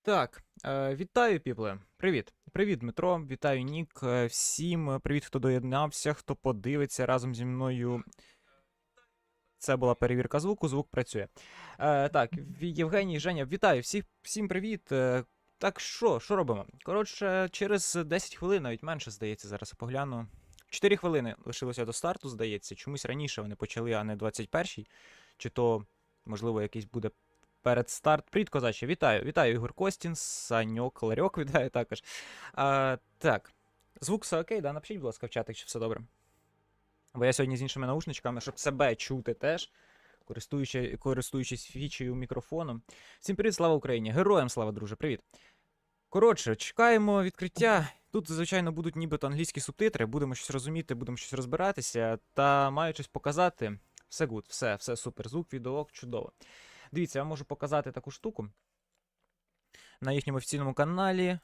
Так, вітаю, піпле. Привіт. Привіт, Дмитро. Вітаю, Нік. Всім привіт, хто доєднався, хто подивиться разом зі мною. Це була перевірка звуку, звук працює. Так, Євгеній, Женя, вітаю всім привіт. Так, що робимо? Коротше, через 10 хвилин, навіть менше, здається, зараз я погляну. 4 хвилини лишилося до старту, здається. Чомусь раніше вони почали, а не 21-й. Чи то, можливо, якийсь буде передстарт. Привіт, козаче, вітаю, Ігор Костін, Саньок, Ларьок, вітаю також. Так, звук все окей, да? Напишіть, будь ласка, в чатик, чи все добре. Бо я сьогодні з іншими наушничками, щоб себе чути теж, користуючись фічею мікрофоном. Всім привіт, слава Україні! Героям слава, друже, привіт! Коротше, чекаємо відкриття. Тут, звичайно, будуть нібито англійські субтитри, будемо щось розуміти, будемо щось розбиратися, та маю щось показати. Все гуд, все супер, звук, відео, чудово. Дивіться, я можу показати таку штуку. На їхньому офіційному каналі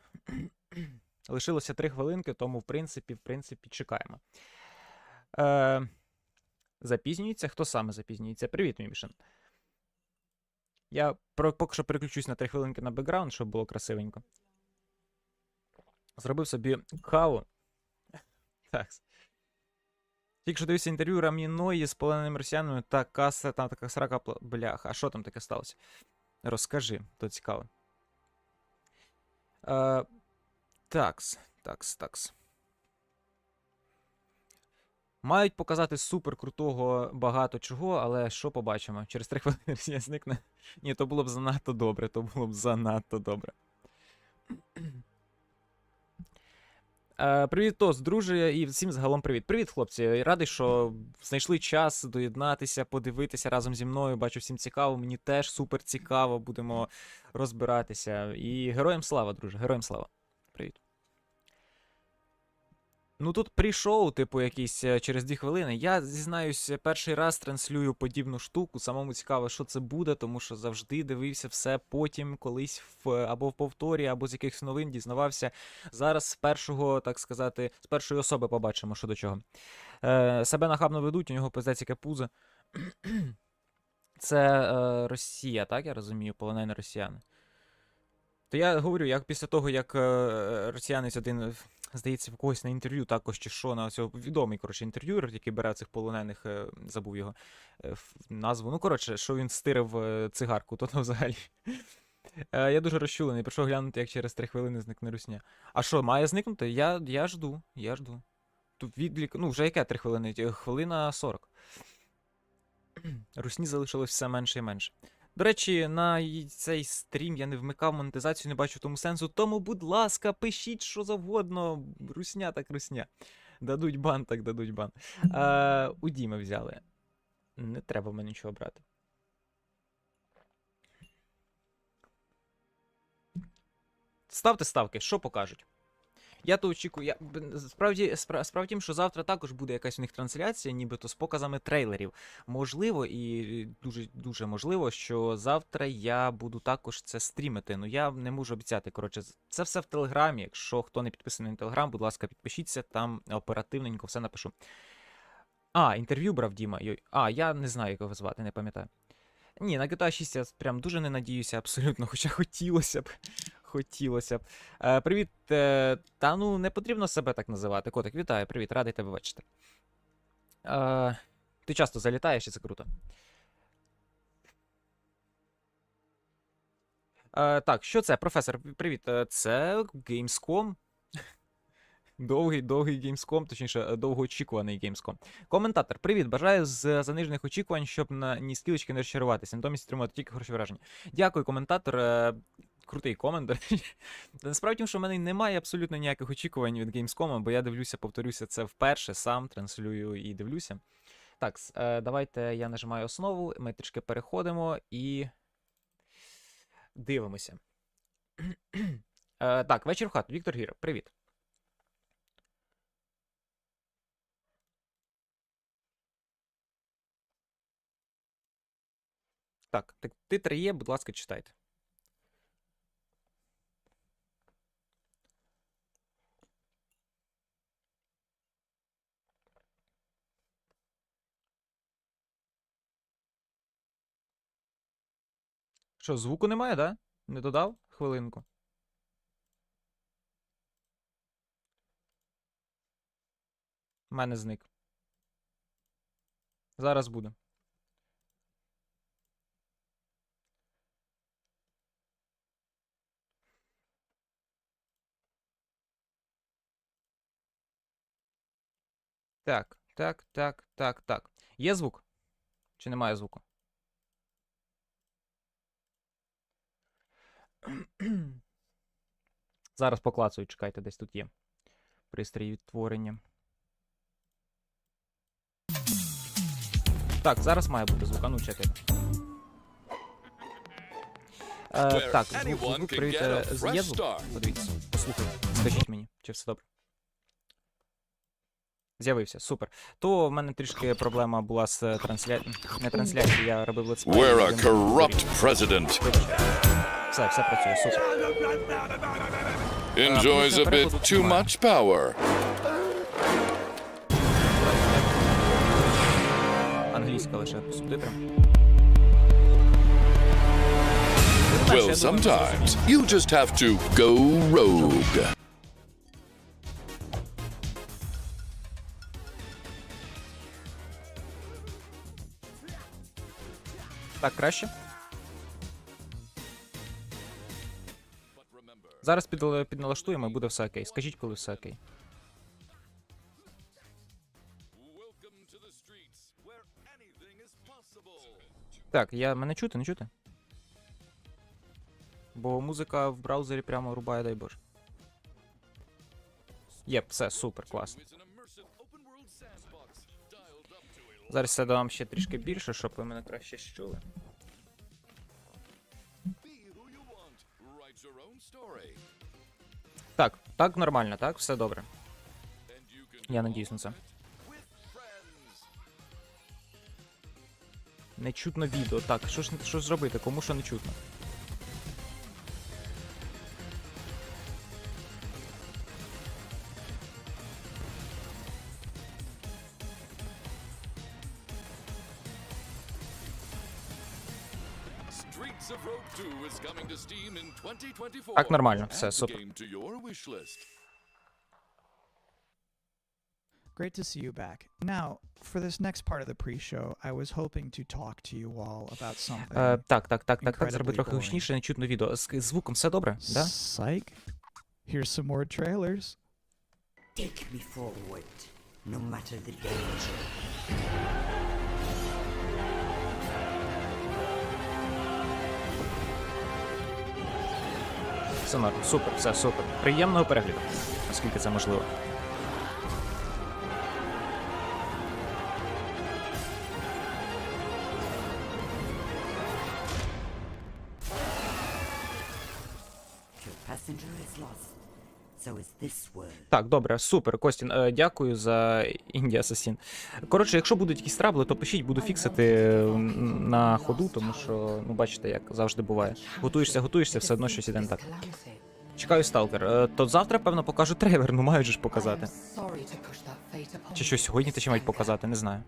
лишилося 3 хвилинки, тому, в принципі, чекаємо. Запізнюється? Хто саме запізнюється? Привіт, мій Мішин. Я поки що переключусь на 3 хвилинки на бекграунд, щоб було красивенько. Зробив собі каву. Так. Тільки що дивився інтерв'ю Раміної з полоненим росіянами та каса, там така срака бляха. А що там таке сталося? Розкажи, то цікаво. Такс. Мають показати супер крутого багато чого, але що побачимо? Через 3 хвилини Росія зникне. Ні, то було б занадто добре, Привіт, Тос, друже, і всім загалом привіт. Привіт, хлопці. Радий, що знайшли час доєднатися, подивитися разом зі мною. Бачу, всім цікаво, мені теж супер цікаво, будемо розбиратися. І героям слава, друже, героям слава. Привіт. Ну тут прийшов, типу, якийсь через 2 хвилини. Я, зізнаюсь, перший раз транслюю подібну штуку. Самому цікаво, що це буде, тому що завжди дивився все потім, колись або в повторі, або з якихось новин дізнавався. Зараз з першого, так сказати, з першої особи побачимо, що до чого. Себе нахабно ведуть, у нього пиздець яке пузо. Це Росія, так, я розумію, полонені росіяни. То я говорю, як після того, як росіянець один, здається, в когось на інтерв'ю також чи що, на цього відомий, коротше, інтерв'юер, який бере цих полонених, забув його назву. Ну, коротше, що він стирив цигарку, то взагалі. Я дуже розчулений, прийшов глянути, як через 3 хвилини зникне русня. А що, має зникнути? Я жду. Тут відлік, ну, вже яке 3 хвилини? Хвилина 40. Русні залишилось все менше і менше. До речі, на цей стрім я не вмикав монетизацію, не бачу тому сенсу. Тому, будь ласка, пишіть що завгодно. Русня так русня. Дадуть бан, так дадуть бан. У Діми взяли. Не треба в мене нічого брати. Ставте ставки, що покажуть. Я то очікую. Справді тім, що завтра також буде якась у них трансляція, нібито з показами трейлерів. Можливо, і дуже можливо, що завтра я буду також це стрімити. Ну я не можу обіцяти. Коротше, це все в Телеграмі. Якщо хто не підписаний на Телеграм, будь ласка, підпишіться, там оперативненько все напишу. Інтерв'ю брав Діма. Я не знаю, як його звати, не пам'ятаю. Ні, на GTA 6 я прям дуже не надіюся, абсолютно, хоча хотілося б. Привіт. Та ну не потрібно себе так називати. Котик, вітаю, привіт, радий тебе бачити. Ти часто залітаєш, і це круто. Так, що це, професор? Привіт. Це Gamescom. Довгий Gamescom, точніше, довгоочікуваний Gamescom. Коментатор, привіт, бажаю з занижених очікувань, щоб ні скілечки не розчаруватися, натомість отримати тільки хороші враження. Дякую, коментатор. Крутий комент. Насправді, що в мене немає абсолютно ніяких очікувань від Gamescom, бо я дивлюся, повторюся, це вперше, сам транслюю і дивлюся. Так, давайте я нажимаю основу, ми трішки переходимо і дивимося. Так, вечір в хату. Віктор Гір, привіт. Так, титри є, будь ласка, читайте. Що, звуку немає, да? Не додав? Хвилинку. У мене зник. Зараз буде. Так. Є звук? Чи немає звуку? Зараз поклацаю, чекайте, десь тут є. Пристрій відтворення. Так, зараз має бути звук, а ну чекайте. Так, звук, привіт. Є звук? Подивіться, послухайте, скажіть мені, чи все добре. З'явився, супер. То в мене трішки проблема була з не трансляцією, я робив летсплей. We're a corrupt president. Все працює, супер. Enjoys a bit too much power. Англійська лише по субтитрам. Well, sometimes you just have to go rogue. Так, краще. Зараз підналаштуємо і буде все окей. Скажіть, коли все окей. Так, мене чути, не чути? Бо музика в браузері прямо рубає, дай Боже. Є, все, супер, класно. Зараз я дам ще трішки більше, щоб ви мене краще чули. Так нормально, так? Все добре. Я надіюсь на це. Не чутно відео. Так, що ж зробити? Кому що не чутно? Так, нормально, все, супер. Great to see you back. Now, for this next part of the pre-show, I was hoping to talk to you all about something. Так, зроби трохи гучніше, не чутно відео. З звуком все добре, да? Psych. Here's some more trailers. Take me forward, no matter the danger. Все норм, супер, все, супер. Приємного перегляду, наскільки це можливо. Так, добре, супер, Костін, дякую за Інді Асасін. Коротше, якщо будуть якісь трабли, то пишіть, буду фіксити на ходу, тому що, ну, бачите, як завжди буває. Готуєшся, все одно щось іде не так. Чекаю сталкер. То завтра, певно, покажу трейлер, ну мають же ж показати. Чи що сьогодні ти ще мають показати, не знаю.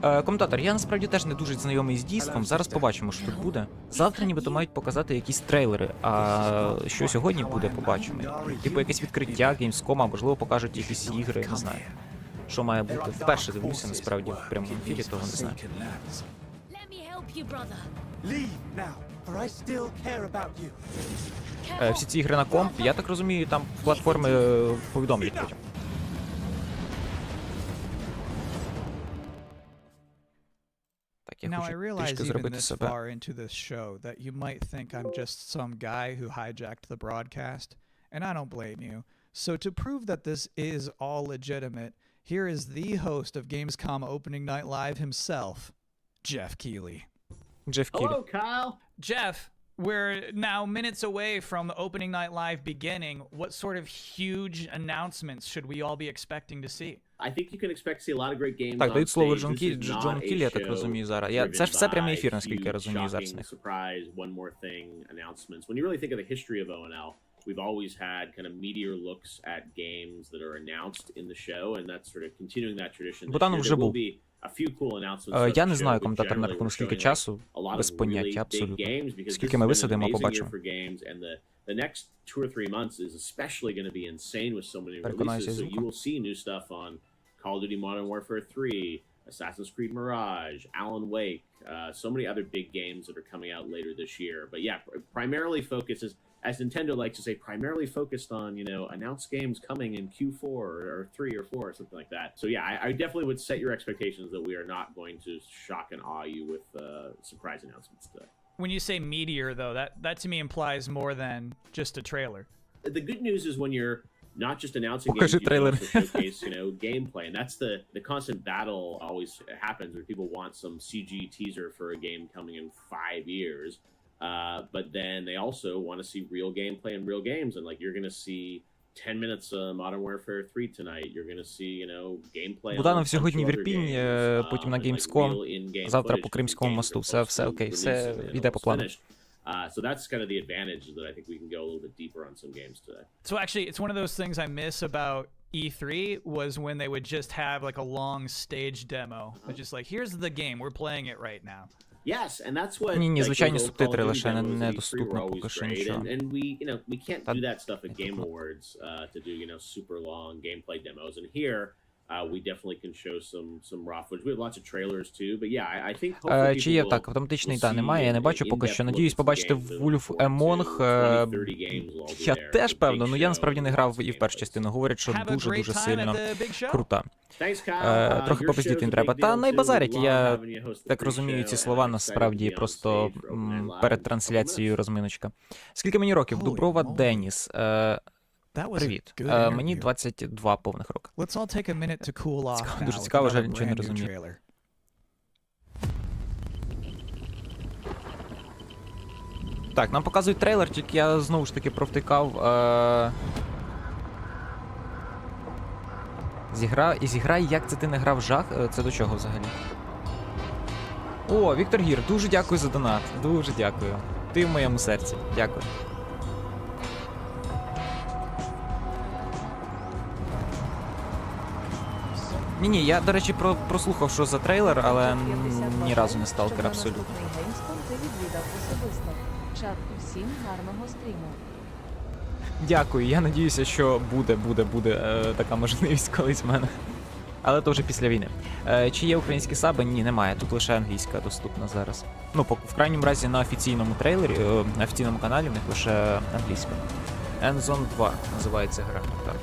Коментатор, я насправді теж не дуже знайомий з дійством, зараз побачимо, що тут буде. Завтра нібито мають показати якісь трейлери, а що сьогодні буде, побачимо. Типу якесь відкриття Gamescom, а можливо покажуть якісь ігри, не знаю. Що має бути? Вперше дивлюся, насправді, в прямому ефірі, того не знаю. Всі ці ігри на комп, я так розумію, там платформи повідомлять потім. Now I realize even this far into this show that you might think I'm just some guy who hijacked the broadcast, and I don't blame you. So to prove that this is all legitimate, here is the host of Gamescom Opening Night Live himself, Jeff Keighley. Hello, Kyle. Jeff, we're now minutes away from Opening Night Live beginning. What sort of huge announcements should we all be expecting to see? I think you can expect to see a lot of great games. Так, дають слово Джон Кіллі, я так розумію зараз. Це ж все прямий ефір, наскільки я розумію зараз. Surprise, one more thing, announcements. When you really think of the history of ONL, we've always had kind of meteor looks at games that are announced in the show, and that's sort of continuing that tradition. Бо там вже був. a few cool announcements. Я не знаю коментатор на рахунок скільки часу, без поняття абсолютно. Скільки ми висадимо, побачимо. The next 2 or 3 months is especially going to be insane with so many Переконаюся releases. So звуком. you will see new stuff on Call of Duty Modern Warfare 3, Assassin's Creed Mirage, Alan Wake, so many other big games that are coming out later this year. But yeah, primarily focuses, as Nintendo likes to say, primarily focused on, you know, announced games coming in Q4 or 3 or 4 or something like that. So yeah, I definitely would set your expectations that we are not going to shock and awe you with surprise announcements today. When you say meteor, though, that to me implies more than just a trailer. The good news is when you're not just announcing games, Покажи you can трейлер. also showcase, you know, gameplay, and that's the constant battle always happens when people want some CG teaser for a game coming in 5 years, but then they also want to see real gameplay and real games, and like you're gonna see 10 minutes Modern Warfare 3 tonight. You're gonna see, you know, gameplay. Буданов сьогодні в Ірпінь, потім на Gamescom, завтра по Кримському мосту. Все окей, все йде по плану. So that's kind of the advantage that I think we can go a little bit deeper on some games today. So actually, it's one of those things I miss about E3 was when they would just have like a long stage demo. They're just like, here's the game, we're playing it right now. Yes, and that's what Ні, like, звичайні those субтитри Call of Duty лише demos at E3 недоступно were поки always що great, нічого. and we, you know, we can't do that stuff at Game Awards to do, you know, super long gameplay demos. And here, we definitely can show some raw footage. We have lots of trailers too, but yeah, I think hopefully Чи є people так, автоматичний, will та, see немає, я не бачу an поки що. in-depth Надіюсь look at побачити some games Wolf that look forward Among. to. 20-30 games will all be Я there. теж, It's a певно, big ну я show, насправді не грав і в першу gameplay. частину. Говорять, що Have a great дуже time сильно at the big show. крута. Thanks, Kyle. Трохи Your попиздіти show's не a треба. big Та deal, не too. базарять, We love я having you host the так pre-show, розумію, ці and слова I'm excited насправді to be on просто stage for opening live перед in a couple трансляцією minutes. розминочка. Скільки мені років? Holy Дуброва moly. Деніс. That was Привіт. a good Мені interview. 22 повних роки. Let's all take a minute to cool off now Дуже with цікаво, another жаль, нічого не brand new розумію. trailer. Так, нам показують трейлер, тільки я знову ж таки провтикав. Зіграй, як це ти не грав жах? Це до чого взагалі? О, Віктор Гір, дуже дякую за донат. Дуже дякую. Ти в моєму серці. Дякую. Ні, я, до речі, прослухав, що за трейлер, але ні разу не сталкер абсолютно. Gamescom ти відвідав особисто. Чат усім гарного стріму. Дякую, я надіюся, що буде така можливість колись в мене. Але то вже після війни. Чи є українські саби? Ні, немає. Тут лише англійська доступна зараз. Ну, в крайньому разі на офіційному трейлері, на офіційному каналі в них лише англійська. Endzone 2 називається гра. Так.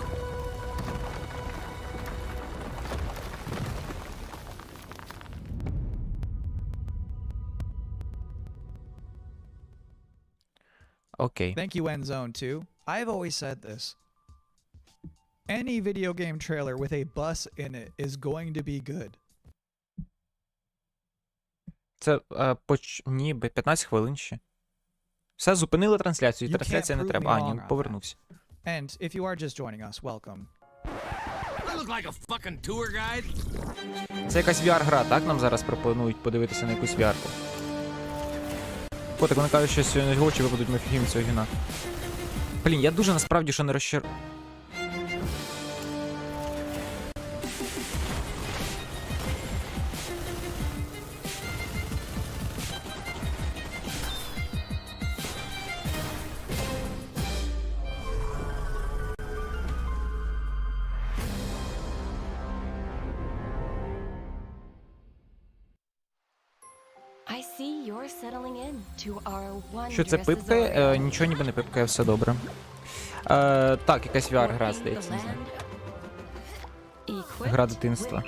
Окей. Thank you, Endzone 2. I've always said this. Any video game trailer with a bus in it is going to be good. Це ні, 15 хвилин ще. Все, зупинили трансляцію, You трансляція не can't треба. prove А, me ні, wrong on повернувся. And if you are just joining us, welcome. I look like a fucking tour guide. Це якась VR-гра, так? Нам зараз пропонують подивитися на якусь VR-ку. Котик, вони кажуть, що сьогодні очі випадуть ми фігім цього гіна. Блін, я дуже насправді, що не розчар... I see you're settling in to our Що це, пипки? Нічого ніби не пипкає, все добре. Так, якась VR-гра, здається, не знаю. Гра дитинства.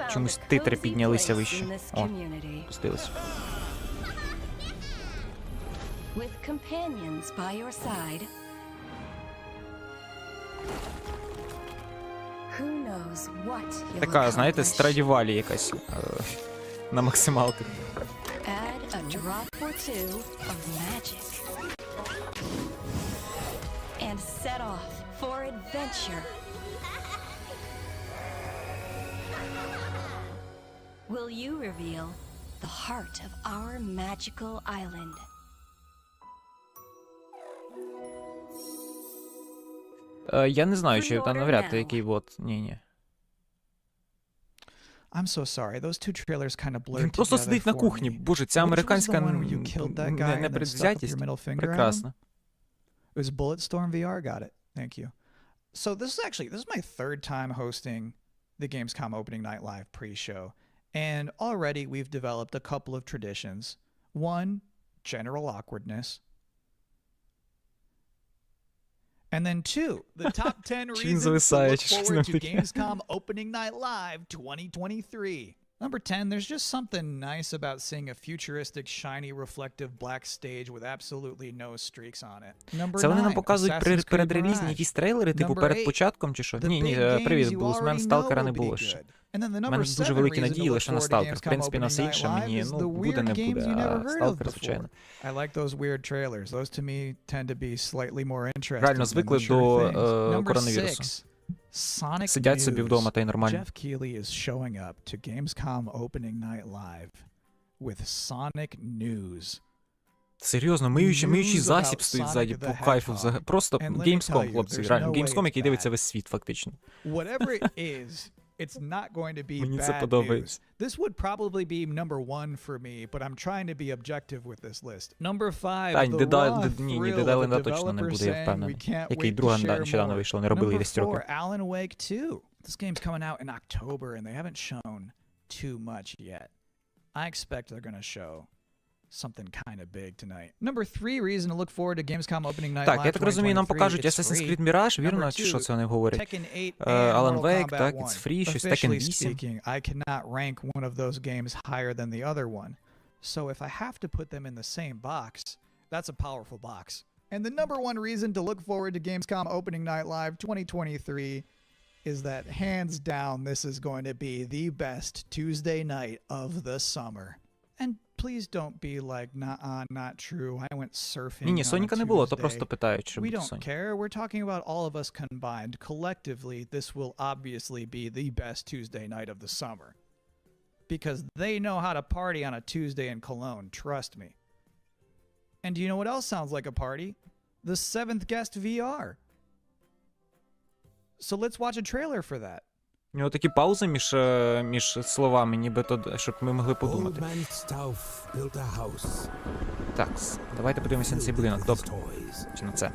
Чомусь титри піднялися вище. О, пустилися. With companions by your side. Who knows what you'll Така, знаєте, accomplish. Страдівалі якась на максималках. Add a drop or two of magic. And set off for adventure. Will you reveal the heart of our magical island? Я не знаю, чи там навряд чи який бот. Ні. I'm so sorry. Those two trailers kind of blurred Він просто together сидить на for кухні. me. Боже, ця Which was the американська one where you killed that guy and then stuck up непредвзятість your middle finger at him? прекрасна. It was Bulletstorm VR. Got it. Thank you. So this is my third time hosting the Gamescom opening night live pre-show, and already we've developed a couple of traditions. One, general awkwardness. And then two, the top 10 reasons to look forward to Gamescom opening night live 2023. Number 10, there's just something nice about seeing a futuristic, shiny, reflective black stage with absolutely no streaks on it. Number 9, Це вони нам показують Assassin's Creed передрелізні Mirage. якісь трейлери, типу Number перед 8, початком чи що? the Ні, big games привіт, you Блуз, мене already Сталкера know не will було be ще. good. And then the У number мене 7 дуже великі reason to надії look лише на forward to Сталкер. В Gamescom принципі, на opening все night інше live мені, is the ну, буде, weird не games буде, you never а heard of Сталкер, before. звичайно. I like those weird trailers. Those to me tend to be slightly more interesting Реально than the звикли sure до things. Number коронавірусу. 6, Sonic Сидять собі вдома, та й News. нормально. Jeff Keighley is showing up to Gamescom opening night live with Sonic News. Серйозно, миючий News засіб about стоїть Sonic ззаді, the по кайфу. Hedgehog. Просто And let me tell Gamescom, you, хлопці, there's реально. no way Gamescom, it's який дивиться bad. весь світ, фактично. Whatever it is, it's not going to be Мені це bad подобається. news. This would probably be number 1 for me, but I'm trying to be objective with this list. Number 5, Та, the Дедал- raw ні, thrill Дедал of a Інда точно не developer буде, я saying впевнений. we can't Який wait друга to share нещодавно more. вийшло, не робили її Number 10 років. 4, Alan Wake 2. This game's coming out in October and they haven't shown too much yet. I expect they're going to show something kind of big tonight. Number 3 reason to look forward to Gamescom opening night Так, live я так розумію, нам 2023. покажуть It's Assassin's free. Creed Mirage, Number вірно? Чи що 2, це вони говорять? Tekken 8 and Alan Mortal Wake, Kombat так, 1. it's free, щось Tekken Officially 8. speaking, I cannot rank one of those games higher than the other one. So if I have to put them in the same box, that's a powerful box. And the number 1 reason to look forward to Gamescom opening night live 2023 is that hands down this is going to be the best Tuesday night of the summer. And please don't be like, nah, not true. I went surfing. Ні, on a Соніка не було, то Tuesday. просто питають, чи We буде don't Сонік. care. We're talking about all of us combined. Collectively, this will obviously be the best Tuesday night of the summer. Because they know how to party on a Tuesday in Cologne, trust me. And do you know what else sounds like a party? The 7th Guest VR. So let's watch a trailer for that. У нього такі паузи між словами, ніби то, щоб ми могли подумати. Так, давайте подивимося на цей будинок. Добре. Чи на це?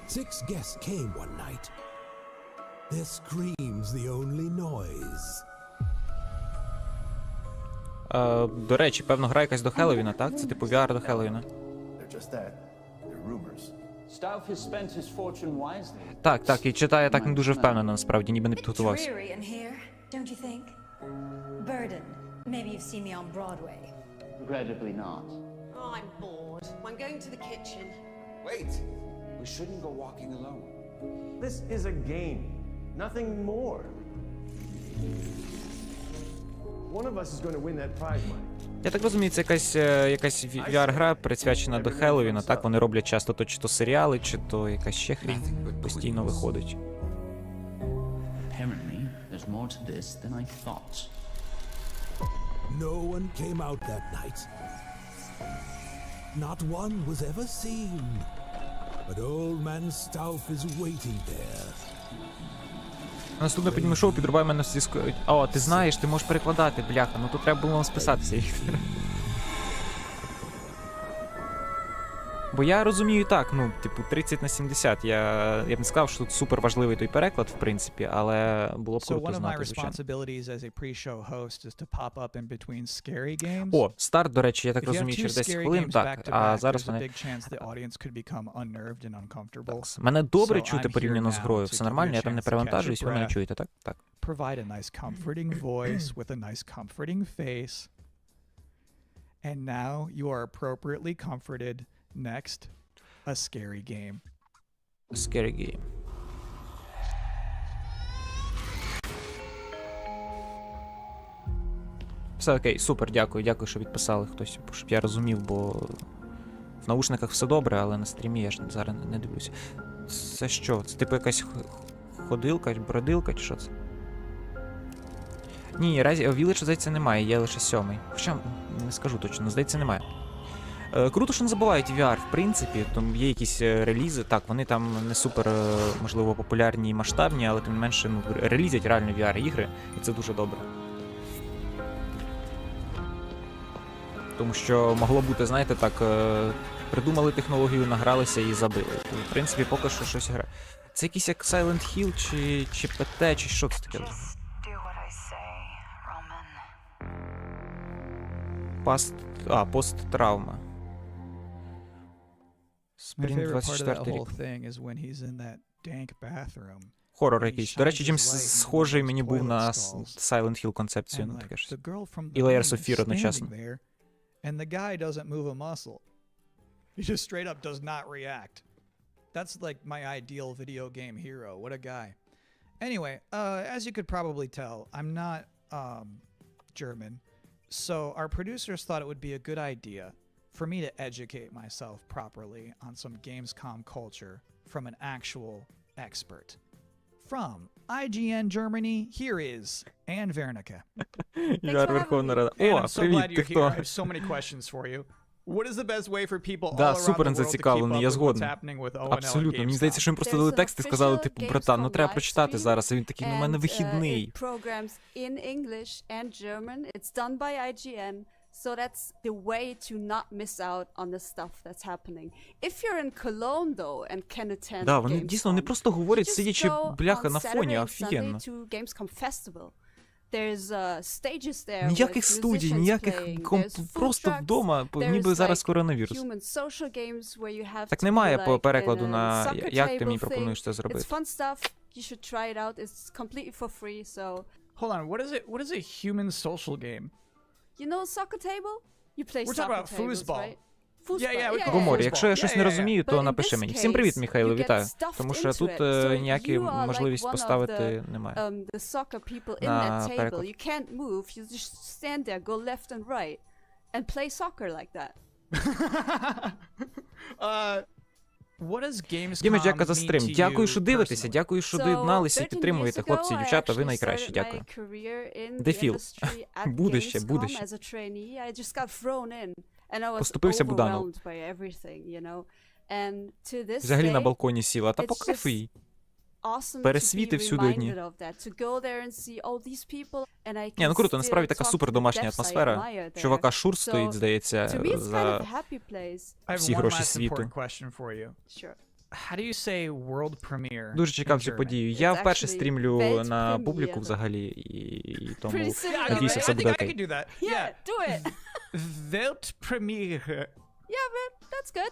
6 guests came one night. Their screams the only noise. До речі, певно, гра якась до Хеллоуіна, так? Це типу VR до Хеллоуіна. Так, і читає так не дуже впевнено, насправді, ніби не підготувався. Dreary in here, don't you think? Burden. Maybe you've seen me on Broadway. Regrettably not. Oh, I'm bored. I'm going to the kitchen. Wait! We shouldn't go walking alone. This is a game, nothing more. One of us is going to win that prize money. Я так розумію, це якась VR-гра, присвячена до Хеллоуіна, так? Вони роблять часто то чи то серіали, чи то якась ще хрінь постійно виходить. Apparently, there's more to this than I thought. No one came out that night. Not one was ever seen. But old man Stauff is waiting there. Наступне подібне шоу підрубає мене всі скоро. О, ти знаєш, ти можеш перекладати, бляха, ну тут треба було списатися, Віктор. Бо я розумію так, ну, типу, 30/70. Я б не сказав, що тут супер важливий той переклад, в принципі, але було б круто знати, звичайно. О, старт, до речі, я так розумію, через 10 хвилин, так, а зараз вони... Так, мене добре чути порівняно з грою, все нормально, я там не перевантажуюсь, ви мене чуєте, так? Так. Provide a nice comforting voice with a nice comforting face. And now you are appropriately comforted. Next, a scary game. A scary game. Все окей, супер, дякую, що відписали хтось, щоб я розумів, бо в наушниках все добре, але на стрімі я ж зараз не дивлюся. Це що? Це типу якась ходилка, бродилка чи що це? Ні, Village, здається, немає, є лише 7-й. Хоча, не скажу точно, здається, немає. Круто, що не забувають VR, в принципі, там є якісь релізи, так, вони там не супер, можливо, популярні і масштабні, але тим не менше, ну, релізять реально VR-ігри, і це дуже добре. Тому що могло бути, знаєте, так, придумали технологію, награлися і забили. В принципі, поки що щось грає. Це якийсь як Silent Hill чи ПТ, чи що це таке? Посттравма. Спрінг 24 рік. Хорор якийсь. До речі, чимось схожий мені був на Silent Hill концепцію. Ну, таке щось. І Layers of Fear одночасно. And the guy doesn't move a muscle. He just straight up does not react. That's like my ideal video game hero. What a guy. Anyway, as you could probably tell, I'm not German. So our producers thought it would be a good idea for me to educate myself properly on some Gamescom culture from an actual expert. From IGN Germany, here is Anne Wernicke. Яр Верховна Рада. О, привіт, ти хто? I have so many questions for you. What is the best way for people all Да, around супер the world to keep зацікавлений, up я with what's згоден. happening with ONL Абсолютно. Мені здається, що їм просто дали текст і сказали, типу, братан, ну треба прочитати зараз. А він такий, ну в мене вихідний. Programs in English and German. It's done by IGN. So that's the way to not miss out on the stuff that's happening. If you're in Cologne though and can attend Да, вони дійсно не просто говорять, сидячи бляха на фоні, а офігенно. Ніяких студій, ніяких просто вдома, ніби зараз коронавірус. Так немає по перекладу на як ти мені пропонуєш це зробити. Hold on, what is a human social game? You know soccer table? You play We're talking soccer about tables, foosball. right? Foosball, Yeah, Гоморі, якщо я щось не розумію, то But in напиши this мені. Всім привіт, case, Михайло, you get вітаю. stuffed Тому що into тут it. So ніякі you are like можливість one of поставити немає. The soccer people in На that table. переклад. You can't move. You just stand there, go left and right, and play soccer like that. What does Gamescom Дімич, дяка за mean стрім. to Дякую, you що дивитеся, personally? дякую, що So, доєдналися і 13 підтримуєте. years Хлопці, ago, I дівчата, ви actually найкращі, started дякую. my career in Де the Філ? industry at Буде ще, буде Gamescom ще. as a trainee. I just got thrown in, and I was Поступився Буданов. overwhelmed by everything, you know. And to this Взагалі на day, балконі сіла, та по it's кайфу just їй. awesome Пересвіти to be всюди одні. reminded of that, to go there and see all these people, and I Ні, ну can круто, насправді still така talk супер to the домашня devs I атмосфера. admire there. Чувака Шур стоїть, So, здається, to me, it's kind of за a happy place. I have всі one гроші last світу. important question for you. Sure. How do you say world premiere? Дуже чекав in цю German? подію. Я It's вперше actually стрімлю на Weltpremiere. публіку взагалі, і тому Pretty similar, надіюся, right? все I буде think I окей. can do that. Yeah, do it. Weltpremiere. Yeah, man, that's good.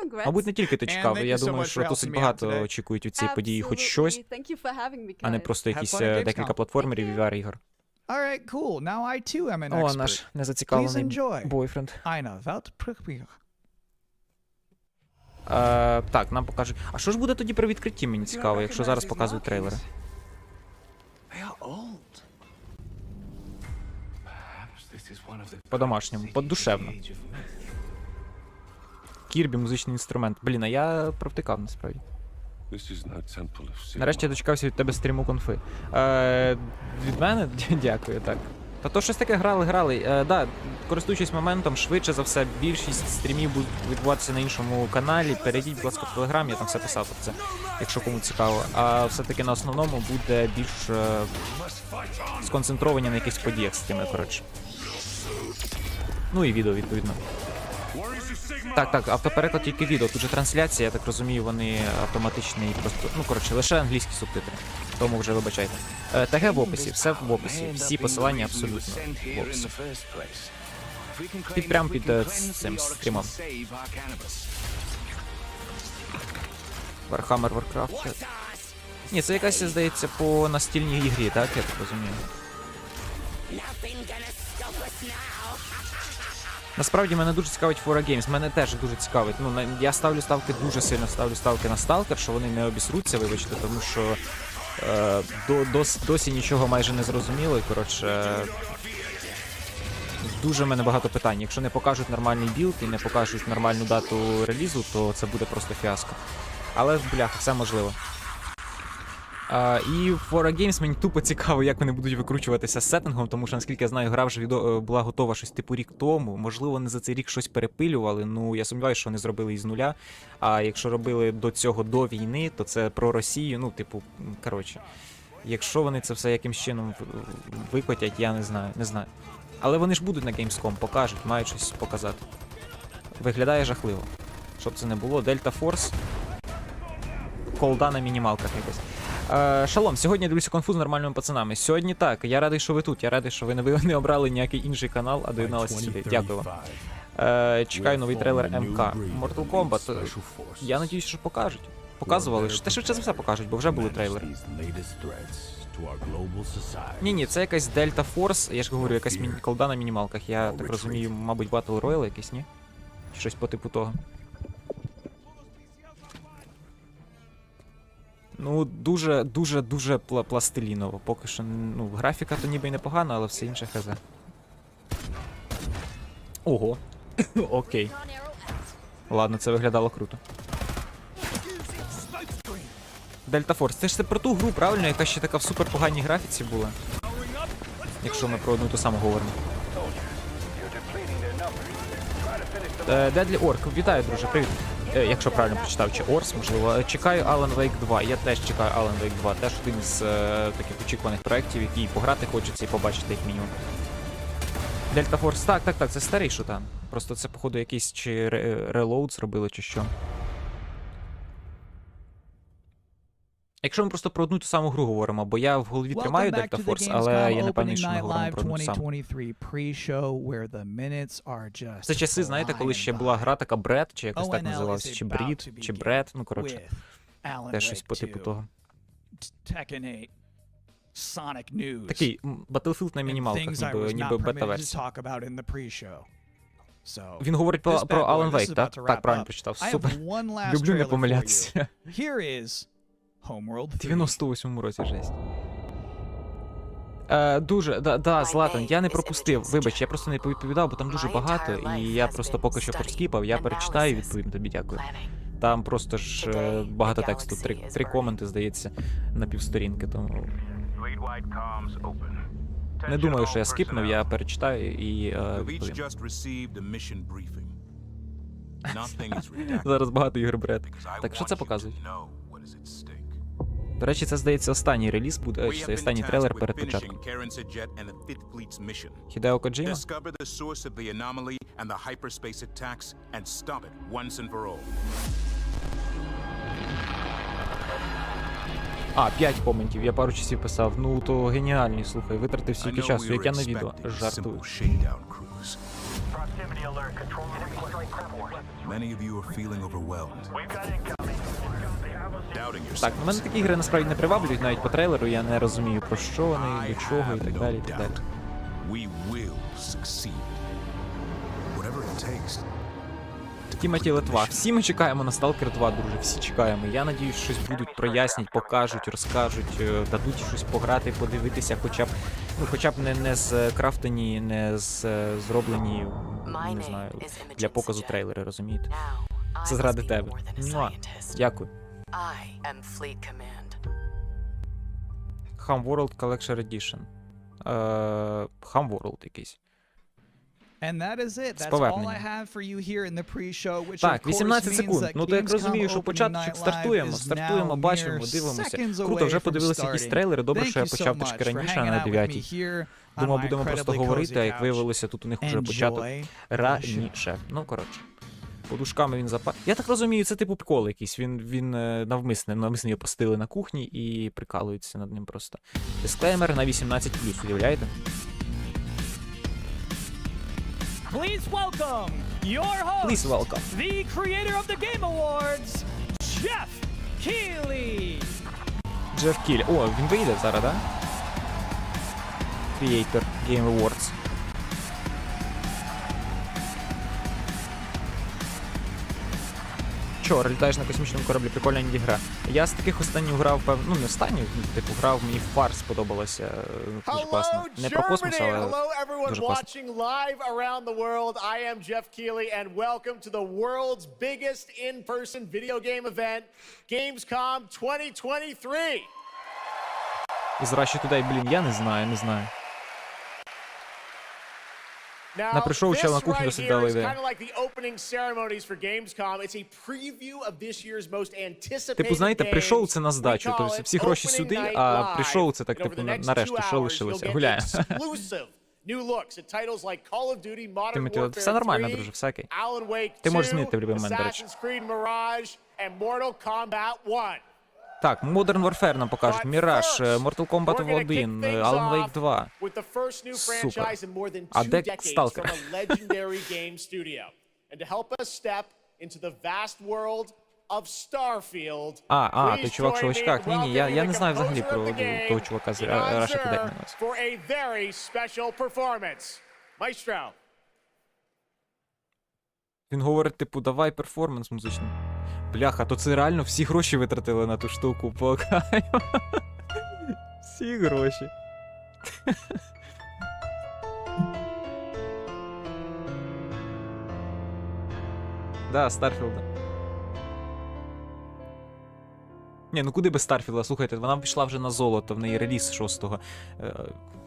Congrats. Мабуть, не тільки ти And чекав, thank я you so думаю, much що for досить helping me out багато today. очікують від цієї події хоч щось, Absolutely. Thank you for having me, а не guys. просто Have якісь fun at декілька Gamescom. платформерів і VR-ігор. All right, cool. Now I too am an О, expert. наш Please незацікавлений enjoy. бойфренд. Eine Weltpremiere. Так, нам покажуть. А що ж буде тоді при відкритті, мені цікаво, якщо зараз показують трейлери? По-домашньому, по-душевно. Кірбі, музичний інструмент. Блін, а я провтикав насправді. Нарешті я дочекався від тебе стріму конфи. Від мене? Дякую, так. Та то щось таке грали. Да, користуючись моментом, швидше за все, більшість стрімів будуть відбуватися на іншому каналі. Перейдіть, будь ласка, в Телеграм, я там все писав про це, якщо кому цікаво. А все-таки на основному буде більш сконцентровані на якихось подіях стріми, коротше. Ну і відео, відповідно. Так, автопереклад тільки відео. Тут же трансляція, я так розумію, вони автоматичні просто. Ну, коротше, лише англійські субтитри. Тому вже вибачайте. ТГ в описі, все в описі. Всі посилання абсолютно в описі. Прямо під цим стрімом. Warhammer, Warcraft. Ні, це якась, здається, по настільній ігрі, так? Я так розумію. Насправді мене дуже цікавить Fora Games, мене теж дуже цікавить. Ну, я ставлю ставки, дуже сильно ставлю ставки на Stalker, що вони не обісруться, вибачте, тому що досі нічого майже не зрозуміло, і, коротше, дуже в мене багато питань. Якщо не покажуть нормальний білд і не покажуть нормальну дату релізу, то це буде просто фіаско. Але, бляха, все можливо. І For a Games мені тупо цікаво, як вони будуть викручуватися з сеттингом, тому що, наскільки я знаю, гра вже була готова щось типу рік тому. Можливо, вони за цей рік щось перепилювали, ну я сумніваюся, що вони зробили із нуля. А якщо робили до цього до війни, то це про Росію, ну, типу, коротше. Якщо вони це все якимсь чином викотять, я не знаю. Але вони ж будуть на Gamescom, покажуть, мають щось показати. Виглядає жахливо. Щоб це не було. Delta Force. Колда на мінімалках якось. Шалом, сьогодні я дивлюся конфуз з нормальними пацанами. Сьогодні так, я радий, що ви тут, я радий, що ви не обрали ніякий інший канал, а доєдналися сюди. Дякую вам. Чекаю новий трейлер МК. Mortal Kombat. Я надіюсь, що покажуть. Показували ж. Те швидше за все покажуть, бо вже були трейлери. Ні, це якась Delta Force, я ж говорю, якась колда на мінімалках. Я так розумію, мабуть, Battle Royale якийсь, ні? Щось по типу того. Ну, дуже пластиліново. Поки що, ну, графіка то ніби й непогана, але все інше хз. Ого. Окей. Ладно, це виглядало круто. Delta Force. Це ж про ту гру, правильно, яка ще така в супер поганій графіці була. Якщо ми про одну і ту саму говоримо. Deadly Orc. Вітаю, друже, привіт. Якщо правильно прочитав, чи Орс, можливо. Чекаю Alan Wake 2. Я теж чекаю Alan Wake 2. Теж один з таких очікуваних проєктів, який пограти хочеться і побачити як мінімум. Delta Force. Так, це старий шутан. Просто це, походу, якийсь чи релоуд зробили, чи що. Якщо ми просто про одну ту саму гру говоримо, бо я в голові тримаю Delta Force, але я не певний, що ми говоримо про одну саму. Це часи, знаєте, коли ще була гра така Бред, чи якось так називався, чи Брід, чи Бред, ну коротше. Теж щось по типу того. Такий Battlefield на мінімалках, ніби бета-версія. Він говорить про Alan Wake, так? Так, правильно прочитав. Супер. Люблю не помилятися. В 98-му році, жесть. Златан, я не пропустив. Вибач, я просто не відповідав, бо там дуже багато, і я просто поки що проскіпав, я перечитаю і відповім тобі, дякую. Там просто ж багато тексту, три коменти, здається, на півсторінки, тому... Не думаю, що я скіпнув, я перечитаю і відповім. Зараз багато ігор бред. Так, що це показує? До речі, це, здається, останній реліз буде, чи це останній трейлер перед початком. Хідео Коджіма? 5 коментів, я пару часів писав. Ну, то геніальні, слухай, витратив стільки часу, як я на відео. Жартую. Так, на мене такі ігри насправді не приваблюють, навіть по трейлеру я не розумію, про що вони, до чого і так далі, і так далі. Тімоті Литва. Всі ми чекаємо на Stalker 2, друже, всі чекаємо. Я надіюсь, щось будуть прояснять, покажуть, розкажуть, дадуть щось пограти, подивитися, хоча б не скрафтені, не зроблені, не знаю, для показу трейлери, розумієте? Це заради тебе. Дякую. Ham World Collection Edition. Ham World якийсь. З поверненням. Так, 18 секунд. Ну, то як розумію, що початочок стартуємо, бачимо, дивимося. Круто, вже подивилися якісь трейлери, добре, що я почав трошки раніше, а не на 9-й. Думав, будемо просто говорити, а як виявилося, тут у них вже початок раніше. Ну, коротше. Подушками він запав. Я так розумію, це типу прикол якийсь. Він навмисно його постили на кухні і прикалуються над ним просто. Дисклеймер на 18+, уявляєте? Please welcome your host, the creator of the Game Awards, Jeff Keighley. Jeff Keighley. О, він вийде зараз, да? Creator Game Awards. Чо, літаєш на космічному кораблі, прикольна інді-гра. Я з таких останніх грав, ну не останніх, типу грав, мені Фар сподобалося, дуже класно. Не про космос, але дуже класно. Live around the world, I am Jeff Keighley and welcome to the world's biggest in-person video game event, Gamescom 2023. Із Russia Today, блін, я не знаю. На прийшов чел на кухню досить дала ідея. Типу, знаєте, прийшов це на здачу, тобто всі гроші сюди, а прийшов це так, типу, нарешті, що лишилося, гуляємо. Тимоті, все нормально, друже, всякий. Ти можеш змінити в будь-який момент, до речі. Так, Modern Warfare нам покажуть, Міраж, Mortal Kombat 1, Alan Wake 2. Супер. А де Сталкер? Той чувак, що в очках. Ні, я не знаю взагалі про того чувака з Russia Today. Він говорить, типу, давай перформанс музичний. Бляха, то це реально всі гроші витратили на ту штуку, покаю. Всі гроші. Да, Старфілда. Ні, ну куди без Старфілда, слухайте, вона пішла вже на золото, в неї реліз 6-го.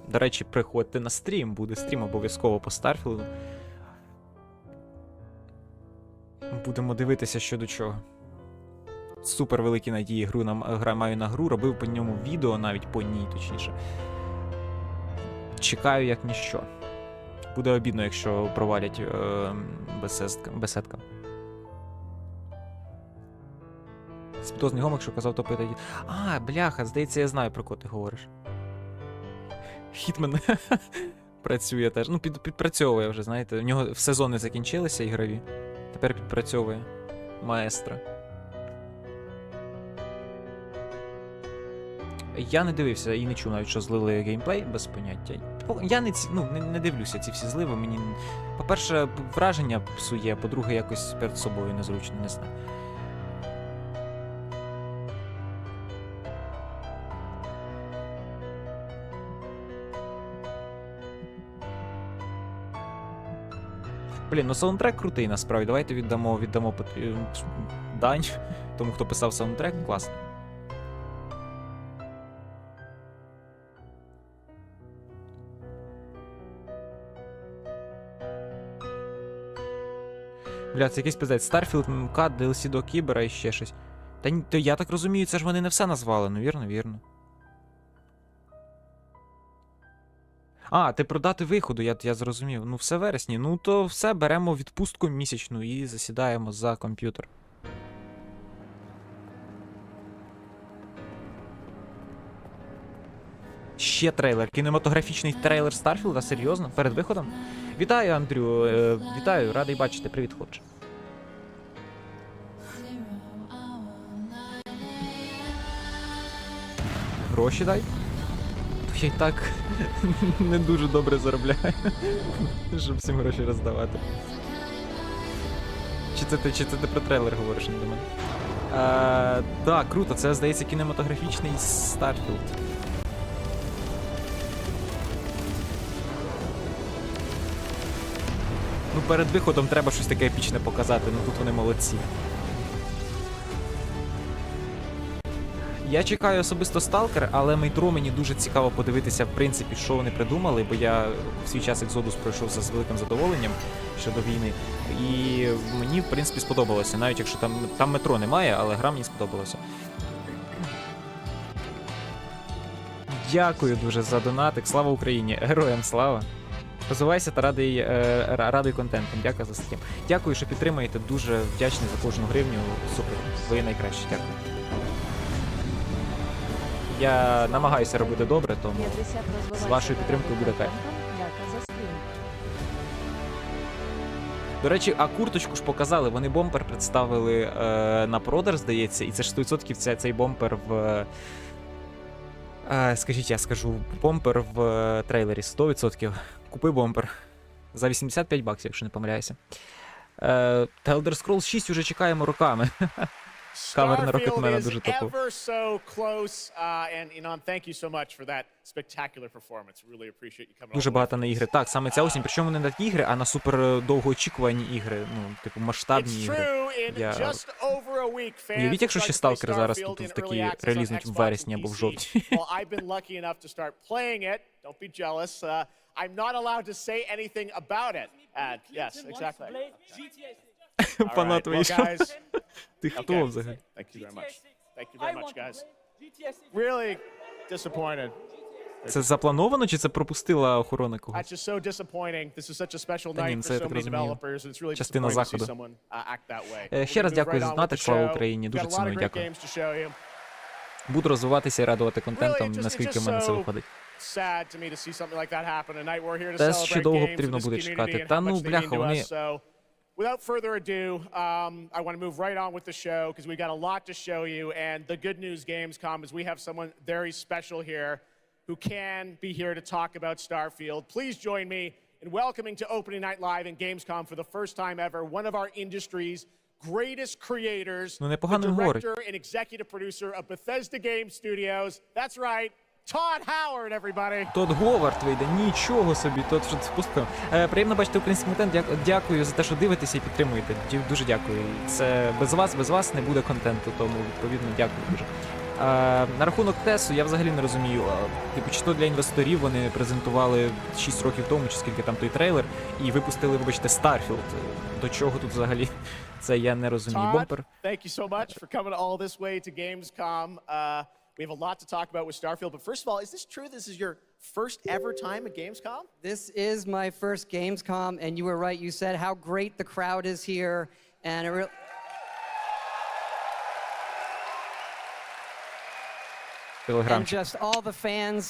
До речі, приходьте на стрім, буде стрім обов'язково по Старфілду. Будемо дивитися, що до чого. Супер великі надії маю на гру, робив по ньому відео, навіть по ній, точніше. Чекаю як ніщо. Буде обідно, якщо провалять беседка. Спідозний гомик, що казав топити. Бляха, здається, я знаю, про кого ти говориш. Хітмен працює теж. Ну, підпрацьовує вже, знаєте. У нього сезони закінчилися ігрові. Тепер підпрацьовує маестро. Я не дивився і не чув навіть, що злили геймплей, без поняття. Я не дивлюся ці всі зливи, мені... По-перше, враження псує, по-друге, якось перед собою незручно, не знаю. Блін, ну саундтрек крутий насправді, давайте віддамо дань тому, хто писав саундтрек, класно. Бля, це якийсь пиздець. Starfield, МК, DLC до Кібера і ще щось. Та я так розумію, це ж вони не все назвали, ну вірно. Ти про дати виходу, я зрозумів. Ну, все вересні. Ну, то все, беремо відпустку місячну і засідаємо за комп'ютер. Ще трейлер. Кінематографічний трейлер Старфілда? Серйозно? Перед виходом? Вітаю, Андрю. Вітаю, радий бачити. Привіт, хлопче. Гроші дай. Я й так не дуже добре заробляю, щоб всім гроші роздавати. Чи це ти про трейлер говориш, не до мене? Так, круто, це, здається, кінематографічний Starfield. Ну, перед виходом треба щось таке епічне показати, ну тут вони молодці. Я чекаю особисто Сталкер, але Метро мені дуже цікаво подивитися, в принципі, що вони придумали, бо я в свій час Екзодус пройшов з великим задоволенням щодо війни. І мені, в принципі, сподобалося, навіть якщо там Метро немає, але гра мені сподобалася. Дякую дуже за донатик, слава Україні, героям слава. Розвивайся та радий контентом, дякую за стрім. Дякую, що підтримуєте, дуже вдячний за кожну гривню, супер, ви найкращі, дякую. Я намагаюся робити добре, тому з вашою підтримкою буде кайф. До речі, а курточку ж показали, вони бомпер представили на продаж, здається, і це ж 100% цей бомпер в... скажіть, я скажу, бомпер в трейлері, 100%. Купи бомпер. За 85 баксів, якщо не помиляюся. Та Elder Scrolls 6 уже чекаємо роками. Кавер на Рокетмена Starfield is дуже топовий. ever so close, and Inan, thank you so much for that spectacular performance. Really appreciate you coming. Дуже багато на ігри. Так, саме ця осінь, причому не на такі ігри, а на супер довгоочікувані ігри, ну, типу масштабні ігри. Уявіть, якщо ще Сталкер зараз тут такі релізнуть в вересні або в жовтні. I'm not allowed to say anything about it. Yes, exactly. Фанат вийшов. Ти хто взагалі? Thank you very much. Thank you very much, guys. Really disappointed. Це заплановано чи це пропустила охорона когось? That's just so disappointing. This is such a special Та ні, night це for я so так many розумію. developers, and it's really Частина disappointing to see заходу. someone act that way. Ще раз дякую за донати, слава Україні, дуже ціную, дякую. Буду розвиватися і радувати контентом, наскільки в мене це виходить. Те, що довго потрібно буде чекати. Та ну, бляха, вони... Without further ado, I want to move right on with the show because we've got a lot to show you. And the good news, Gamescom, is we have someone very special here who can be here to talk about Starfield. Please join me in welcoming to Opening Night Live in Gamescom for the first time ever, one of our industry's greatest creators, the director and executive producer of Bethesda Game Studios. That's right. Todd Howard, everybody. Тодд Говард вийде, нічого собі, Тодд що це пустив. Приємно бачити український контент, дякую за те, що дивитеся і підтримуєте. Дуже дякую. Це без вас не буде контенту, тому відповідно дякую дуже. На рахунок ТЕСу я взагалі не розумію, типу, чи то для інвесторів вони презентували 6 років тому, чи скільки там той трейлер, і випустили, вибачте, Starfield. До чого тут взагалі? Це я не розумію. Бомпер. Thank you so much for coming all this way to Gamescom. We have a lot to talk about with Starfield, but first of all, is this true? This is your first ever time at Gamescom? This is my first Gamescom, and you were right. You said how great the crowd is here, and it really... And just all the fans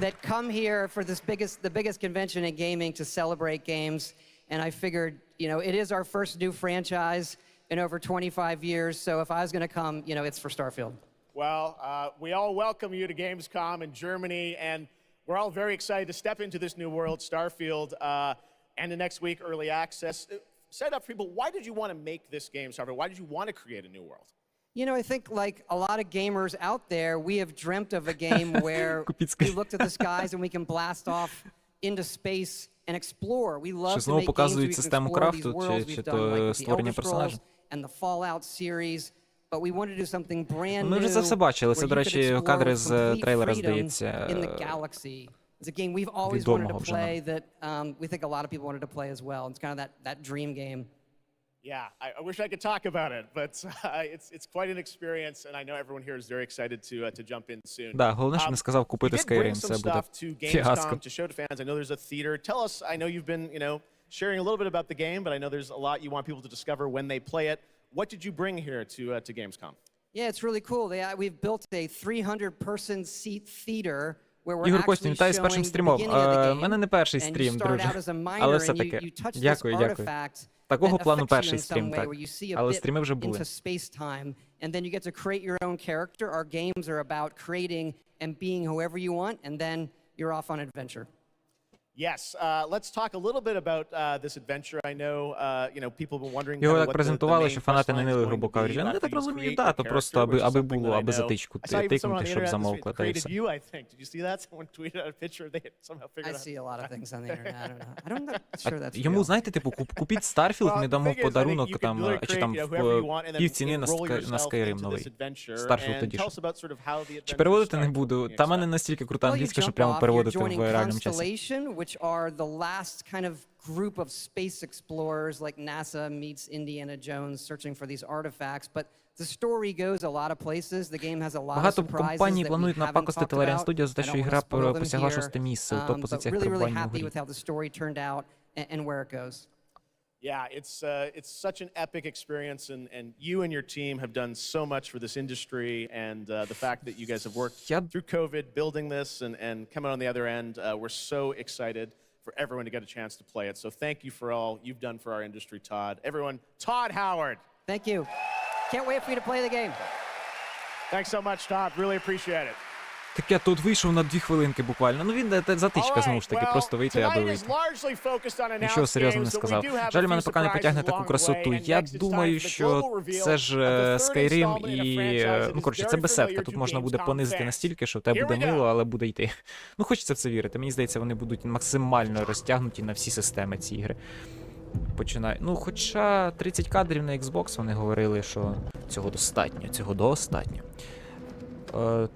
that come here for this the biggest convention in gaming to celebrate games. And I figured, you know, it is our first new franchise in over 25 years, so if I was going to come, you know, it's for Starfield. Well, we all welcome you to Gamescom in Germany, and we're all very excited to step into this new world, Starfield, and the next week, early access. Set up for people, why did you want to make this game, Starfield? Why did you want to create a new world? You know, I think like a lot of gamers out there, we have dreamt of a game where we look to the skies and we can blast off into space and explore. We love to make games where we can explore these worlds. We've done like the Elder Scrolls and the Fallout series. But we wanted to do something brand new. Ми вже це все бачили. Це, до речі, кадри з трейлера, здається, It's a game we've always wanted to play that we think a lot of people wanted to play as well. It's kind of that dream game. Yeah, I wish I could talk about it, but it's quite an experience, and I know everyone here is very excited to jump in soon. Да, головне, що не сказав купити Skyrim, це буде фіаско. To show to fans. I know there's a theater. Tell us, I know you've been, you know, sharing a little bit about the game, but I know there's a lot you want people to discover when they play it. What did you bring here to Gamescom? Yeah, it's really cool. We've built a 300-person seat theater where we're Ігор Костін, actually вітаю з showing першим the стрімом. beginning of the game. У мене не перший стрім, друже. Але все таки. Дякую, дякую. Такого плану перший стрім, так. Але стріми вже були. And then you get to create your own character. Our games are about creating and being whoever you want, and then you're off on adventure. Yes, let's talk a little bit about this adventure. I know, you know, people have been wondering. Його так презентували, що фанати не нили, грубо кажучи. Я так розумію, да, то просто аби було, аби затичку тикнути, щоб замовкла, та і все. You, I think. Did you see that? Someone tweeted out a picture. They somehow figured out. I see a lot of things on the internet. I don't know. I'm not sure that's real. Йому, знаєте, типу, купіть Starfield, ми дамо в подарунок там, чи там в півціни на Skyrim новий. Starfield тоді ж. Чи переводити не буду? Та в мене настільки крута англійська, що прямо переводити в реальному часі. Which are the last kind of group of space explorers like NASA meets Indiana Jones searching for these artifacts, but the story goes a lot of places. The game has a lot of Багато surprises компаній планують that we haven't напакостити talked Larian about. Studios за те, що ігра посягла 6-те місце у топ-позиціях But really перебування в happy грі. with how the story turned out and where it goes. Yeah, it's such an epic experience, and you and your team have done so much for this industry, and the fact that you guys have worked through COVID, building this, and coming on the other end, we're so excited for everyone to get a chance to play it. So thank you for all you've done for our industry, Todd. Everyone, Todd Howard. Thank you. Can't wait for you to play the game. Thanks so much, Todd. Really appreciate it. Таке, тут вийшов на 2 хвилинки буквально. Ну він затичка, знову ж таки, просто вийти, аби вийти. Нічого серйозного не сказав. Жаль, мене поки не потягне таку красоту. Я думаю, що це ж Skyrim і... Ну, коротше, це бесідка. Тут можна буде понизити настільки, що в тебе буде мило, але буде йти. Ну, хочеться в це вірити. Мені здається, вони будуть максимально розтягнуті на всі системи ці ігри. Починаю. Ну, хоча 30 кадрів на Xbox, вони говорили, що цього достатньо.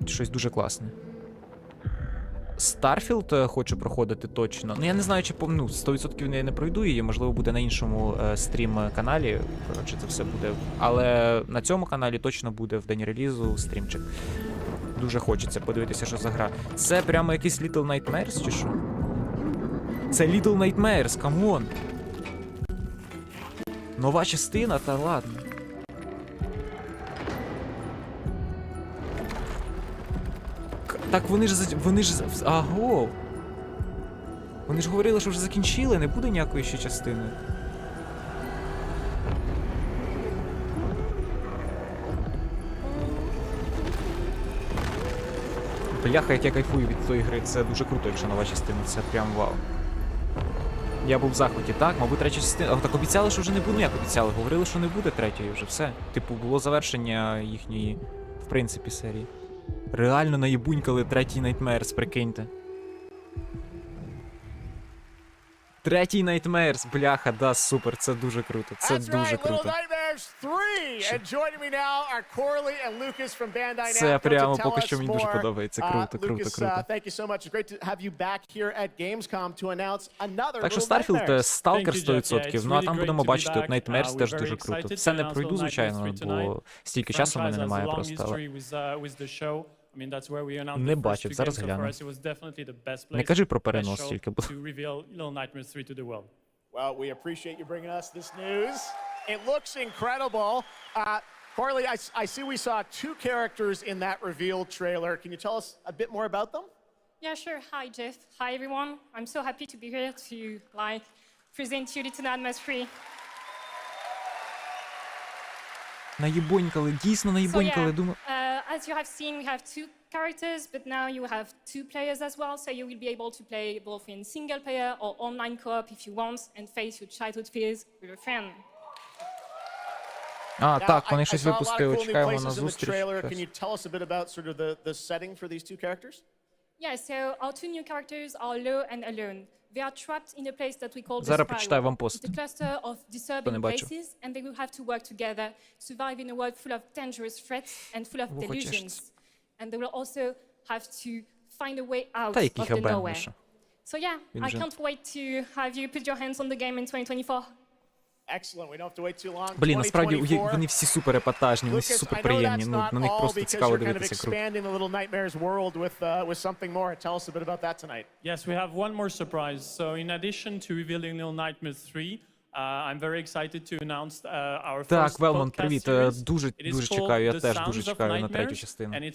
Щось дуже класне. Starfield хочу проходити точно. Ну, я не знаю, чи 100% не пройду її, можливо, буде на іншому стрім-каналі. Коротше, це все буде. Але на цьому каналі точно буде в день релізу стрімчик. Дуже хочеться подивитися, що за гра. Це прямо якийсь Little Nightmares, чи що? Це Little Nightmares, камон! Нова частина, та ладно. Так вони ж... Аго! Вони ж говорили, що вже закінчили, не буде ніякої ще частини. Бляха, як я кайфую від тої гри, це дуже круто, якщо нова частина, це прям вау. Я був в захваті, так, мабуть, третя частина. Так обіцяли, що вже не буде. Ну як обіцяли? Говорили, що не буде третьої вже, все. Типу, було завершення їхньої, в принципі, серії. Реально наєбунькали третій Nightmares, прикиньте. Третій Nightmares, бляха, да, супер, це дуже круто, це дуже круто. Це прямо поки що мені дуже подобається, круто. Так що Starfield, Stalker 100%, ну а там будемо бачити, от Nightmares теж дуже круто. Все не пройду, звичайно, бо стільки часу в мене немає просто, але... Не бачив, зараз гляну. Не кажи про перенос тільки, бо... Well, we appreciate you bringing us this news. It looks incredible. Corley, I see we saw 2 characters in that reveal trailer. Can you tell us a bit more about them? Yeah, sure. Hi, Jeff. Hi, everyone. I'm so happy to be here to, present you Little Nightmares 3. Наєбонькали, дійсно наєбонькали, думаю... As you have seen, we have 2 characters, but now you have 2 players as well, so you will be able to play both in single player or online co-op if you want, and face your childhood fears with a friend. А, так, вони щось випустили, чекаємо на зустріч. Can you tell us a bit about sort of the setting for these 2 characters? Yeah, so our 2 new characters are Low and Alone. They are trapped in a place that we call the Зараз прочитаю вам пост. It's a cluster of disturbing places, and they will have to work together, survive in a world full of dangerous threats and full of delusions. And they will also have to find a way out of the nowhere. So yeah, I can't wait to have you put your hands on the game in 2024. Excellent. We don't have to wait too long. Блін, насправді вони всі супер епатажні, вони всі супер приємні, ну на них просто цікаво дивитися круто. Expanding the Little Nightmares world with something more. Tell us a bit about that tonight. Yes, we have one more surprise. So in addition to revealing Little Nightmares 3, I'm very excited to announce our first Так, Велмон, podcast привіт. Дуже чекаю, я теж дуже чекаю на третю частину.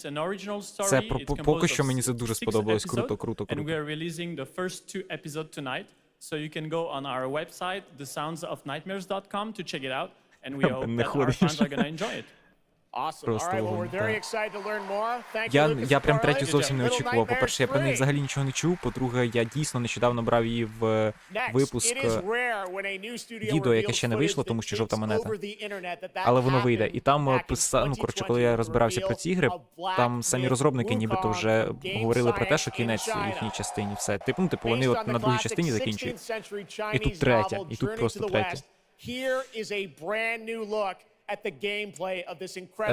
Це поки що мені це дуже сподобалось, круто. And we are releasing the first 2 episodes tonight. So you can go on our website, thesoundsofnightmares.com, to check it out, and we hope that our fans are going to enjoy it. Awesome. All right, well, we're very excited to learn more. Thank you, Lucas. Я прям третю зовсім не очікував. По-перше, я про неї взагалі нічого не чув. По-друге, я дійсно нещодавно брав її в випуск відео, яке ще не вийшло, тому що жовта монета. Але воно вийде. І там, ну, коротше, коли я розбирався про ці ігри, там самі розробники нібито вже говорили про те, що кінець їхній частині, все. Типу, вони от на другій частині закінчують. І тут третя, і тут просто третя.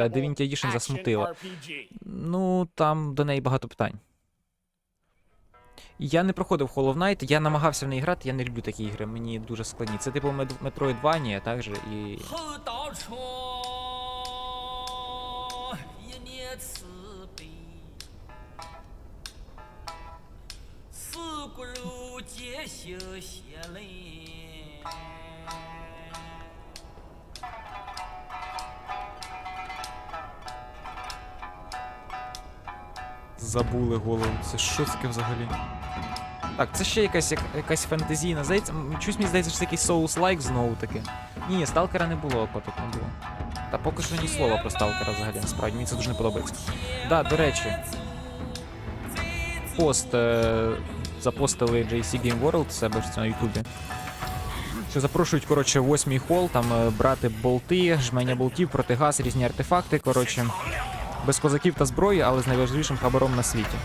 Девінтя Їшин засмутила. Ну, там до неї багато питань. Я не проходив Hollow Knight, я намагався в неї грати, я не люблю такі ігри, мені дуже складні. Це типу Metroidvania, так же, і... Забули голову, це що таке взагалі? Так, це ще якась фентезійна, здається, чусь мені здається, що це якийсь Souls-like знову таки. Ні, Сталкера не було, котик не було. Та поки що ні слова про Сталкера взагалі, насправді, мені це дуже не подобається. Да, до речі. пост запостили JC Game World себе ж на Ютубі. Що запрошують, коротше, 8-й хол, там брати болти, жмення болтів, протигаз, різні артефакти, коротше. Без козаків та зброї, але з найважливішим хабаром на світі.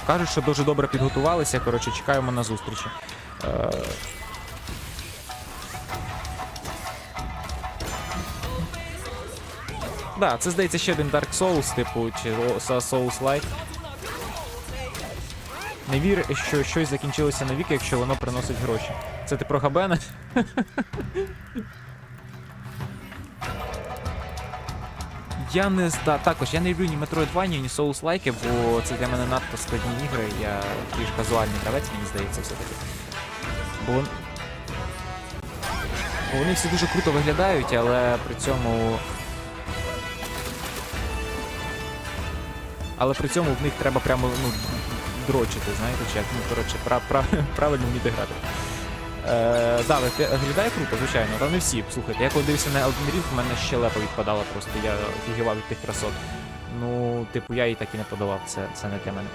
Кажуть, що дуже добре підготувалися, коротше, чекаємо на зустрічі. Да, це, здається, ще один Dark Souls, типу, чи Souls-like. Не вір, що щось закінчилося навіки, якщо воно приносить гроші. Це ти про Габена? Також я не люблю ні Metroidvania, ні Souls-like, бо це для мене надто складні ігри, я більш казуальний гравець, мені здається, все-таки. Бо вони всі дуже круто виглядають, але при цьому... в них треба прямо, дрочити, знаєте, чи як, коротше, правильно вміти грати. Да, виглядає круто, звичайно, та не всі, слухайте, я коли дивився на Elden Ring, в мене щелепа відпадала просто, я офігівав від тих красот. Ну, типу, я її так і не подавав, це не для мене.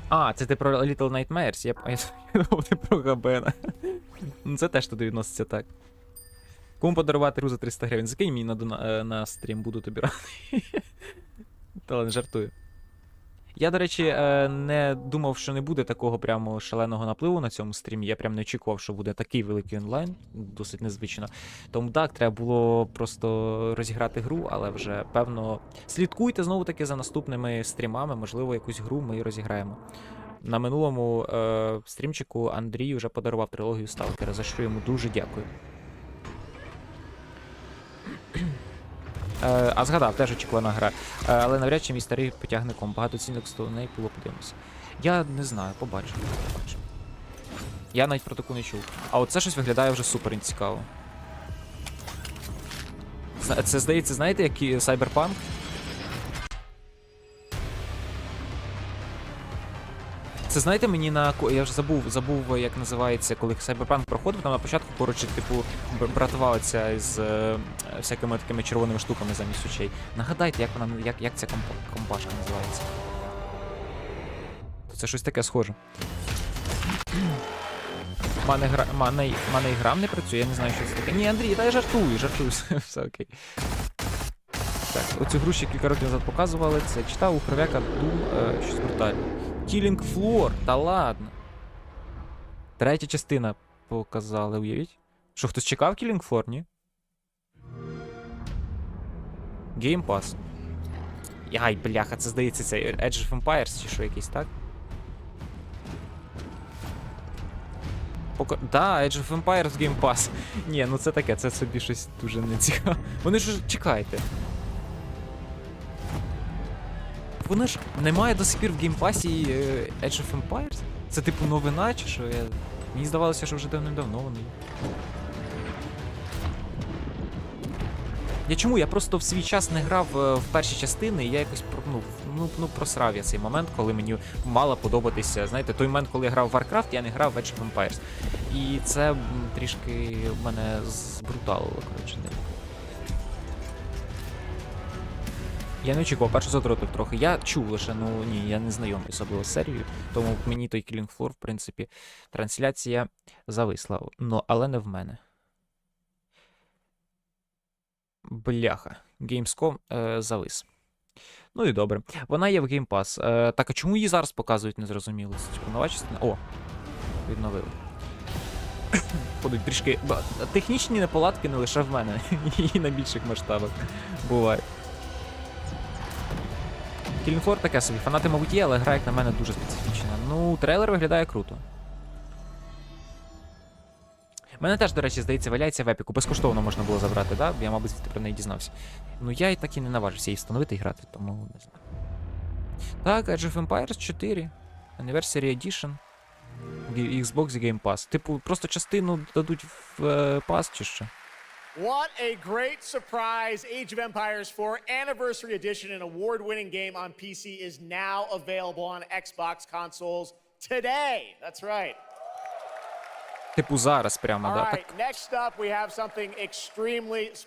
А, це ти про Little Nightmares, я думав, ти про Габена. Ну, це теж туди відноситься так. Кому подарувати гру за 300 гривень? Закинь мені на стрім, буду тобі радий. Та не жартую. Я, до речі, не думав, що не буде такого прямо шаленого напливу на цьому стрімі. Я прям не очікував, що буде такий великий онлайн. Досить незвично. Тому так, треба було просто розіграти гру, але вже, певно, слідкуйте знову-таки за наступними стрімами. Можливо, якусь гру ми і розіграємо. На минулому стрімчику Андрій вже подарував трилогію Сталкера, за що йому дуже дякую. А згадав, теж очікувана гра. Але навряд чи мій старий потягне комп. Багато цінок з неї було, подивимося. Я не знаю, побачимо. Я навіть про таку не чув. А оце щось виглядає вже супер цікаво. Це, здається, знаєте, як Cyberpunk? Це, знаєте, мені на... Я вже забув, як називається, коли Cyberpunk проходив, там на початку, коротше, типу, братувалася з всякими такими червоними штуками замість очей. Нагадайте, як ця компашка називається. Це щось таке схоже. Мене і грам не працює, я не знаю, що це таке. Ні, Андрій, та я жартую, все окей. Так, оцю гру ще кілька років назад показували, це читав у Кривяка Doom, щось брутальне. Killing Floor, та ладно. Третя частина показали, уявіть. Що, хтось чекав Killing Floor, ні? Game Pass. Ай, бляха, це здається, це Edge of Empires чи що якийсь, так? Да, Edge of Empires Game Pass. Ні, ну це таке, це собі щось дуже нецікаве. Вони ж, чекайте. Воно ж немає до сих пір в геймпасі Edge of Empires? Це типу новина чи що? Мені здавалося, що вже давним-давно вони. Я просто в свій час не грав в перші частини, і я якось просрав я цей момент, коли мені мало подобатися. Знаєте, той момент, коли я грав в Warcraft, я не грав в Edge of Empires. І це трішки мене збруталило, коротше. Я не очікував, першу задротив трохи. Я чув лише, ні, я не знайомий особливо з серією, тому мені той Killing Floor, в принципі, трансляція зависла. Але не в мене. Бляха. Gamescom завис. Ну і добре. Вона є в Game Pass. Так, а чому її зараз показують, не зрозуміло? Нова частина? О, відновили. Ходуть трішки... Технічні неполадки не лише в мене. І на більших масштабах бувають. Killing Floor таке собі. Фанати, мабуть, є, але гра, як на мене, дуже специфічна. Ну, трейлер виглядає круто. Мене теж, до речі, здається, валяється в епіку. Безкоштовно можна було забрати, да? Я, мабуть, про неї дізнався. Ну, я і так і не наважився її встановити і грати, тому не знаю. Так, Edge of Empires 4. Anniversary Edition. Xbox Game Pass. Типу, просто частину дадуть в пас чи що? What a great surprise! Age of Empires 4 Anniversary Edition, an award-winning game on PC, is now available on Xbox consoles today. That's right. Типу зараз прямо, да? All right, next up we have something extremely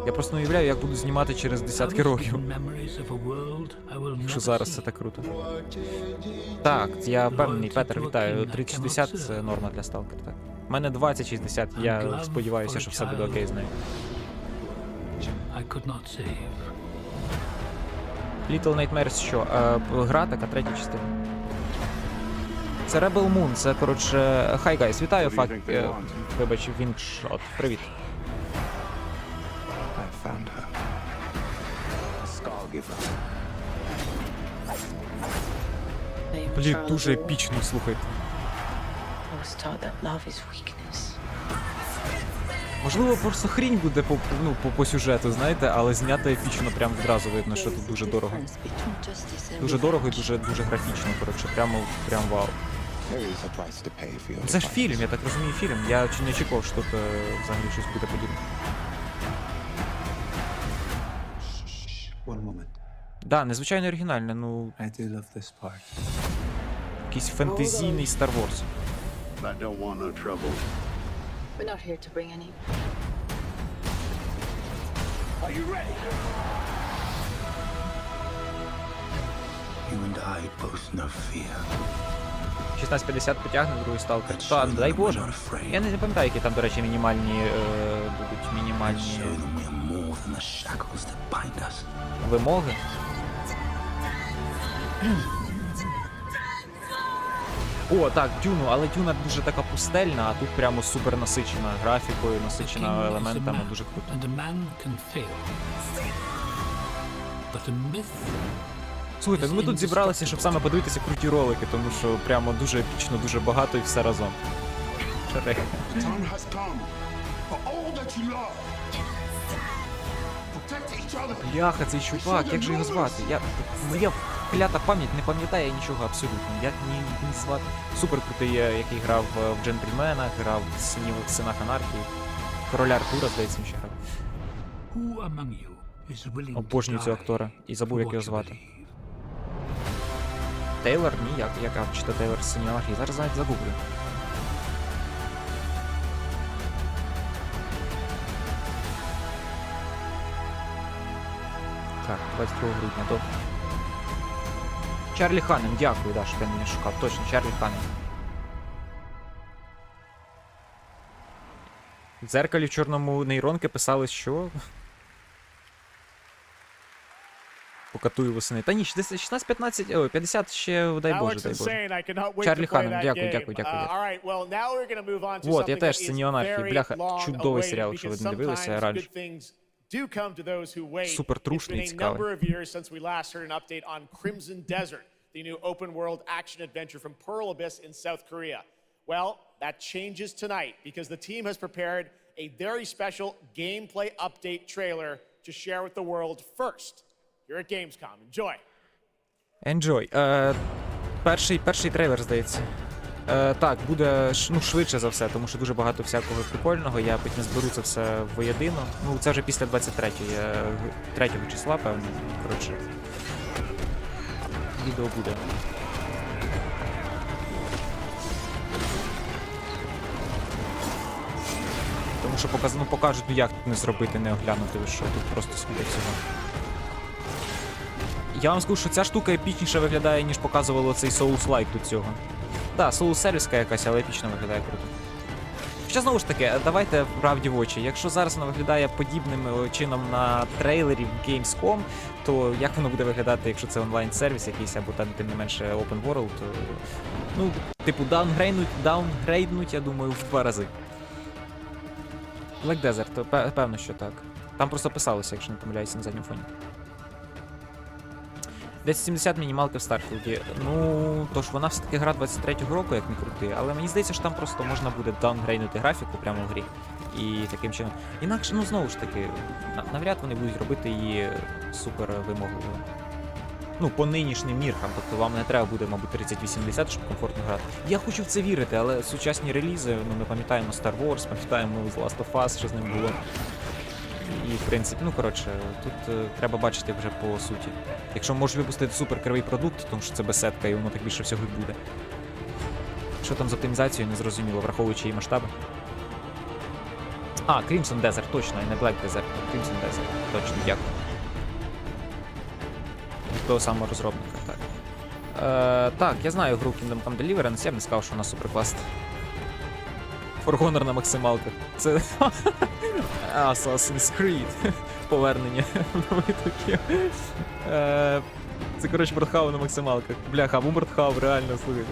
Я просто не уявляю, як буду знімати через десятки років. Якщо зараз це так круто. Так, я впевнений, Петер, вітаю. 3060 це норма для сталкера, так. У мене 2060, я сподіваюся, що все буде окей з нею. Little Nightmares що? Гра така, третя частина. Це Rebel Moon, це, коротше... Hi guys, вітаю, вибач, Wingshot, привіт. Блін, дуже епічно, слухайте. Можливо, просто хрінь буде по сюжету, знаєте, але знято епічно прям відразу видно, що тут дуже дорого. Дуже дорого і дуже графічно, коротше, прям вау. Це ж фільм, я так розумію, фільм. Я не очікував, що тут взагалі щось буде подібне. Да, незвичайно оригінальне, ну... Якийсь фентезійний Star Wars. We're not here to bring any. Are you ready? You and I both know fear. 1650 потягне другий сталкер. Та, дай Боже. Я не пам'ятаю, які там, до речі, мінімальні будуть вимоги. О, так, Дюну, але Дюна дуже така пустельна, а тут прямо супер насичена графікою, насичена елементами, дуже круто. Слухайте, ми тут зібралися, щоб саме подивитися круті ролики, тому що прямо дуже епічно, дуже багато і все разом. Бляха, цей чувак, як же його звати? Моя клята пам'ять не пам'ятає нічого абсолютно. Як не звати? Супер крутий, який грав в Джентльменах, грав в Синах Анархії. Короля Артура, здається, він ще грав. Обожнюю цього актора. І забув, як його звати. Тейлор? Ні, як авчити Тейлор з Синів Анархії. Зараз навіть загублю. Так, 22 грудня, добре. Чарлі Ханнем, дякую, да, що ти мене шукав. Точно, Чарлі Ханнем. В дзеркалі в чорному нейронки писали, що... Покатую восени. Та ні, 16-15, ой, 50 ще, дай Боже, дай Боже. Чарлі Ханнем, дякую. Вот, я теж Синів Анархії, бляха, чудовий серіал, якщо ви не дивилися, я раджу. Супер трушний, цікавий. The new open-world action adventure from Pearl Abyss in South Korea. Well, that changes tonight because the team has prepared a very special gameplay update trailer to share with the world first. Here at Gamescom. Enjoy. Enjoy. Перший трейлер, здається. Так, буде швидше за все, тому що дуже багато всякого прикольного. Я потім зберу це все воєдино. Ну, це вже після 3 числа, певно. Коротше. Відео буде. Тому що покажуть, як тут не зробити, не оглянути, що тут просто скільки всього. Я вам скажу, що ця штука епічніше виглядає, ніж показувало цей Souls-like до цього. Так, Souls-сервіска якась, але епічно виглядає круто. Хоча, знову ж таки, давайте правді в очі. Якщо зараз воно виглядає подібним чином на трейлері в Gamescom, то як воно буде виглядати, якщо це онлайн-сервіс якийсь, або там, тим не менше, open world, то... Ну, типу, даунгрейднуть, я думаю, в 2 рази. Black Desert, певно, що так. Там просто писалося, якщо не помиляюся, на задньому фоні. 1070 мінімалки в Старфілді. Ну, тож вона все-таки гра 23-го року, як не крути, але мені здається, що там просто можна буде даунгрейднути графіку прямо в грі. І таким чином. Інакше, ну знову ж таки, навряд вони будуть робити її супер вимогливою. Ну, по нинішнім міркам, тобто вам не треба буде, мабуть, 3080, щоб комфортно грати. Я хочу в це вірити, але сучасні релізи, ну, ми пам'ятаємо Star Wars, пам'ятаємо The Last of Us, що з ним було. І, в принципі, ну, коротше, тут треба бачити вже по суті. Якщо можеш випустити супер кривий продукт, тому що це бесетка, і воно так більше всього і буде. Що там з оптимізацією, не зрозуміло, враховуючи її масштаби. А, Crimson Desert, точно, і не Black Desert, Crimson Desert, точно, дякую. Від того самого розробника, так. Так, я знаю гру Kingdom Come Deliverance, я б не сказав, що вона суперкласна. For Honor на максималках. Це Assassin's Creed. Повернення в витоків. Це, коротше, Мордхау на максималках. Бляха, або Мордхау, реально, слухайте.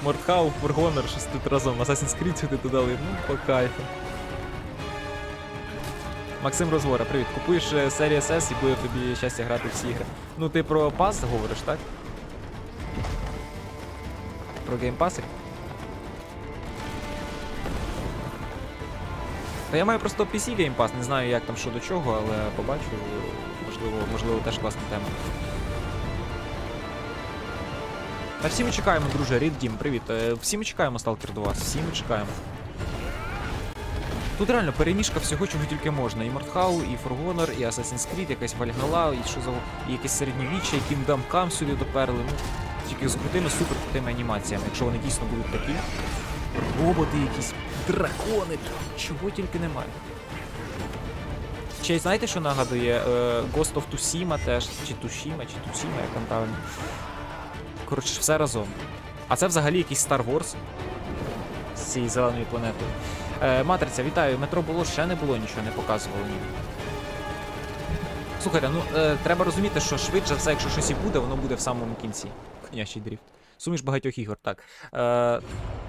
Мордхау, For Honor, щось тут разом. Assassin's Creed сюди додали, ну, по кайфу. Максим Розвора, привіт. Купуєш Series S і буде тобі щастя грати в всі ігри. Ну, ти про пас говориш, так? Про геймпаси? Та я маю просто PC Game Pass, не знаю як там що до чого, але побачу, можливо теж класна тема. Та всі ми чекаємо, друже, Рід Дім, привіт. Всі ми чекаємо Stalker 2, всі ми чекаємо. Тут реально перемішка всього, чого тільки можна. І Мордхау, і For Honor, і Assassin's Creed, якась Вальгалла, і що за... і якесь середньовіччя, і Kingdom Come сюди доперли. Ну, тільки з крутими, супер крутими анімаціями, якщо вони дійсно будуть такі. Роботи якісь, дракони, чого тільки немає. Ще й знаєте, що нагадує? Ghost of Tsushima теж, чи Tsushima, як там правильно. Коротше, все разом. А це взагалі якийсь Star Wars з цією зеленою планетою. Матриця, вітаю. Метро було, ще не було, нічого не показувало ні. Слухайте, ну треба розуміти, що швидше за все, якщо щось і буде, воно буде в самому кінці. Конячий дріфт. Суміш багатьох ігор, так.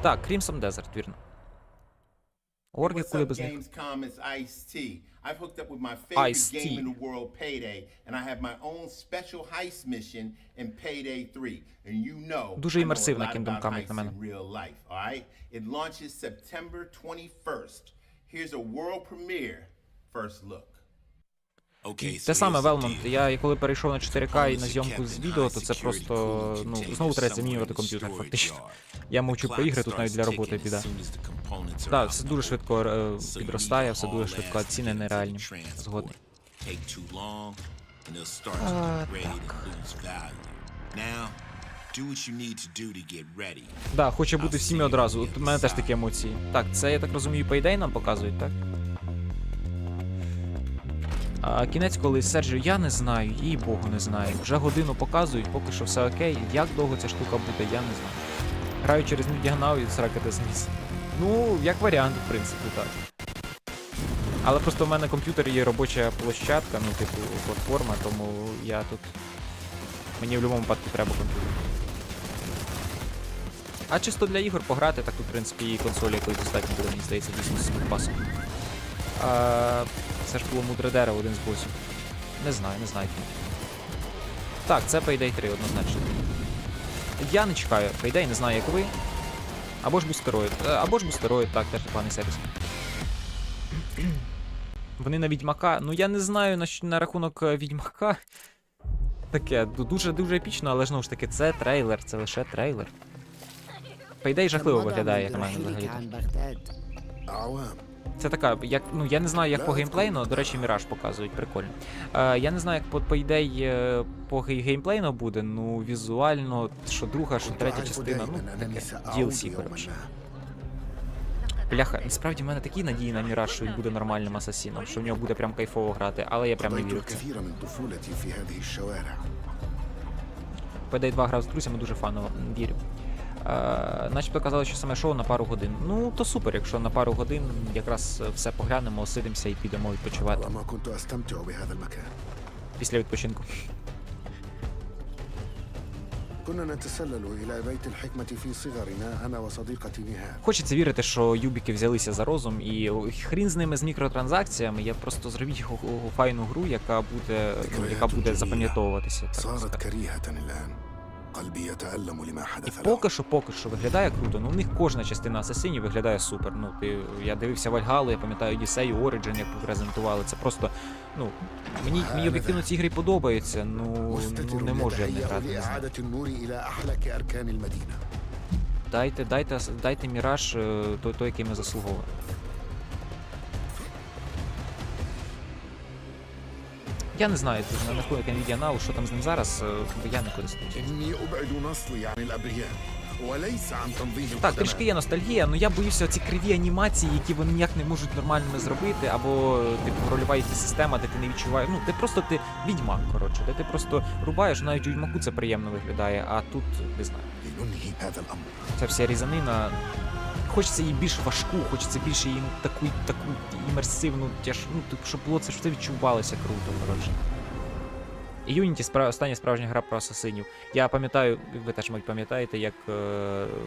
Так, Crimson Desert, вірно. Орги, куди без них. I've hooked up with my favorite game in the world, Payday, and I have my own special heist mission in Payday 3. And you know, дуже імерсивна Kingdom Come, як на мене. It launches September 21st. Here's a world premiere first look. Те саме, Велмонт, я коли перейшов на 4К і на зйомку з відео, то це просто, ну, знову треба замінювати комп'ютер, фактично. Я мовчу про ігри, тут навіть для роботи біда. Так, все дуже швидко підростає, все дуже швидко, ціни нереальні. Згодний. Так, хоче бути всіми одразу, у мене теж такі емоції. Так, це, я так розумію, Payday нам показують, так? А кінець коли, Серджіо, я не знаю, їй богу не знаю. Вже годину показують, поки що все окей. Як довго ця штука буде, я не знаю. Граю через Мідіагнау і сракати зніс. Ну, як варіант, в принципі, так. Але просто в мене комп'ютер є робоча площадка, ну, типу, платформа, тому я тут... Мені в будь-якому випадку треба комп'ютер. А чисто для ігор пограти, так тут, в принципі, і консолі якось достатньо буде, мені здається, дійсно з пасом. Це ж було мудре дерево, один з босів. Не знаю. Так, це Payday 3, однозначно. Я не чекаю Payday, не знаю, як ви. Або ж Бустероїд, так, теж непоганий сервіс. Вони на Відьмака, ну я не знаю на рахунок Відьмака. Таке, дуже епічно, але знову ж таки, це трейлер, це лише трейлер. Payday жахливо виглядає, як на мене, взагалі. Це така, як, ну я не знаю як по геймплейну, до речі, Міраж показують, прикольно. Я не знаю як по ідеї по геймплейну буде, ну візуально, що друга, що третя частина, ну таке, DLC, коротше. Бляха, насправді в мене такі надії на Міраж, що він буде нормальним асасіном, що в нього буде прям кайфово грати, але я прям не вірю в це. Payday 2 грав з друзями, дуже фаново, вірю. Начебто казали, що саме шоу на пару годин. Ну, то супер, якщо на пару годин якраз все поглянемо, осидимося і підемо відпочивати. Після відпочинку. Хочеться вірити, що юбіки взялися за розум, і хрін з ними з мікротранзакціями, я просто зробіть файну гру, яка буде запам'ятовуватися. І поки що виглядає круто, ну у них кожна частина асасинів виглядає супер. Ну, я дивився Вальгалу, я пам'ятаю Одіссею, Origin, як презентували, це просто, ну, мені об'єктивно ці ігри подобаються, ну не можу я не грати, не знаю. Дайте Міраж той, який ми заслуговуємо. Я не знаю, на рахунок Nvidia Now, що там з ним зараз, бо я не користуюся. Так, трішки є ностальгія, але я боюся ці криві анімації, які вони ніяк не можуть нормальними зробити, або типу рольова якась система, де ти не відчуваєш. Ну, ти відьмак, коротше, де ти просто рубаєш, навіть у відьмаку це приємно виглядає, а тут не знаю. Ця вся різанина. Хочеться її більш важку, хочеться більше її таку імерсивну, щоб було це, щоб це відчувалося круто, коротше. І Unity остання справжня гра про асасинів. Я пам'ятаю, ви теж, мабуть, пам'ятаєте, як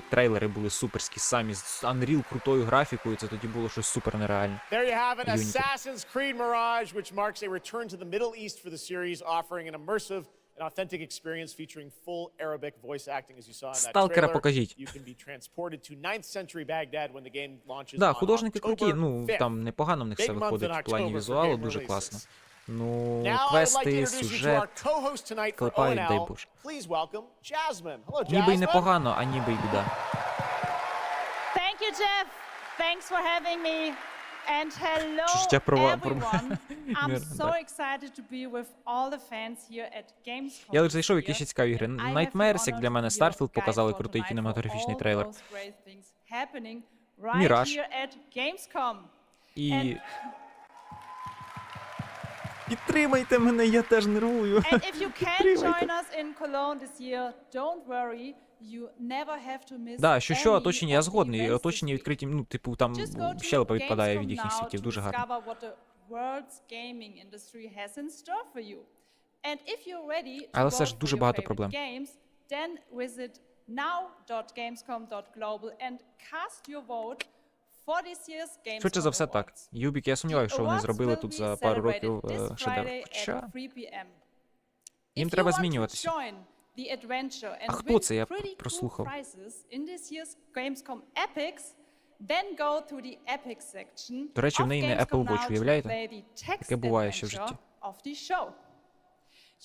трейлери були суперські самі, з Unreal крутою графікою, це тоді було щось супер нереальне. There you have it, Assassin's Creed Mirage, which marks a return to the Middle East for the series, offering an immersive and authentic experience featuring full Arabic voice acting, as you saw in that Сталкера trailer. покажіть. You can be transported to 9th century Baghdad when the game launches Да, on художники круті, October ну, 5th. там непогано в них все Big month виходить in в плані October for візуалу, game дуже releases. класно. Ну, Now I'd like to квести, introduce you to our сюжет, co-host tonight for клепають, дай ONL. Боже. Please welcome Jasmine. Hello, Ніби й Jasmine. непогано, а ніби й біда. Thank you, Jeff. Thanks for having me. And hello, Життя everyone. I'm so excited to be with all the fans here at Gamescom. Я лише зайшов, які ще цікаві ігри. Nightmares, як для мене, Starfield показали крутий кінематографічний трейлер. Міраж. І... Підтримайте мене, я теж нервую. And if you can't join us in Cologne this year, don't worry. You never have to miss Да, що any оточення, я of the згодний. events Оточення this відкриті, ну, типу, там Just go to щелепа відпадає від Gamescom їхніх now світів, to дуже гарно. discover what the world's gaming industry has in store for you. And if you're ready to Але все ж vote дуже for your багато favorite проблем. games, then visit now.gamescom.global and cast your vote for this year's Gamescom Швидше за все так. Юбік, я сумніваюся, що вони Awards зробили will тут be за пару celebrated років this шедевр. Friday at Хоча 3 p.m. їм If треба you want to змінюватися. join the adventure and А хто win це? Я pretty cool прослухав. prizes in this year's Gamescom Epics, then go to the Epic section До речі, в of неї не Gamescom Apple Watch, now to уявляєте? play the text Таке буває ще в adventure житті. of the show.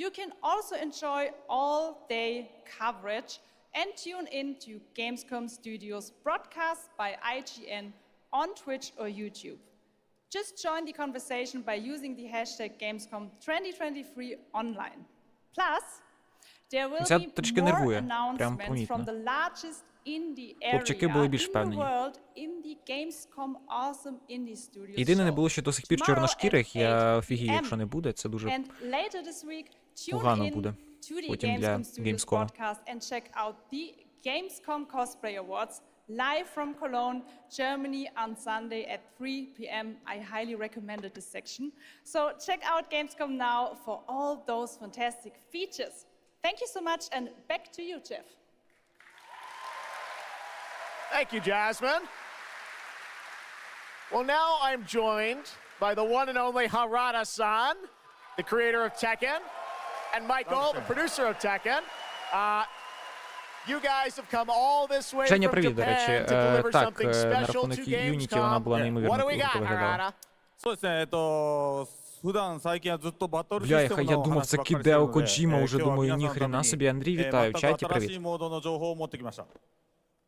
You can also enjoy all-day coverage and tune in to Gamescom Studios broadcast by IGN on Twitch or YouTube. Just join the conversation by using the hashtag Gamescom 2023 online. Plus, there will Це be трішки more нервує, прям announcements помітно. from the largest indie Хлопчики area були більш in the впевнені. world in the Gamescom Awesome Indie Studios Єдине, не show. було ще до сих пір Tomorrow чорношкірих, at я 8 офігію, якщо p.m. не буде, це дуже And later this week, tune погано in буде to the потім для Gamescom Studios Gamescom. broadcast and check out the Gamescom Cosplay Awards live from Cologne, Germany on Sunday at 3 p.m. I highly recommended this section. So check out Gamescom now for all those fantastic features. Thank you so much, and back to you, Jeff. Thank you, Jasmine. Well, now I'm joined by the one and only Harada-san, the creator of Tekken, and Michael, the producer of Tekken. You guys have come all this way Женя, from привіт, до речі. Japan to deliver Так, something на special рахунок to Unity вона була Gamescom. неймовірно What do we got, круто виглядала. Harada? そうですね、普段最近はずっとバトルシ Бля, ステム я の думав, 話 це ばっかりしてる Кідео ので、 Коджіма, уже 今日は думаю, 皆さんの ніхрена ため собі. に Андрій, вітаю, в 全く чаті, 新しい привіт. モードの情報を持ってきました。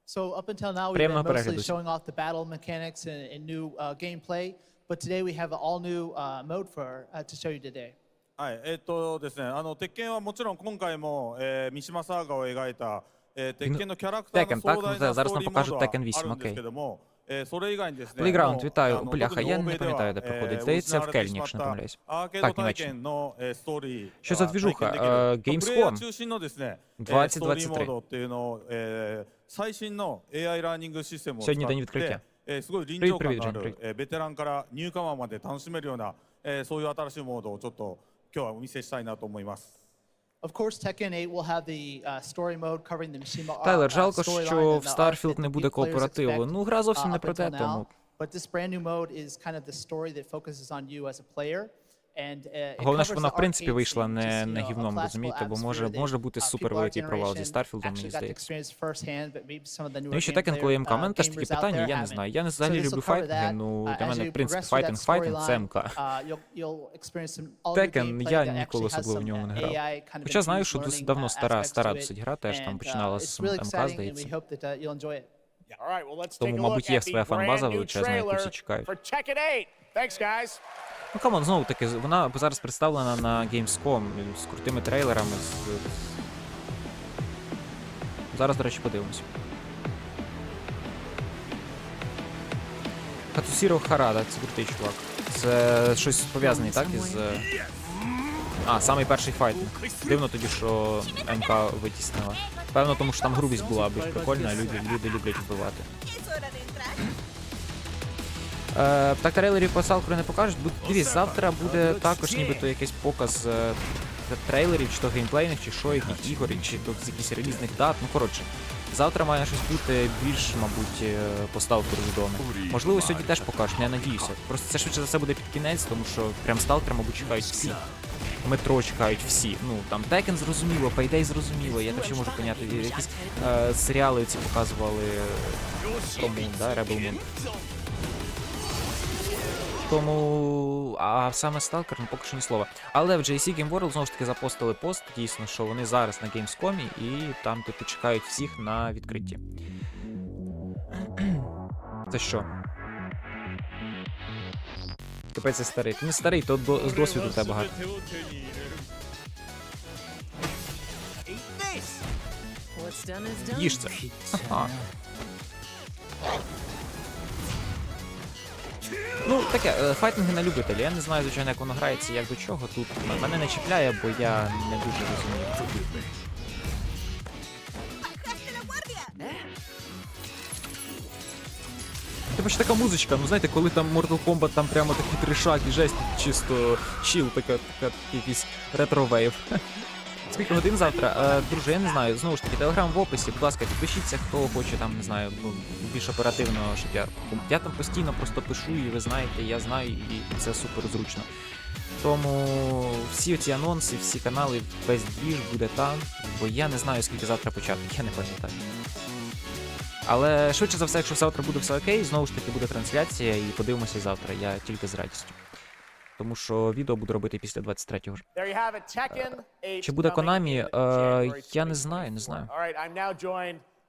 So up until now, we've Приємного been mostly перегляду. showing off the battle mechanics and new gameplay, but today we have an all-new mode to show you today. はい、ですね、鉄拳はもちろん今回も、三島サーガを描いた、鉄拳のキャラクターの壮大なストーリーモードはあるんですけども、それ以外にですね、Плейграунд, вітаю. 特に Бляха, я 欧 не 米では пам'ятаю, де проходить. Здається, в 失われて Кельні, しまっ якщо не た помиляюсь. アーケー Так, ド体 Німеччина. 験のストーリー Що за が体 двіжуха? 験できる、プレイヤー Gamescom 中心のですね、ストーリーモードっていうのを、最新の AI ラーニングシステムを使っ Сьогодні день відкриття. て、すごい臨場感 Привіт, のあ Жень, る、ベテランからニューカマーまで楽しめるような、そういう新しいモードをちょっと今日はお見せしたいなと思います。 Of course, Tekken 8 will have the story mode covering the Mishima Тайлер, жалко, storyline що and в the arc Starfield that не the буде players кооперативу. expect, Ну, гра зовсім не up про те, until тому... now. But this brand new mode is kind of the story that focuses on you as a player. And it Головне, covers щоб вона, the в принципі, arcade вийшла scene, не, just, не you know, a гівном, classical розумієте? Бо atmosphere може that бути people супер our великий провал зі generation Старфілдом, actually мені got to здається. experience firsthand, but maybe some of the newer Ну і ще Tekken, коли МК, в мене теж такі gamers out питання, there я не haven't. знаю. Я не So взагалі this will люблю cover файтинги, that. ну для As мене, you в принципі, progress through that файтинг це storyline, МК. You'll experience some all new Tekken gameplay я that ніколи actually has особливо в some ньому не грав. AI kind of Хоча знаю, infused що досить learning давно aspects стара to it. досить гра, теж там And, починала it's з really МК, exciting, and we здається. hope that you'll enjoy it. All right, well, let's take Тому, a look мабуть, є at the своя фан-база brand new величезна, яку всі trailer чекають. for Tekken 8. Thanks, guys. Ну, камон, знову таки, вона зараз представлена на Gamescom з крутими трейлерами. Зараз, до речі, подивимося. Хацусіро Харада, це крутий чувак. Це щось пов'язаний, так, із... самий перший файт. Дивно тоді, що МК витіснила. Певно, тому що там грубість була більш прикольна, а люди люблять вбивати. Так, трейлерів по Салкру не покажуть. Дивіться, завтра буде також нібито якийсь показ трейлерів, чи то геймплейних, чи що, яких ігор, чи то з якихось релізних дат. Ну, коротше, завтра має щось бути більш, мабуть, поставки відоме. Можливо, сьогодні теж покажуть, я надіюся. Просто це швидше за все буде під кінець, тому що прям Сталкер, мабуть, чекають всі. Метро чекають всі. Ну, там Текен зрозуміло, Payday зрозуміло, я так ще можу поняти. Якісь серіали ці показували про Moon, да, Rebel Moon. Тому, а саме Сталкер, ну поки що ні слова. Але в JC Game World знову ж таки запостили пост, дійсно, що вони зараз на Gamescom і там типу чекають всіх на відкритті. Це що? Капець, це старий. Ти не старий, то з досвіду в тебе багато. Їж це. Ага. Ну, таке, файтинги на любителі. Я не знаю, звичайно, як воно грається, як до чого. Тут мене не чіпляє, бо я не дуже розумію. Типа ще така музичка, ну знаєте, коли там Mortal Kombat, там прямо такий тришак і жесть, чисто чіл, така якийсь ретро-вейв. Скільки годин завтра? Друже, я не знаю, знову ж таки, телеграм в описі, будь ласка, підпишіться, хто хоче там, не знаю, ну, більш оперативно, щоб я там постійно просто пишу, і ви знаєте, я знаю, і це супер зручно. Тому всі ці анонси, всі канали, весь двіж буде там, бо я не знаю, скільки завтра початок, я не пам'ятаю. Але швидше за все, якщо завтра буде все окей, знову ж таки буде трансляція і подивимося завтра, я тільки з радістю. Тому що відео буду робити після 23-го. Чи буде Konami? Я не знаю,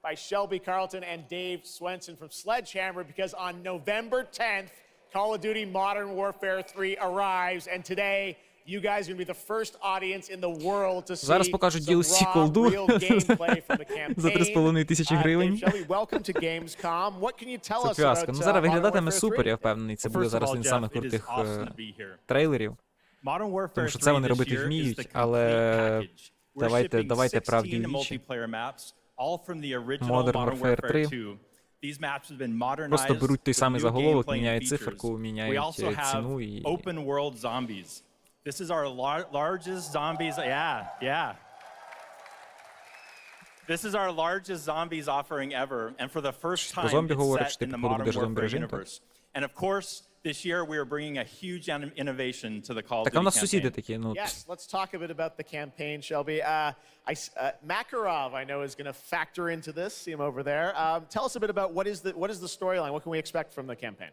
By Shelby Carlton and Dave Swenson from Sledgehammer, because on November 10th, Call of Duty Modern Warfare 3 arrives, and today you guys are going to be the first audience in the world to see Зараз покажуть DLC колду за 3,5 тисячі гривень. Це фіаско. Ну зараз виглядатиме супер, я впевнений. Це буде зараз один з самих крутих трейлерів. Тому що це вони робити вміють, але давайте правді в вічі. Modern Warfare 3. Просто беруть той самий заголовок, міняють циферку, міняють ціну і... This is our largest zombies. Yeah. This is our largest zombies offering ever, and for the first time it's set in the Modern Warfare universe. And of course, this year we are bringing a huge innovation to the Call of Duty campaign. Yes, let's talk a bit about the campaign, Shelby. Makarov, I know, is going to factor into this. See him over there. Tell us a bit about what is the storyline. What can we expect from the campaign?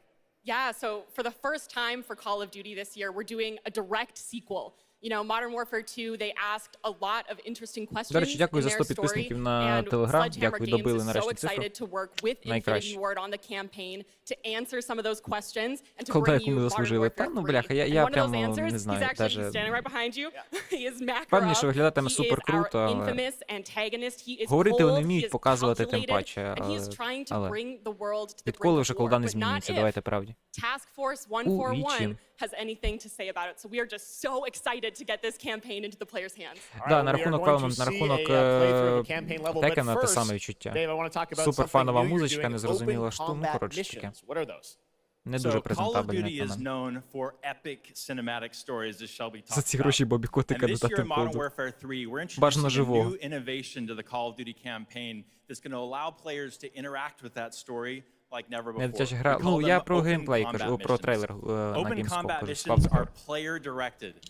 Yeah, so for the first time for Call of Duty this year, we're doing a direct sequel. You know, Modern Warfare 2, they asked a lot of interesting questions До речі, дякую за 100 підписників на Телеграм. Дякую, добили нарешті цифру. Найкраще. Колда, ми заслужили. Та, ну, бляха, я прямо не знаю, даже... Певні, що виглядатиме супер круто, але... Говорити вони вміють, показувати тим паче, але... Відколи вже колда не змінюється, давайте правді. У вічі. Has anything to say about it. So we are just so excited to get this campaign into the players' hands. Да, на рахунок Текена те саме відчуття. Суперфанова музичка, незрозуміла що, ну, коротше таке. Не дуже презентабельне як на мене. За ці гроші Бобі Котика додати колду. Бажано живого. Не дитяча гра. Ну, я про геймплей кажу, про трейлер на Gamescom кажу, склав.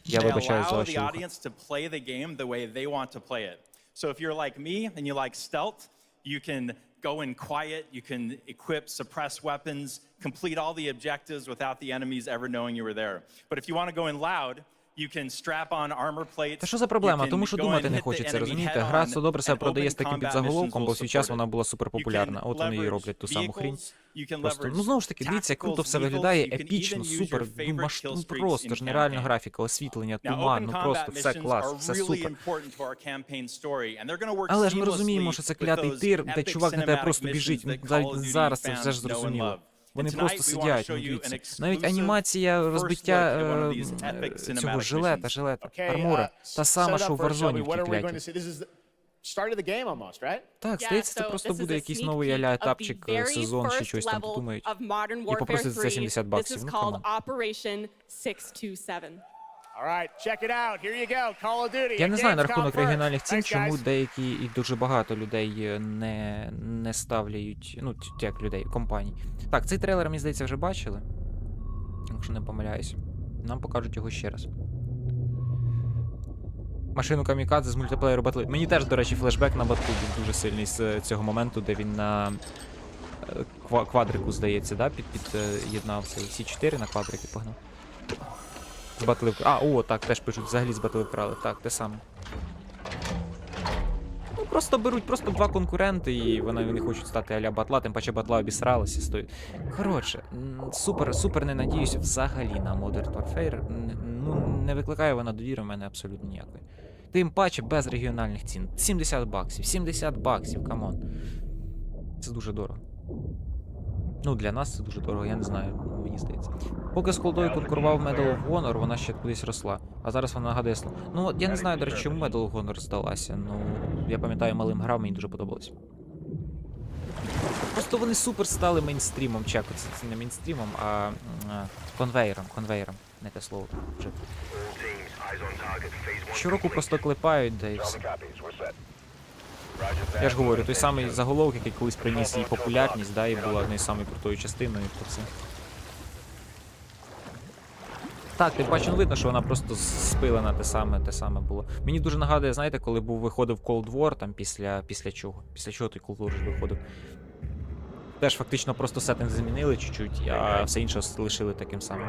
Я вибачаю за ваші вуха. So if you're like me and you like stealth, you can go in quiet, you can equip, suppress weapons, complete all the objectives without the enemies ever knowing you were there. But if you want to go in loud, you can strap on armor plates. Та що за проблема? Тому що думати не хочеться, розумієте? Гра все добре себе продає з таким підзаголовком, бо в свій час вона була суперпопулярна. От вони і роблять ту саму хрінь. Просто, ну знову ж таки, дивіться, як круто все виглядає, епічно, супер, ну просто ж нереальна графіка, освітлення, туман, ну просто все клас, все супер. Але ж ми розуміємо, що це клятий тир, де чувак на тебе просто біжить, зараз це все ж зрозуміло. Вони просто сидять, ну, дивіться. Навіть анімація розбиття цього жилета, армора. Та сама, що в Warzone в кікляті. Так, здається, це просто буде якийсь новий а-ля етапчик, сезон, чи щось там подумають. І попросити за 70 баксів. Ну, камон. Я не знаю на рахунок регіональних цін, чому деякі і дуже багато людей не ставляють, ну, як людей, компаній. Так, цей трейлер, мені здається, вже бачили. Якщо не помиляюся. Нам покажуть його ще раз. Машину камікадзе з мультиплеєру батли. Мені теж, до речі, флешбек на батлу був дуже сильний з цього моменту, де він на квадрику, здається, да? Під'єднався. Всі 4 на квадрики погнав. З батли вкрали. Так, теж пишуть, взагалі з батли вкрали. Так, те саме. Ну, просто беруть два конкуренти, і вони хочуть стати а-ля батла, тим паче батла обісралася, стоїть. Коротше, супер не надіюся взагалі на Modern Warfare. Ну, не викликає вона довіри в мене абсолютно ніякої. Тим паче без регіональних цін. 70 баксів, 70 баксів, камон. Це дуже дорого. Ну, для нас це дуже дорого, я не знаю, мені здається. Поки з Колдою конкурував Medal of Honor, вона ще кудись росла. А зараз вона нагадує... Ну, я не знаю, до речі, чому Medal of Honor здалася. Ну, я пам'ятаю, малим грав, мені дуже подобалось. Просто вони супер стали мейнстрімом, чеку. Це не мейнстрімом, а конвейером. Не те слово. Щороку просто клепають, да і все. Я ж говорю, той самий заголовок, який колись приніс їй популярність, да, і була однією самою крутою частиною, то це. Так, тим паче видно, що вона просто спилена те саме було. Мені дуже нагадує, знаєте, коли виходив Cold War, там після чого? Після чого той Cold War ж виходив? Теж фактично просто сеттинг змінили чуть-чуть, а все інше лишили таким самим.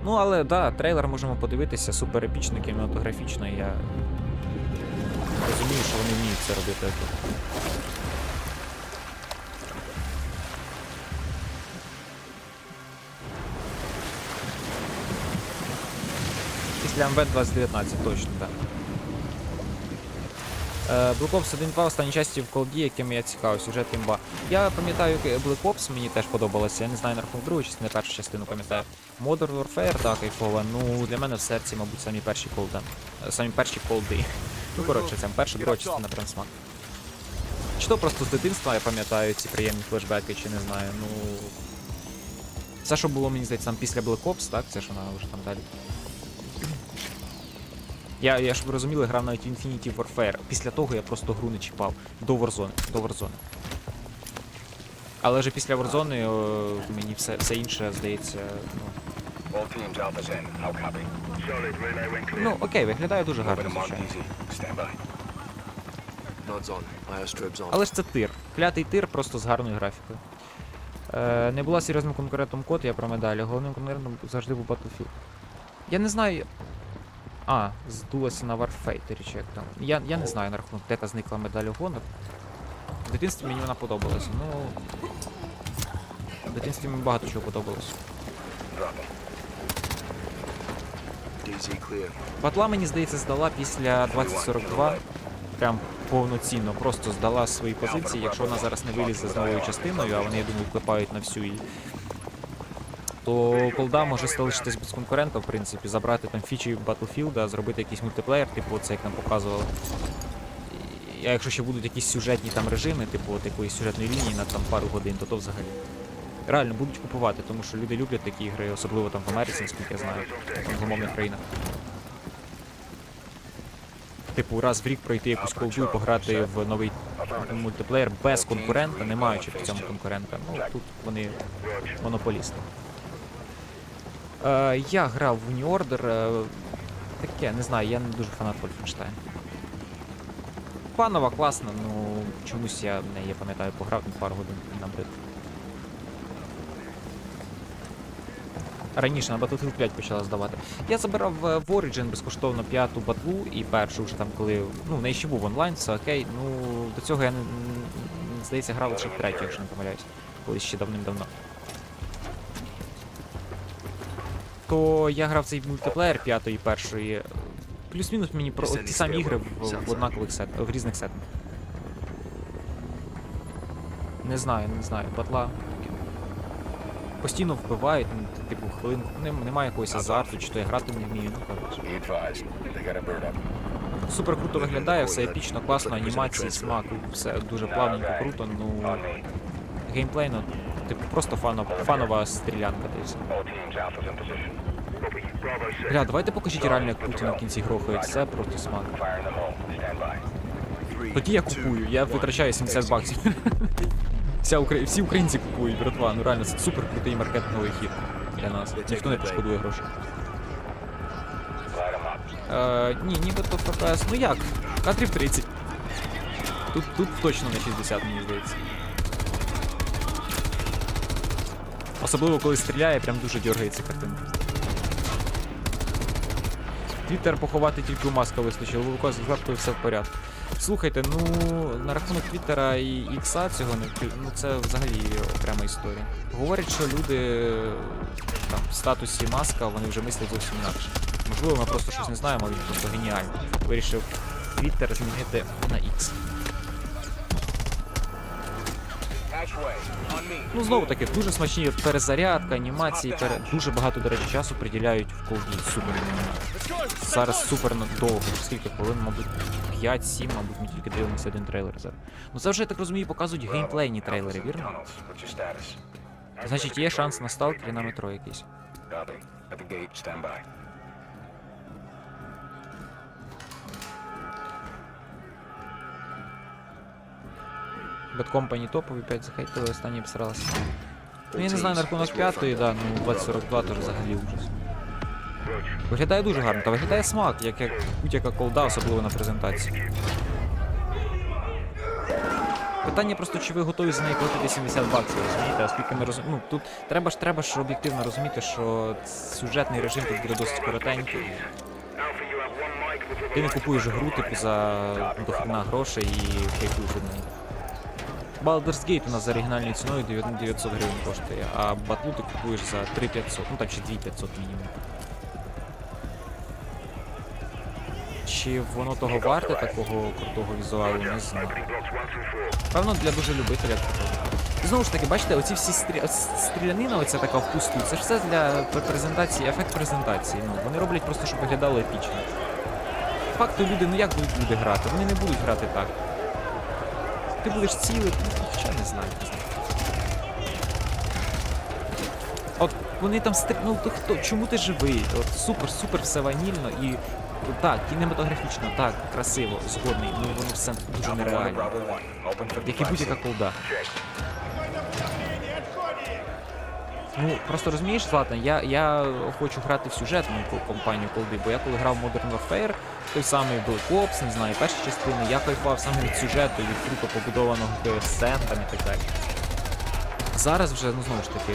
Ну, але, да, трейлер можемо подивитися, супер епічно, кінематографічно, і я розумію, що вони вміють це робити. Після МВ 2019, точно, так. Black Ops 1.2 останній часті в колді, яким я цікавий, сюжет імба. Я пам'ятаю Black Ops, мені теж подобалося, я не знаю на рахунок другої частини, першу частину пам'ятаю. Modern Warfare, так, кайфова, ну для мене в серці, мабуть, самі перші колди. Ну, коротше, це перша, друга частина прям смак. Чи то просто з дитинства я пам'ятаю ці приємні флешбеки, чи не знаю, ну... Все, що було, мені здається, там після Black Ops, так, це ж вона вже там далі. Я ж ви розуміли, грав навіть в Infinity Warfare. Після того я просто гру не чіпав. До Warzone. Але вже після Warzone мені все інше, здається, ну... Ну, окей, виглядає дуже гарно, звичайно. Але ж це тир. Клятий тир, просто з гарною графікою. Не була серйозним конкурентом код, я про медалі. Головним конкурентом завжди був Battlefield. Я не знаю... здулося на Warfighter, чи як там. Я не знаю на рахунок, де та зникла медаль Honor. В дитинстві мені вона подобалася, ну... В дитинстві мені багато чого подобалося. Батла, мені здається, здала після 2042. Прям повноцінно, просто здала свої позиції. Якщо вона зараз не вилізе з новою частиною, а вони, я думаю, клепають на всю її, то колда може залишитись без конкурента, в принципі, забрати там фічі Battlefield, зробити якийсь мультиплеєр, типу це як нам показували. А якщо ще будуть якісь сюжетні там режими, типу от якоїсь сюжетної лінії на там пару годин, то взагалі. Реально будуть купувати, тому що люди люблять такі ігри, особливо там в Америці, наскільки я знаю, в англомовних країнах. Типу, раз в рік пройти якусь колду і пограти в новий мультиплеєр без конкурента, не маючи в цьому конкурента. Ну, тут вони монополісти. Я грав в New Order, таке, не знаю, я не дуже фанат Wolfenstein. Панова класна, ну чомусь я в неї, пам'ятаю, пограв на пару годин набрид. Раніше на Battlefield 5 почала здавати. Я забирав в Origin безкоштовно 5-ту батлу і першу вже там, коли, ну, в неї ще був онлайн, все окей, ну, до цього я, здається, грав лише в 3-ю, якщо не помиляюсь, колись ще давним-давно. То я грав цей мультиплеєр 5-ї і першої, плюс-мінус мені про ті самі ігри в однакових в різних сеттингах. Не знаю. Батла постійно вбивають, типу, хвилинку. Немає якогось азарту, чи то я грати не вмію, ну коротше. Супер круто виглядає, все епічно, класно, анімації, смак, все дуже плавненько, круто, ну... Геймплей, ну, типу, просто фанова стрілянка, та й все. Бля, давайте покажіть реально, як Путіна в кінці грохають, це просто смак. Тоді я купую, я витрачаю 70 баксів. Всі українці купують, братва, ну реально, це супер крутий маркетинговий хід для нас. Ніхто не пошкодує грошей. Ні, нібито ФПС, ну як? Кадрів 30. Тут точно не 60, мені здається. Особливо, коли стріляє, прям дуже дергається картинка. Твіттер поховати тільки у Маска вистачило, Лука з згадкою все в порядку. Слухайте, ну, на рахунок Твіттера і Ікса цього, ну це взагалі окрема історія. Говорять, що люди там в статусі Маска, вони вже мислять зовсім інакше. Можливо, ми просто щось не знаємо, але він просто геніально. Вирішив Твіттер змінити на Ікс. Ну, знову таки, дуже смачні перезарядка, анімації, дуже багато, до речі, часу приділяють в колді. Супер. Зараз супер довго, скільки хвилин, мабуть, 5-7, мабуть, ми тільки дивимося один трейлер зараз. Ну це вже, я так розумію, показують геймплейні трейлери, вірно? Значить, є шанс на сталкері на метро якийсь. Bad Company топові 5 захейтили, останні обсралися. Ну я не знаю, на рахунок 5-ї, да, ну 2042 теж взагалі ужас. Виглядає дуже гарно, та виглядає смак, як будь-яка колда, особливо на презентації. Питання просто, чи ви готові за неї платити 70 баксів, розумієте, оскільки ми розуміємо, ну тут треба ж об'єктивно розуміти, що сюжетний режим тут буде досить коротенький. Ти не купуєш гру, типу, за дохрена грошей і кайфуєш від неї. Baldur's Gate у нас за оригінальною ціною 900 гривень коштує, а батлу ти купуєш за 3500, ну там чи 2500 мінімум. Чи воно того варте, такого крутого візуалу, не знаю. Певно, для дуже любителя. І знову ж таки, бачите, оці всі стрілянина, оця така впусту, це ж все для презентації, ефект презентації. Ну, вони роблять просто, щоб виглядало епічно. Факту люди, ну як будуть люди грати? Вони не будуть грати так. Ти будеш цілити, хоча не знаю. От вони там ну хто, чому ти живий? От супер все ванільно і так, кінематографічно, так, красиво, згодний, ну воно все дуже нереально. Як і будь-яка колда. Ну, просто розумієш, Златан, я хочу грати в сюжетну компанію колди, бо я коли грав Modern Warfare, той самий Black Ops, не знаю, перші частини, я кайфував саме від сюжету, від круто побудованого сцен там і так далі. Зараз вже, ну знову ж таки,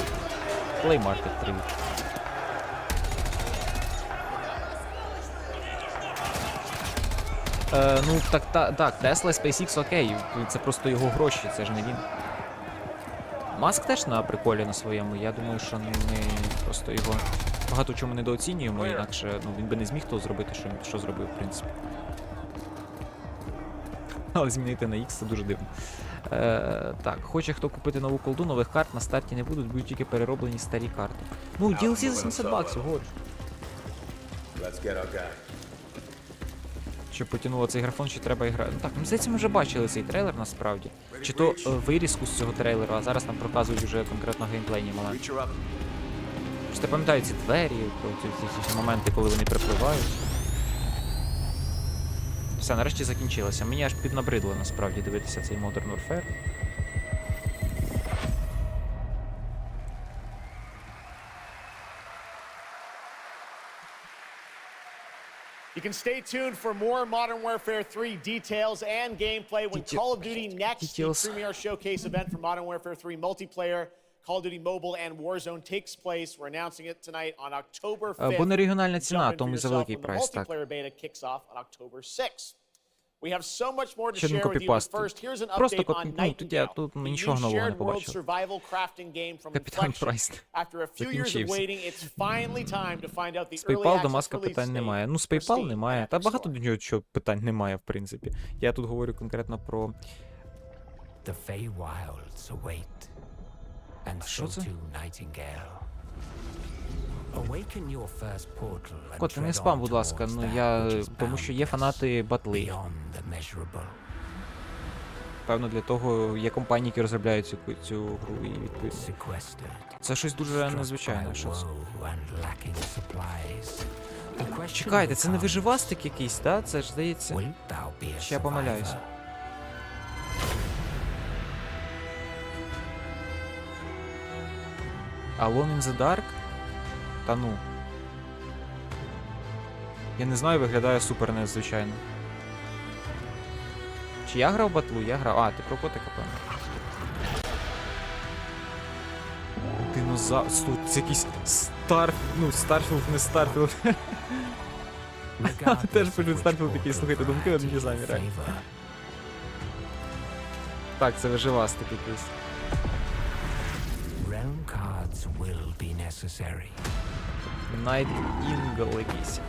Play Market 3. Ну, так, Tesla, SpaceX окей, це просто його гроші, це ж не він. Маск теж на приколі на своєму, я думаю, що ми просто його багато чому недооцінюємо, інакше ну, він би не зміг того зробити, що зробив, в принципі. Але змінити на X це дуже дивно. Так, хоче хто купити нову колду, нових карт на старті не будуть тільки перероблені старі карти. Ну, DLC за 70 баксів, годжу. Щоб потягнуло цей графон, чи треба грати. Ну так, мені здається, ми вже бачили цей трейлер насправді. Чи то вирізку з цього трейлеру, а зараз нам показують вже конкретно геймплейні моменти. Просто пам'ятаю ці двері, ці моменти, коли вони припливають. Все, нарешті закінчилося. Мені аж піднабридло насправді дивитися цей Modern Warfare. You can stay tuned for more Modern Warfare 3 details and gameplay when Call of Duty Next, the premier showcase event for Modern Warfare 3 multiplayer, Call of Duty Mobile and Warzone takes place. We're announcing it tonight on October 5th. Бо не регіональна ціна, тому за великий прайс, так. Multiplayer beta kicks off on October 6th. We have so much more to share with you, but first, here's an update on Nightingale, the new shared world survival crafting game from Reflection. After a few years of waiting, it's finally time to find out the early PayPal до access Маска release питань date. немає. Ну, з PayPal немає. Та багато до нього чого питань немає, в принципі. Я тут говорю конкретно про The Feywilds await. And so too Nightingale. Awaken your first portal and Кот, не tread спам, on будь ласка, towards ну that я, which is тому що є фанати батли. beyond the measurable. Певно, для того є компанії, які розробляють цю гру і відповідно. Це щось дуже незвичайне. Що це? Чекайте, це не виживастик якийсь, так? Це ж, здається... Чи я помиляюсь? Alone in the Dark? Та ну. Я не знаю, виглядає супер незвичайно. Чи я грав батлу? Я грав. А, ти про котика, певно. Динозавр. Це якийсь Старфілд, не Старфілд. Теж пишуть Старфілд такий, слухайте, думки одні самі реально. Так, це виживастик якийсь. Найт Інгл якийсь.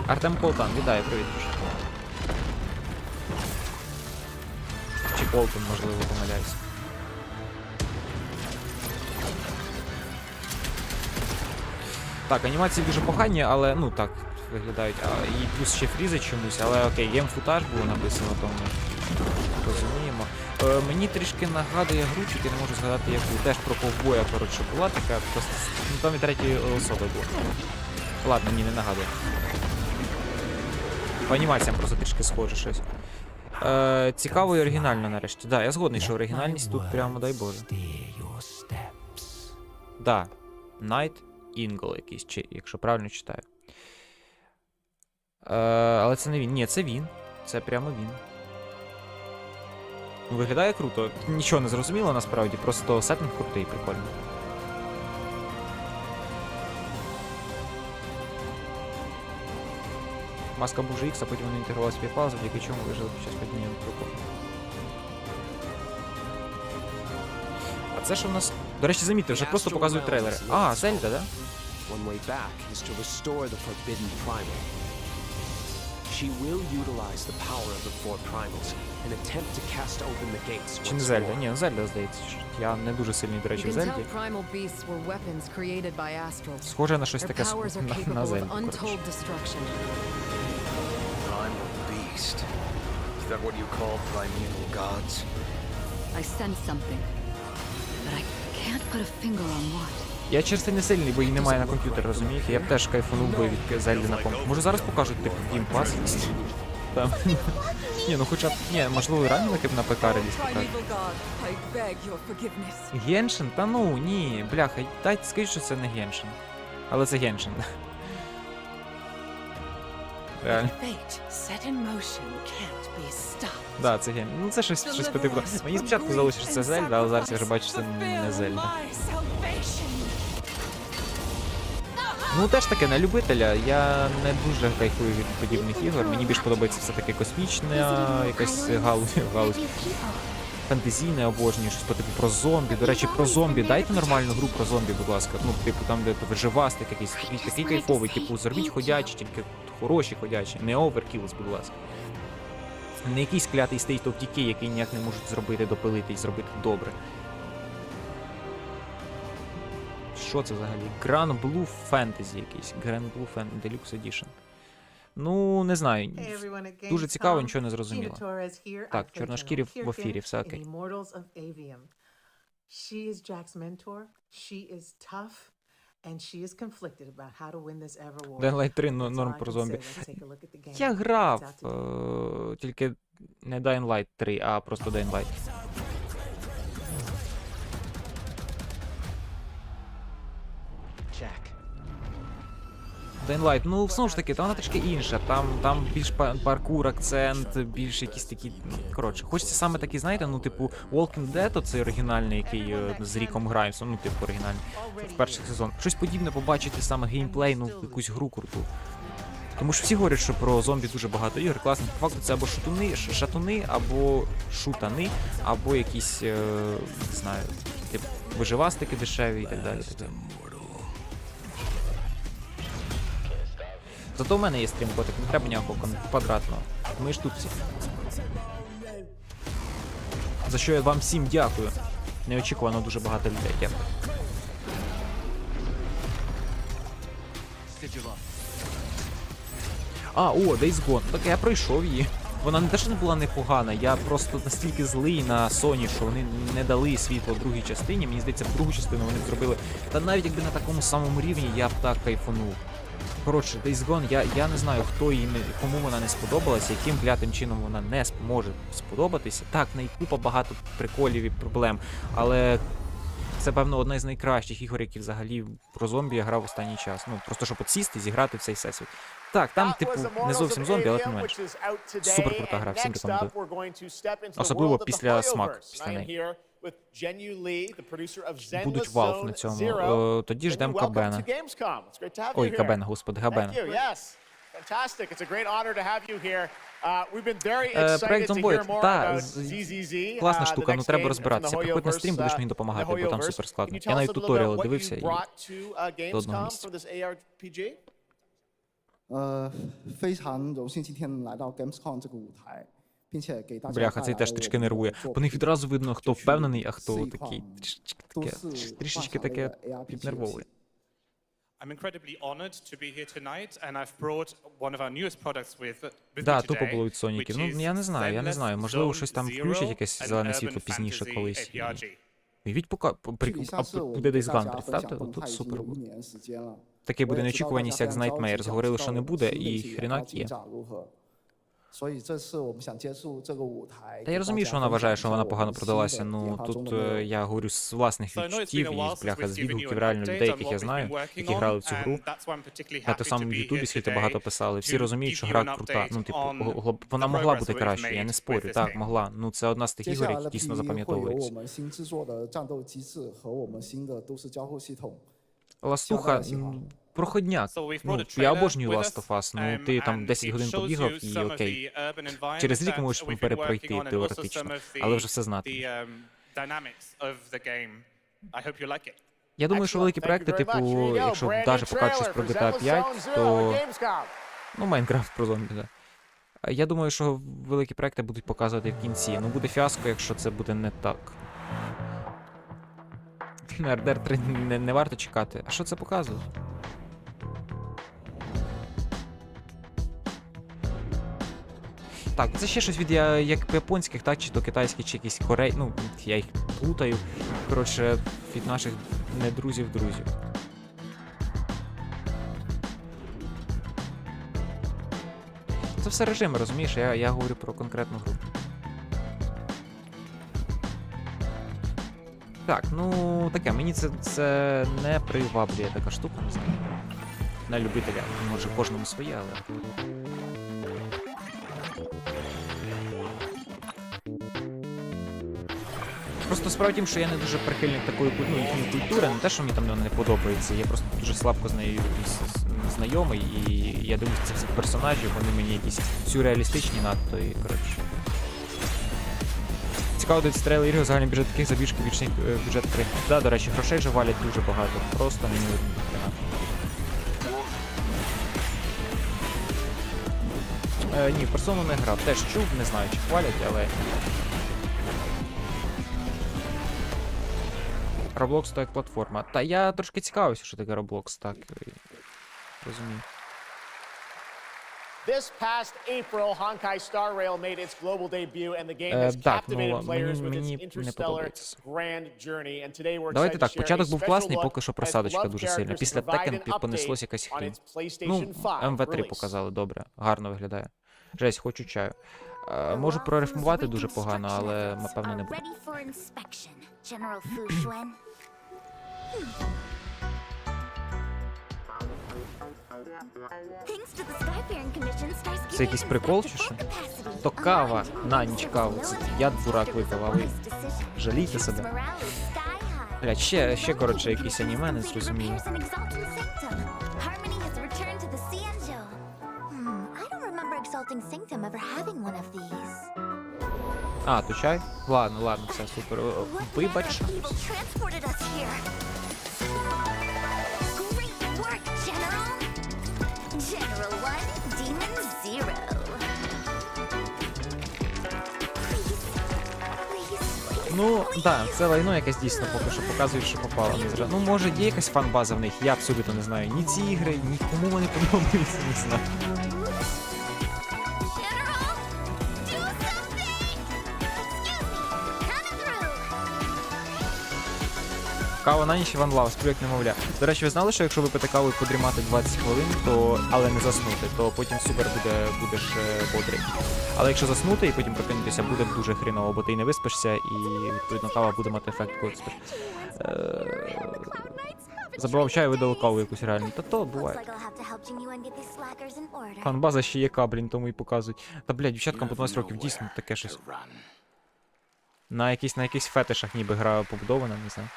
Артем Полтан, вітаю, привіт. Чи Полтон, можливо, помиляюсь. Так, анімації дуже погані, але, ну так, виглядають. І плюс ще фрізи чомусь, але окей, гейм-футаж було написано, тому розуміємо. Мені трішки нагадує гру, чи я не можу згадати яку, теж про ковбоя, коротше, була така, просто, ну там і третьої особи було. Ладно, ні, не нагадує. По анімаціям просто трішки схоже щось. Цікаво і оригінально нарешті. Да, я згодний, що оригінальність тут прямо, дай Боже. Да, Найт Інгл якийсь, чи, якщо правильно читаю. Але це не він. Ні, це він. Це прямо він. Виглядає круто. Нічого не зрозуміло насправді, просто сеттинг крутий, прикольно. Маска був X, а потім вони інтегрувалися в PayPal, завдяки чому вижили під час падіння прикольно. А це що в нас? До речі, замітьте, вже просто показують трейлери. А, Зельда, да? Чи не Зельда? Ні, Зельда, здається. Я не дуже сильний, до речі, в Зельді. Схоже на щось таке на Зельду, коротше. Я через це не сильний, бо її немає на комп'ютері, розумієте? Я б теж кайфанув би від Зельди на комп. Може зараз покажуть, типу, геймпас? Там. Ні, ну хоча б, ні, можливо, реально таки б на ПК реліз покажуть. Геншин? Та ну, ні, бляха, дайте скажіть, що це не Геншин. Але це Геншин. Реально. Да, це Геншин. Ну це щось по типу. Мені спочатку здалося, що це Зельда, але зараз я вже бачу, що це не Зельда. Ну теж таке, на любителя, я не дуже кайфую від подібних ігор, мені більш подобається все-таки космічна, якась галузь, фентезійне обожнюю, щось по типу про зомбі. До речі, про зомбі, дайте нормальну гру про зомбі, будь ласка, ну типу там, де виживастик якийсь, такий кайфовий, типу зробіть ходячі, тільки хороші ходячі, не Overkills, будь ласка. Не якийсь клятий State of Decay, який ніяк не можуть зробити, допилити і зробити добре. Що це взагалі? Grand Blue Fantasy якийсь. Grand Blue Fantasy Deluxe Edition. Ну, не знаю. Дуже цікаво, нічого не зрозуміло. Так, чорношкірі в ефірі, все окей. Dying Light 3 норм про зомбі. Я грав, тільки не Dying Light 3, а просто Dying Light. Dying Light, ну, знову ж таки, вона трішки інша, там більш паркур, акцент, більш якісь такі, коротше, хочеться саме такі, знаєте, ну, типу, Walking Dead, оцей оригінальний, який з Ріком Граймсом, ну, типу, оригінальний, в перших сезонах. Щось подібне побачити, саме геймплей, ну, якусь гру круту. Тому що всі говорять, що про зомбі дуже багато ігор, класних, по факту це або шатуни, або шутани, або якісь, не знаю, типу, виживастики дешеві і так далі. Зато в мене є стрім-котик, не треба ніякого квадратного. Ми ж тут всі. За що я вам всім дякую. Неочікувано дуже багато людей. Дякую. Days Gone. Так я пройшов її. Вона не те, що не була непогана, я просто настільки злий на Sony, що вони не дали світло другій частині. Мені здається, в другу частину вони б зробили. Та навіть якби на такому самому рівні, я б так кайфанув. Коротше, Days Gone, я не знаю, кому вона не сподобалася, яким клятим чином вона не може сподобатися. Так, в неї купа багато приколів і проблем, але це, певно, одна із найкращих ігор, які взагалі про зомбі я грав останній час. Ну, просто щоб сісти, зіграти в цей всесвіт. Так, там, типу, не зовсім зомбі, але тим не менше. Супер крута гра, всім рекомендую. Особливо після смак, після неї. Будуть Valve на цьому. Тоді ждемо Кабена. Ой, Кабена, господи, Габена. Проект Замовити, так, класна штука, ну треба розбиратися. Приходь на стрім, будеш мені допомагати, бо там супер складно. Я навіть туторіали дивився і до одного місця. 非常荣幸今天来到 Gamescom 这个舞台，并且给大家 Бляха, цей теж трішки нервує. По них відразу видно, хто впевнений, а хто такий трішечки таке піднервовує. I'm incredibly honored to be here tonight, and I've brought one of our newest products with me Да, тупо було today, від Соніків. Ну, which я не is знаю. Можливо, щось там включать якесь зелене світло пізніше колись. Уявіть, буде Days Gone, представте? Отут супер було. Таке буде неочікуваність, як з Nightmares. Говорили, що не буде, і хрінак є. Та я розумію, що вона вважає, що вона погано продалася. Ну, тут я говорю з власних відчуттів і, бляха, з відгуків реально людей, яких я знаю, які грали в цю гру. На те саме в Ютубі світі багато писали. Всі розуміють, що гра крута. Ну, типу, вона могла бути краще, я не спорю. Так, могла. Ну, це одна з тих ігор, які дійсно запам'ятовуються. Ластуха, проходняк. Ну, я обожнюю Last of Us. Ну, ти там 10 годин побігав і окей. Через рік можеш перепройти, теоретично. Але вже все знати. Я думаю, що великі проекти, типу, якщо навіть покажуть щось про GTA 5, то... Ну, Майнкрафт про зомбі, да. Я думаю, що великі проекти будуть показувати в кінці. Ну, буде фіаско, якщо це буде не так. На RDR 3 не варто чекати. А що це показує? Так, це ще щось від як японських, так, чи то китайських, чи якісь корей... Ну, я їх плутаю. Коротше, від наших недрузів-друзів. Це все режими, розумієш? Я говорю про конкретну гру. Так, ну таке, мені це не приваблює така штука, не знаю. На любителя, може кожному своє, але... Просто справа в тім, що я не дуже прихильник такої їхньої культури, не те, що мені там не подобається, я просто дуже слабко з нею знайомий, і я дивлюся цих персонажів, вони мені якісь сюрреалістичні надто, і коротше... Цікаво, де стріли ігри, загальний бюджет таких забіжки, вічний бюджет 3. Да, до речі, грошей же валять дуже багато, просто мені видно. Ні, в персону не грав, теж чув, не знаю, чи хвалять, але... Roblox то як платформа. Та я трошки цікавився, що таке Roblox, так, розумію. This past April, Honkai Star Rail made its global debut, and the game has captivated players with its interstellar grand journey. And today we're Давайте excited так, to share початок a був special класний, look поки що as просадочка beloved дуже сильна. characters Після survived Tekken an понеслось update якась on хрінь. its PlayStation Ну, 5 МВ3 release. показали, добре, гарно виглядає. Жесть, хочу чаю. Можу прорифмувати дуже погано, але, напевно, не буду. Це якийсь прикол чи що? То кава, на ніч каву. Це я дурак випив, а ви жалійте себе. Блядь, ще коротше, якісь аніме, не зрозуміло. А, то чай? Ладно, все, супер. Вибач. Ну, так, це лайно якесь дійсно поки що показують, що попало. Ну, може, є якась фан-база в них, я абсолютно не знаю. Ні ці ігри, ні кому вони подобаються, не знаю. Кава на ніч, Іван Лав, сплю як немовля. До речі, ви знали, що якщо випити каву і подрімати 20 хвилин, то, але не заснути, то потім супер будеш бодрий. Але якщо заснути і потім прокинутися, буде дуже хріново, бо ти не виспишся і, відповідно, кава буде мати ефект, коли спиш. Забивав чай, видав каву якусь реальну. Та то буває. Фанбаза ще є блін, тому і показують. Та, блядь, дівчаткам по 12 років дійсно таке щось. На якихось фетишах ніби гра побудована, не знаю.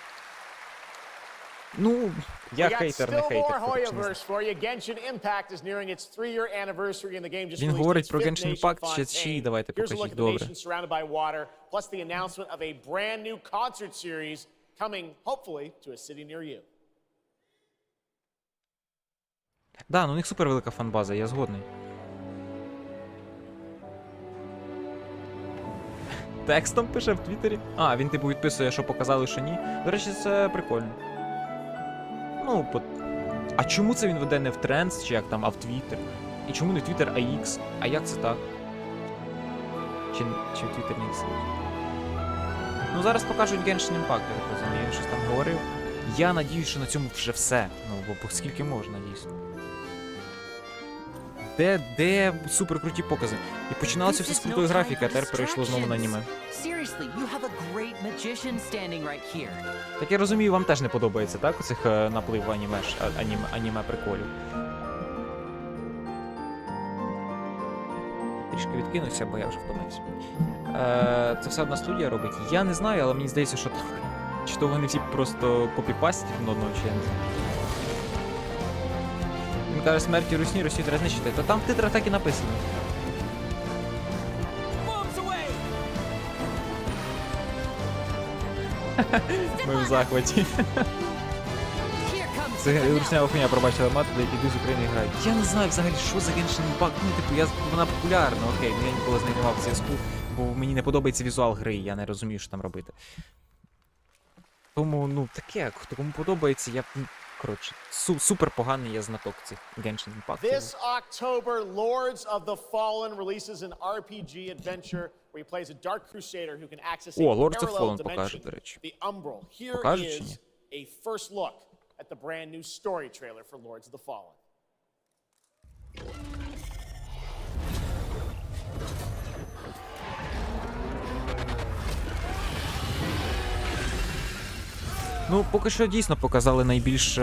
Ну, я хейтер, не хейтер. Він говорить про Genshin Impact, ще давайте покажіть, добре. Да, ну у них супер велика фанбаза, я згодний. Текстом пише в Твіттері? А, він типу відписує, що показали, що ні. До речі, це прикольно. Ну, а чому це він веде не в Trends, чи як там, а в Twitter? І чому не в Twitter, а X? А як це так? Чи в Twitter не X? Ну, зараз покажуть Genshin Impact, я так розумію, він щось там говорив. Я надіюсь, що на цьому вже все. Ну, бо скільки можна, дійсно. Де супер круті покази. І починалося все з крутої графіки, а тепер перейшло знову на аніме. Так я розумію, вам теж не подобається, так? Оцих наплив аніме приколів. Трішки відкинувся, бо я вже втомився. Це все одна студія робить. Я не знаю, але мені здається, що чи то вони всі просто копіпастять один одного, чи я не знаю. Він каже, смерті Русні, Росію треба знищити. То там в титрах так і написано. Ми в захваті. Це руснява хуйня, пробачила мати, де які з України грають. Я не знаю взагалі, що за Genshin Impact. Ну, типу, вона популярна, окей, ну я ніколи з нею не мав зв'язку, бо мені не подобається візуал гри, я не розумію, що там робити. Тому, ну, таке, хто кому подобається, я... Коротше, супер поганий я знаток цих Genshin Impact. This October, Lords of the Fallen releases an RPG adventure where he plays a dark crusader who can access a parallel dimension, the Umbral. Here is a first look at the brand new story trailer for Lords of the Fallen. Ну, поки що дійсно показали найбільш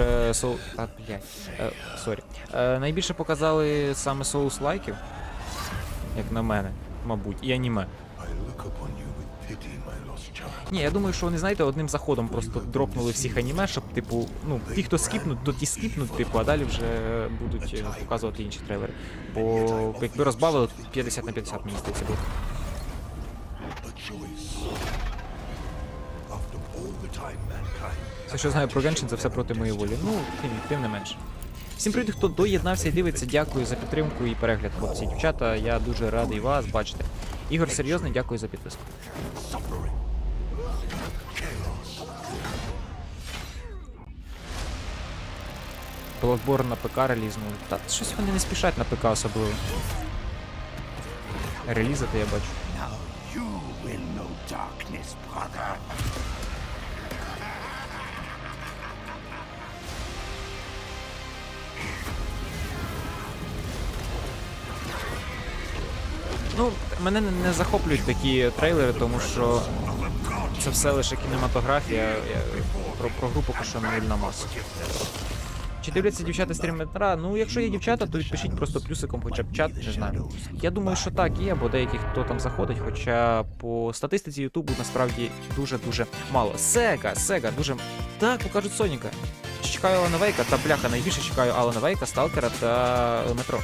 найбільше показали саме соус-лайків, як на мене, мабуть, і аніме. Ні, я думаю, що вони, знаєте, одним заходом просто дропнули всіх аніме, щоб, типу, ну, ті, хто скіпнуть, то ті скіпнуть, типу, а далі вже будуть показувати інші трейлери. Бо якби розбавили, 50 на 50, мені здається, буде. Все, що знаю про Genshin, це все проти моєї волі. Ну, тим не менше. Всім привіт, хто доєднався і дивиться, дякую за підтримку і перегляд, хлопці і дівчата. Я дуже радий вас бачити. Ігор серйозний, дякую за підписку. Bloodborne на ПК релізнули. Та щось вони не спішать на ПК особливо. Релізати я бачу. Ну, мене не захоплюють такі трейлери, тому що це все лише кінематографія. Про гру поки що не вільна маса. Чи дивляться дівчата стрім метра? Ну, якщо є дівчата, то відпишіть просто плюсиком хоча б чат, не знаю. Я думаю, що так є, бо деякі хто там заходить, хоча по статистиці Ютубу насправді дуже-дуже мало. Сега, дуже... Так, покажуть Соніка. Чекаю Алана Вейка, та бляха, найбільше чекаю Алана Вейка, Сталкера та Метро.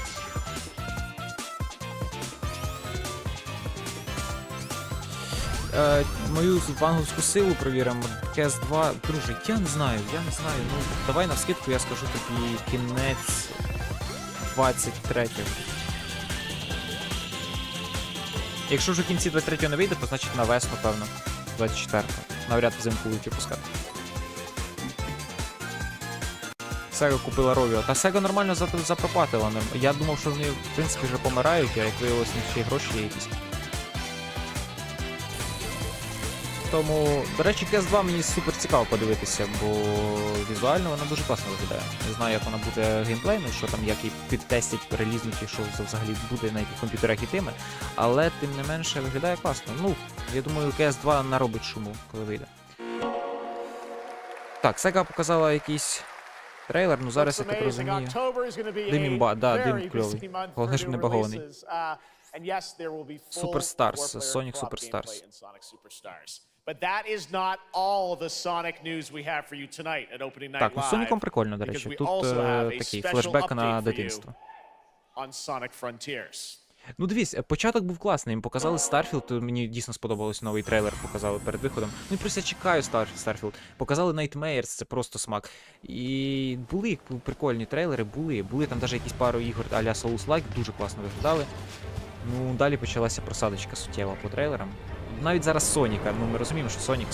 Мою вангельську силу провіримо. КС 2. Друже, я не знаю. Ну, давай навскидку я скажу тобі кінець 23-го. Якщо вже в кінці 23-го не вийде, то значить на весну, певно. 24-го. Навряд взимку будуть випускати. Sega купила Rovio. Та Sega нормально запропатила. Я думав, що вони, в принципі, вже помирають, а як виявилось, у них ще й гроші є якісь. Тому, до речі, CS2 мені супер цікаво подивитися, бо візуально вона дуже класно виглядає. Не знаю, як вона буде геймплейно, що там, як її підтестять, релізнуть, і що взагалі буде, на яких комп'ютерах ітиме, але тим не менше виглядає класно. Ну, я думаю, CS2 наробить шуму, коли вийде. Так, Sega показала якийсь трейлер, ну зараз, я так розумію. Дим кльовий. Головне, щоб не багований. Superstars, Sonic Superstars. But that is not all the Sonic news we have for you tonight at Opening Night Live. Так, ну з Соніком прикольно, до речі. Тут такий флешбек на дитинство. On Sonic Frontiers. Ну дивись, початок був класний, їм показали Starfield, мені дійсно сподобалось, новий трейлер показали перед виходом. Ну і просто я чекаю Starfield. Показали Nightmares, це просто смак. І були прикольні трейлери, були там навіть якісь пару ігор а-ля Souls-like, дуже класно виглядали. Ну, далі почалася просадочка суттєва по трейлерам. Навіть зараз Соніка, ну ми розуміємо, що Сонік.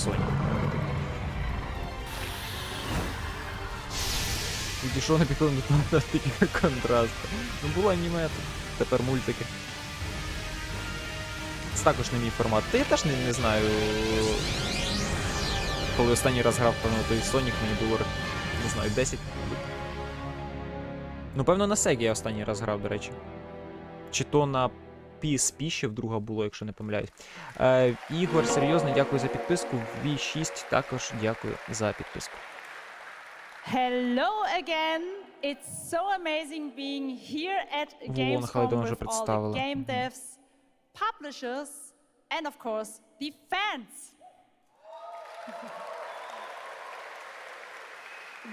Підійшов на підходу до таких контрастів. Ну було аніме, тепер мультики. Це також не мій формат. Та я теж не знаю. Коли останній раз грав, певно, той Сонік, мені було, не знаю, 10. Ну, певно, на Sega я останній раз грав, до речі. Чи то на PSP ще вдруга було, якщо не помиляюсь. Ігор, серйозно, дякую за підписку. V6 також дякую за підписку. Hello again. It's so amazing being here at Gamescom with all the game devs, publishers, and of course, the fans.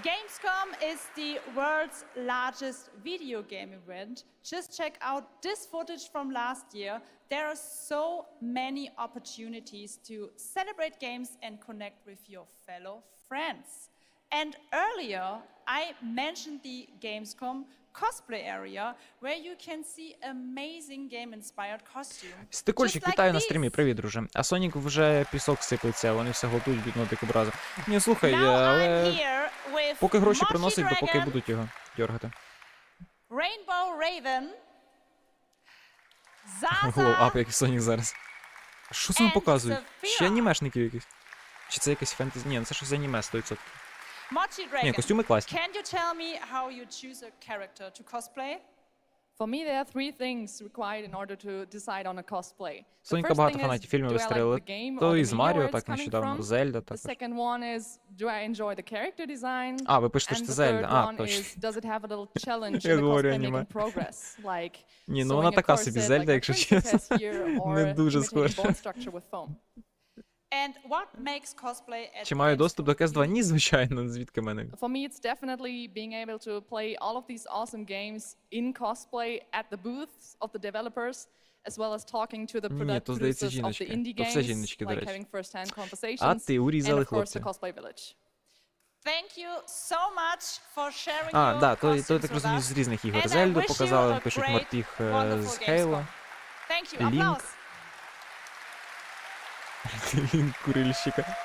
Gamescom is the world's largest video game event. Just check out this footage from last year. There are so many opportunities to celebrate games and connect with your fellow friends. And earlier, I mentioned the Gamescom cosplay area, where you can see amazing game-inspired costumes. Стикольчик, вітаю на стрімі, привіт, друже. А Сонік вже пісок сипеться, вони все готують від нових образів. Ні, слухай, але поки гроші приносять, допоки будуть його дергати. Rainbow Raven, Zaza, Глоу-ап, як і Сонік зараз. Що це вам показують? Ще анімешників якісь? Чи це якась фентезі? Ні, це щось аніме 100%. Ні, костюми класні. Can you tell me how you choose a character to cosplay? For me, there are three things required in order to decide on a cosplay. Соніка багато фанатів фільмів вистрілили. То із Маріо, так нещодавно, Зельда також. The second one is, do I enjoy the character design? А, ви пишете, що це Зельда. А, точно. Does it have a little challenge in the cosplay making progress? Like ні, ну вона така собі Зельда, якщо чесно. Не дуже схожа. And what makes cosplay at Чи маю доступ до CS2? Ні, звичайно, звідки мене. For me, it's definitely being able to play all of these awesome games in cosplay at the booths of the developers, as well as talking to the producers of the indie games, like having first-hand conversations, and of course the cosplay village. Thank you so much for sharing А, your да, то costumes так with розумію, us. з різних ігор. And I Зельду wish показали, you a пишуть great, Мортіг wonderful з Хейла. Thank you. Applause. Лінк курильщика.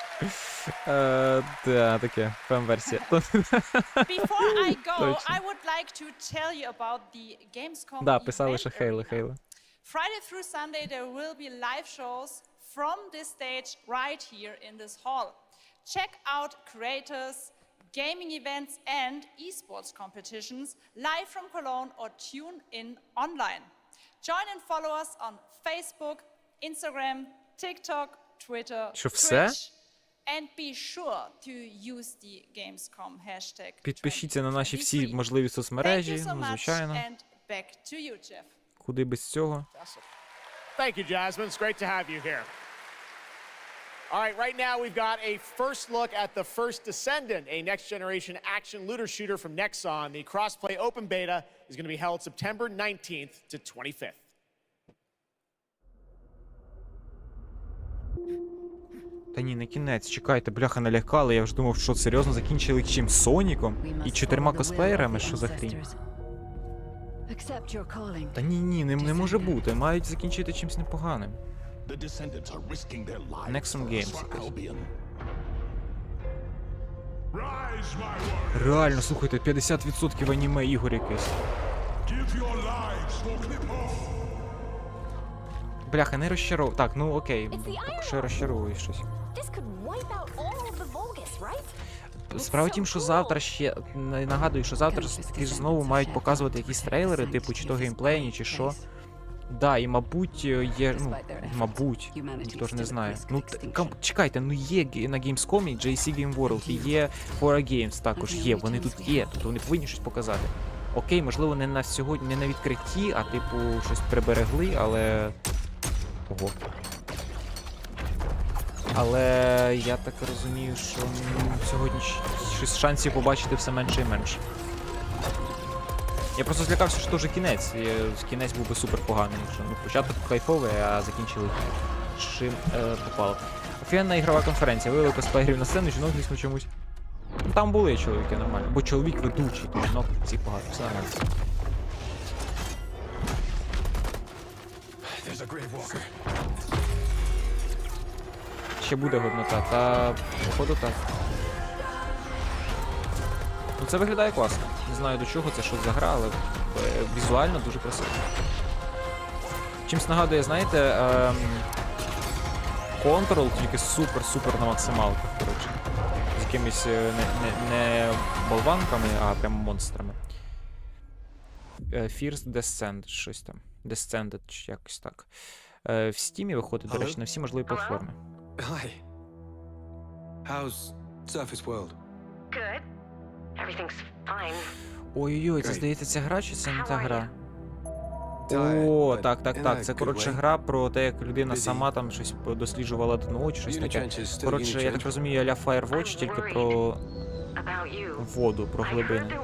Да, таке, фем-версія. Before I go, I would like to tell you about the Gamescom Да, писали, що event Хейла. Friday through Sunday there will be live shows from this stage right here in this hall. Check out creators, gaming events and esports competitions live from Cologne or tune in online. Join and follow us on Facebook, Instagram, TikTok, Twitter, Twitch, and be sure to use the Gamescom hashtag. Підпишіться на наші всі можливі соцмережі, звичайно. And back to you, Jeff. Куди без цього? Thank you, Jasmine. It's great to have you here. All right, right now we've got a first look at The First Descendant, a next-generation action looter shooter from Nexon. The cross-play open beta is going to be held September 19th to 25th. Та ні, не кінець, чекайте, бляха, налякали, я вже думав, що серйозно закінчили чим, Соніком? І 4 косплеєрами, що за хрінь? Та ні, не може бути, мають закінчити чимось непоганим. The descendants are risking their lives. Nexon Games. Albion. Реально, слухайте, 50% аніме ігор якесь. Бляха, не розчаров. Так, ну окей. Поки що я розчаровую щось. Справа в тім, що завтра ще, нагадую, що завтра знову мають показувати якісь трейлери, типу, чи то геймплейні, чи що. Да, і мабуть є, ну, мабуть, ніхто ж не знає. Ну, чекайте, ну є на Gamescom JC Game World, і є Fora Games також є, вони тут є, тобто вони повинні щось показати. Окей, можливо, не на сьогодні, не на відкритті, а типу щось приберегли, але... Ого. Але я так розумію, що сьогодні щось шансів побачити все менше і менше. Я просто злякався, що це вже кінець. Кінець був би супер поганий. Що, ну, початок кайфовий, а закінчили чим попало. Офігенна ігрова конференція. Вивели косплеєрів на сцену, жінок звісно чомусь. Ну, там були чоловіки нормально. Бо чоловік ведучий, то жінок всіх багато. Все нормально. Ще буде годнота, та походу так. Ну це виглядає класно. Не знаю до чого це, що за гра, але візуально дуже красиво. Чимсь нагадує, знаєте, Control, тільки супер-супер на максималках, коротше. З якимись не болванками, а прямо монстрами. First Descent, щось там. Descended, чи якось так. В Стімі виходить, до речі, на всі можливі платформи. Hi. How's Surface World? Good. Everything's fine. Ой-ой-ой, це здається ця гра, чи це не та гра? О, так. Це, коротше, гра про те, як людина сама там щось досліджувала дно, чи щось таке. Коротше, я так розумію, а-ля Firewatch, тільки про воду, про глибини.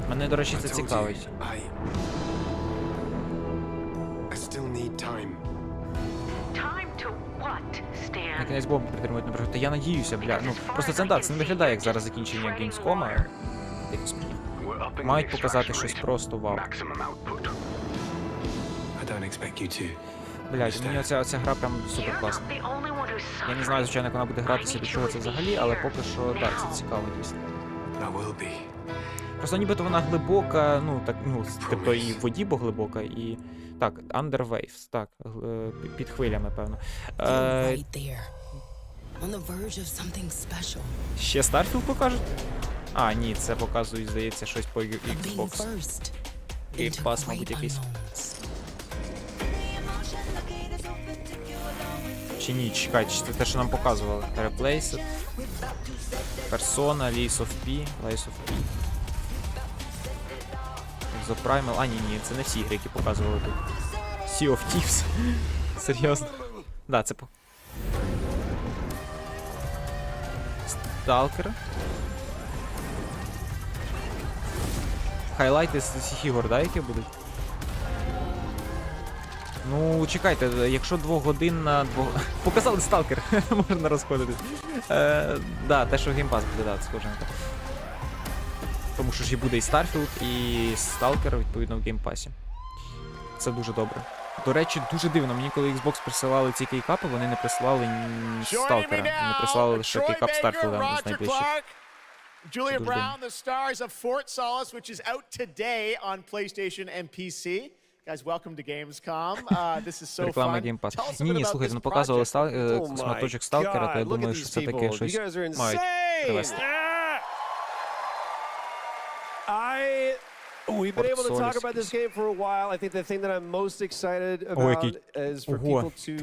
Мене, до речі, це цікавить. На кінець бомбу притримують, наприклад. Я надіюся, бля. Ну, просто це так, це не виглядає, як зараз закінчення Gamescom. Мають показати щось просто вау. Блядь, мені оця гра прям супер класна. Я не знаю, звичайно, як вона буде гратися, до чого це взагалі, але поки що, так, це цікаво, дійсно. Просто нібито вона глибока, ну, так, ну, тобто і в воді, бо глибока, і... Так, Under Waves, так, під хвилями, певно. Ще Starfield покажуть? А, ні, це показують, здається, щось по Xbox. Game Pass, мабуть, якийсь. Чи ні, чекайте, це те, що нам показували. Replaced, Persona, Lies of P. The Primal, а ні, це не всі ігри, які показували тут. Sea of Thieves. Серйозно? Да, це по... Stalker. Хайлайти з всіх ігор, да, які будуть? Ну, чекайте, якщо 2 годин на 2... Показали Stalker, можна розходитись. Да, те, що Game Pass буде, да, схоже на те. Тому що ж і буде і Starfield, і Stalker, відповідно, в Game Pass. Це дуже добре. До речі, дуже дивно, мені коли Xbox присилали ці кейкапи, вони не присилали Stalker, вони присилали лише кейкап Starfield з найближчих. Julia Brown, the stars of Fort Solace, which is out today on PlayStation and PC. Guys, welcome to Gamescom. This is so Реклама fun. Game Pass. Ні, слухайте, ну показували шматочок Сталкера, то я думаю, що це таке щось мають привезти. We've been able to talk about this game for a while. I think the thing that I'm most excited about is for people to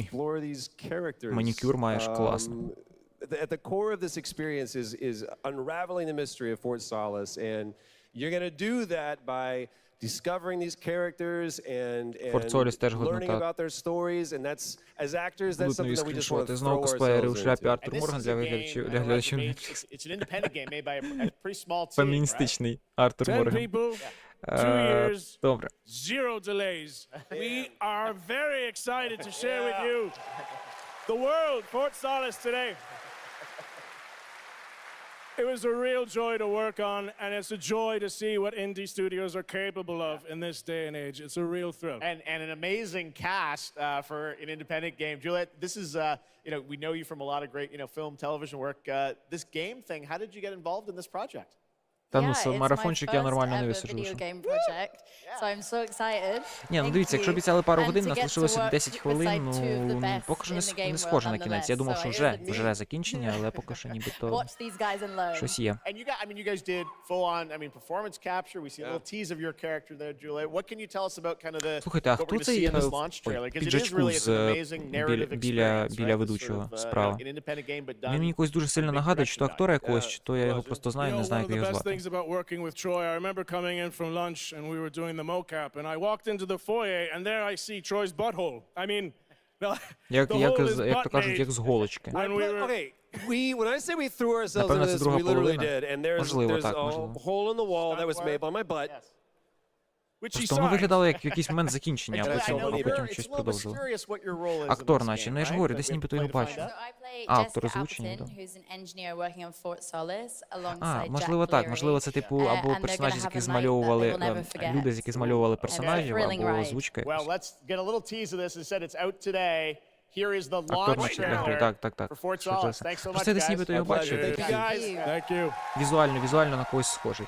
explore these characters. Манікюр маєш класно. At the core of this experience is unraveling the mystery of Fort Solace, and you're going to do that by discovering these characters and learning about their stories, and that's, as actors, that's something that we just want to throw ourselves into. It's an independent game made by a pretty small team, Феміністичний Артур Морган. 10 people, 2 years, Добре. 0 delays. We are very excited to share with you the world, Fort Solace today. It was a real joy to work on, and it's a joy to see what indie studios are capable of in this day and age. It's a real thrill. And an amazing cast for an independent game. Juliet, this is, you know, we know you from a lot of great, you know, film, television work. This game thing, how did you get involved in this project? Та ну, марафончик я нормально не висаджу. Ні, ну дивіться, якщо обіцяли пару годин, нас лишилося 10 хвилин, ну, поки що не схоже на кінець. Я думав, що вже закінчення, але поки що нібито щось є. Слухайте, а хто цей піджачку біля ведучого справа? Він мені якось дуже сильно нагадує, чи то актора якогось, чи то я його просто знаю, не знаю, як його звати. About working with Troy, I remember coming in from lunch and we were doing the mocap, and I walked into the foyer, and there I see Troy's butthole. I mean, як то кажуть, як з голочки. Okay, when I say we threw ourselves into this, we literally did, and there's a hole in the wall that was made by my butt. Просто воно виглядало як в якийсь момент закінчення, а потім щось продовжило. Актор наче, ну я ж говорю, десь ніби то його бачив. А, актор озвучення, так. А, можливо так, можливо це типу або персонажі, з яких змальовували, люди, з яких змальовували персонажів, або озвучка якась. Актор наче для гри, так. Просто я десь ніби то його бачив. Візуально на когось схожий.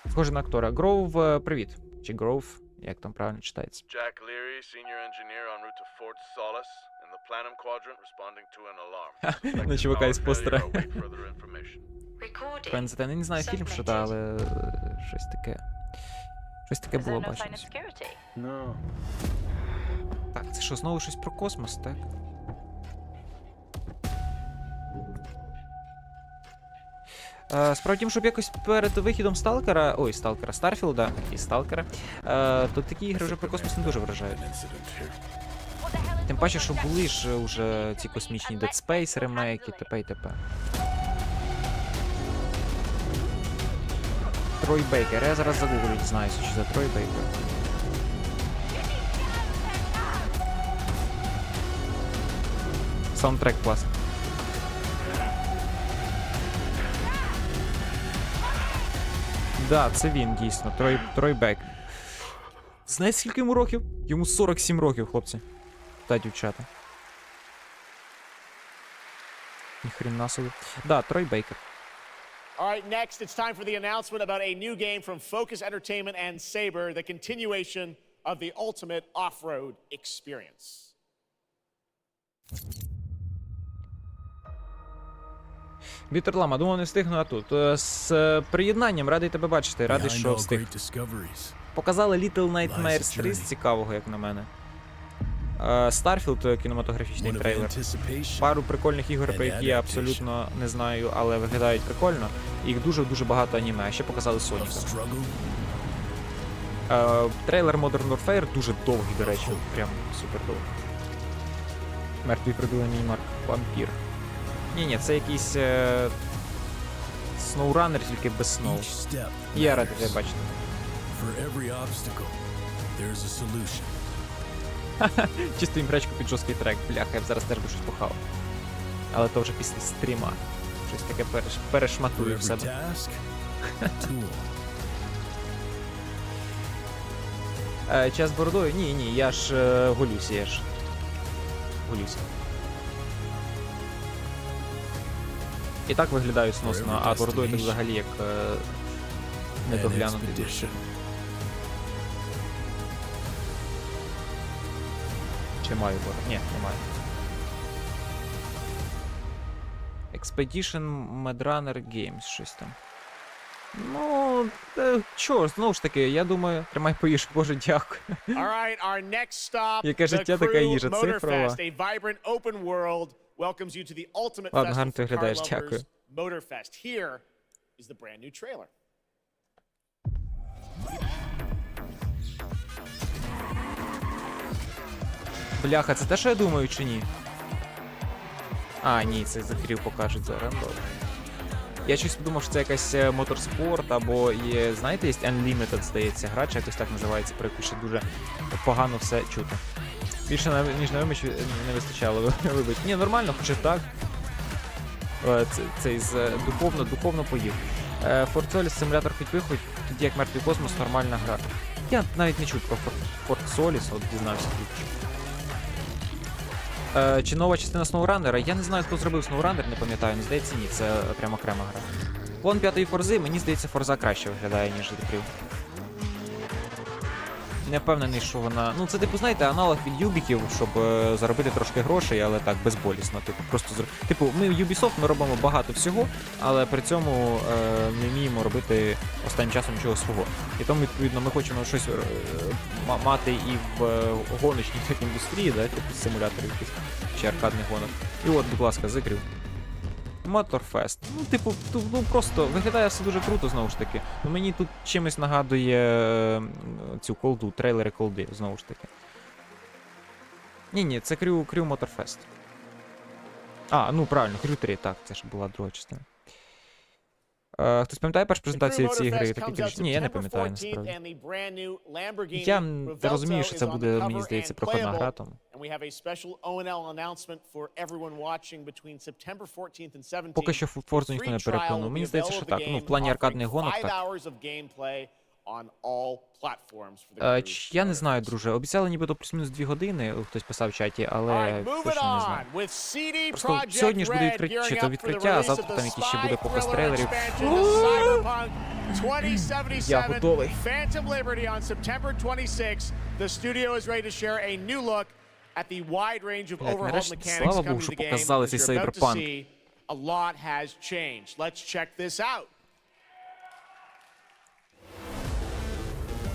Схожий на актора. Гроув, привіт. Чи Гроув, як там правильно читається. Jack Leary, senior engineer en route to Fort Solace in the Planum Quadrant, responding to an alarm. На чувака із постера. Пензите, не знаю фільм, що та, але щось таке. Щось таке було бачено. Так, це що, знову щось про космос, так? Справа в тім, щоб якось перед вихідом Старфілда і Сталкера, то такі ігри вже про космос не дуже вражають. Тим паче, що були ж уже ці космічні Dead Space ремейки, т.п. і т.п. Трой Бейкер, я зараз загуглю, не знаю, що за Трой Бейкер. Саундтрек класний. Да, це він, дійсно. Трой Бек. Знаєте, скільки йому років? Йому 47 років, хлопці. Та дівчата. Ніхрена собі. Да, Трой Бейкер. Alright, next it's time for the announcement about a new game from Focus Entertainment and Saber, the continuation of the ultimate off-road experience. Вітерлама, думав не встигну, а тут. З приєднанням, радий тебе бачити, радий, що встиг. Показали Little Nightmares 3 з цікавого, як на мене. Starfield, кінематографічний трейлер. Пару прикольних ігор, про які я абсолютно не знаю, але виглядають прикольно. Їх дуже-дуже багато аніме, а ще показали Соніка. Трейлер Modern Warfare дуже довгий, до речі, прям супер довгий. Мертвий придуманий Марк Вампір. Ні, це якийсь SnowRunner, тільки без сноу. Я радий тебе бачити. Чисто імречку під жорсткий трек. Бляха, я б зараз теж би щось похав. Але то вже після стріма. Щось таке перешматую в себе. Час бородою? Ні, я ж голюся, голюся. І так виглядаю сносно, а бородою так взагалі як недоглянутий дуже. Чи маю бороду? Ні, не маю. Expedition Madrunner Games, щось там. Ну, чого, знову ж таки, я думаю, тримай поїж, боже, дякую. Яке життя, така їжа, цифрова. Welcomes you to the ultimate Ладно, гарно festival ти for car виглядаєш, lovers, дякую. Motorfest. Here is the brand new trailer. Бляха, це те, що я думаю, чи ні? А, ні, це закрів покажуть зараз. Я щось подумав, що це якась моторспорт, або є, знаєте, є Unlimited, здається, гра, чи якось так називається, про яку ще дуже погано все чути. Більше ніж на виміч не вистачало, вибач. Ні, нормально, хоча так. Цей духовно поїв. Форт Соліс симулятор хоч виходь, тоді як Мертвий космос нормальна гра. Я навіть не чув про Форт Соліс, от дізнався тільки. Чи нова частина SnowRunner? Я не знаю, хто зробив SnowRunner, не пам'ятаю, не здається, ні, це прямо окрема гра. Клон 5-ї Форзи, мені здається, Форза краще виглядає, ніж Декрів. Не впевнений, що вона... Ну, це, типу, знаєте, аналог від Юбіків, щоб заробити трошки грошей, але так, безболісно. Типу, просто типу, ми в Ubisoft, ми робимо багато всього, але при цьому не вміємо робити останнім часом нічого свого. І тому, відповідно, ми хочемо щось мати і в гоночній індустрії, да, типу, симуляторів якихось, чи аркадних гонок. І от, будь ласка, Зикрів. Моторфест. Ну, типу, ну просто виглядає все дуже круто, знову ж таки. Ну, мені тут чимось нагадує цю колду, трейлери колди, знову ж таки. Ні, це Крю Моторфест. А, ну правильно, Крю 3, так, це ж була друга частина. Хтось пам'ятає першу презентацію цієї гри? Ні, я не пам'ятаю, насправді. Я розумію, що це буде, мені здається, проходна гра, тому. Поки що Форзу ніхто не переконав. Мені здається, що так. Ну, в плані аркадних гонок, так. Я не знаю, друже. Обіцяли нібито плюс-мінус 2 години, хтось писав в чаті, але точно не знаю. Просто сьогодні ж буде відкриття, а завтра там якийсь ще буде показ трейлерів. Я готовий. Нарешті, слава Богу, що показали цей Сайберпанк.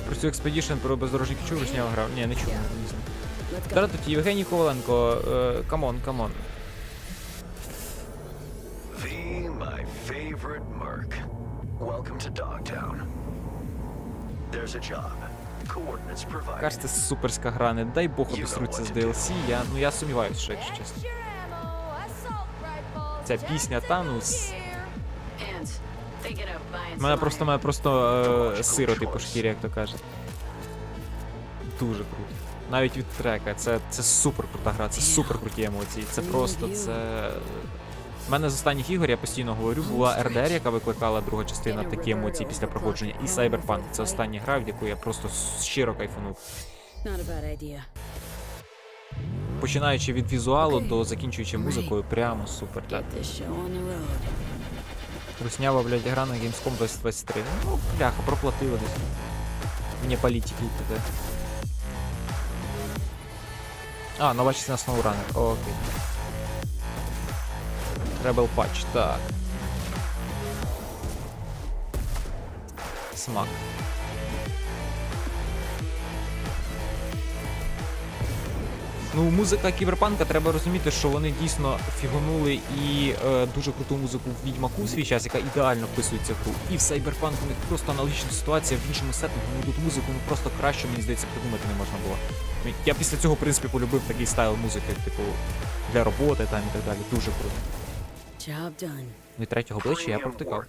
Про цю експедішн про бездорожніх чув, Вишнява грав? Ні, не чув. Зараз тут Євгеній Коваленко. Камон. My favorite merc. Welcome to Dogtown. There's a job. Coordinates provided. Кажете, суперська гра, не дай Бог обісруться з DLC, я сумніваюся, що, якщо чесно. Ця пісня Танус. Мене просто сироти по шкірі, як то кажуть. Дуже круто. Навіть від трека. Це супер крута гра, це супер круті емоції. Це просто, це... У мене з останніх ігор, я постійно говорю, була РДР, яка викликала друга частина такі емоції після проходження, і Cyberpunk. Це остання гра, в яку я просто щиро кайфанув. Починаючи від візуалу до закінчуючи музикою, прямо супер, так. Руснява, блядь, гра на Gamescom 2023. Ну, бляха, проплатили десь. Мені політики таке. А, нова частина SnowRunner, окей. Rebel Patch, так. Смак. Ну, музика Кіберпанка, треба розуміти, що вони дійсно фігонули і дуже круту музику в Відьмаку в свій час, яка ідеально вписується в гру. І в Cyberpunk у них просто аналогічна ситуація в іншому сеттингу, ну тут музику просто краще, мені здається, придумати не можна було. Я після цього, в принципі, полюбив такий стайл музики, типу, для роботи там і так далі. Дуже круто. Ну і третього обличчя я провтикав.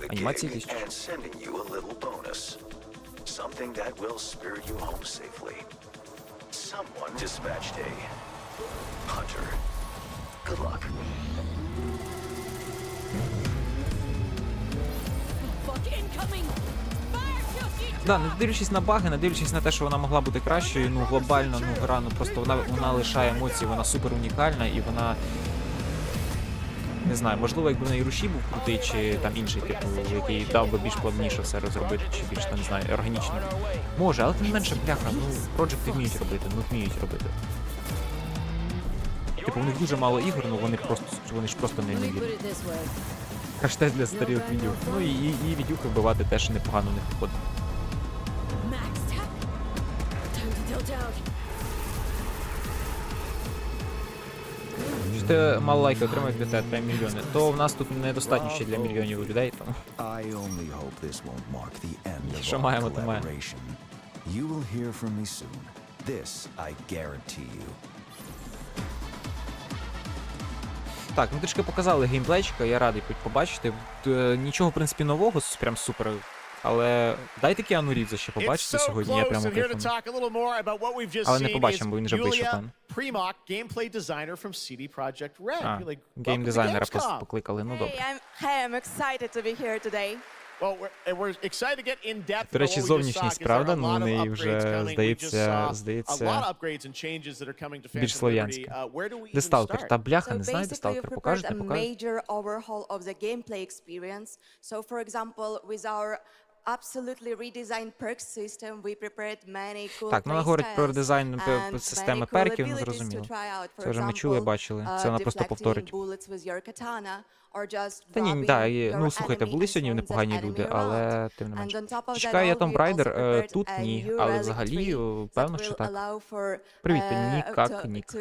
Анімації якісь. Something that will spirit you home safely. Someone dispatched a hunter. Good luck. Да, не дивлячись на баги, не дивлячись на те, що вона могла бути кращою, ну глобально, ну гра, ну просто вона лишає емоції, вона супер унікальна і вона... Не знаю, можливо, якби на Іруші був крутий, чи там інший, типу, який дав би більш плавніше все розробити, чи більш, там, не знаю, органічно. Може, але тим не менше, бляха, ну, проджекти вміють робити, Типу, у них дуже мало ігор, ну вони ж просто неймовірні. Хаштег для старих відюх. Ну і відюхи вбивати теж непогано у них виходить. Ти мало лайків отримають від тебе 3 мільйони, то в нас тут недостатньо ще для мільйонів людей, тому... Що маємо, то маємо. Так, ми трішки показали геймплейчика, я радий побачити. Нічого, в принципі, нового, прям супер Але дайте Кіану Рівза ще побачити сьогодні, я прямо кайфую. Але не побачимо, бо він вже вийшов, певно. Геймдизайнера покликали, ну добре. До речі, зовнішність, правда? Ну, у неї вже, здається, більш слов'янська. Де Сталкер? Та бляха, не знаю, де Сталкер. Покажете? Так, ну вона говорить про редизайн системи перків, ну зрозуміло. Це вже ми чули, бачили. Це вона просто повторить. Та ні, так, ну слухайте, були сьогодні непогані люди, але тим не менше. Чекаю я Tomb Raider, тут ні, але взагалі, певно, що так. Привіт, Нік.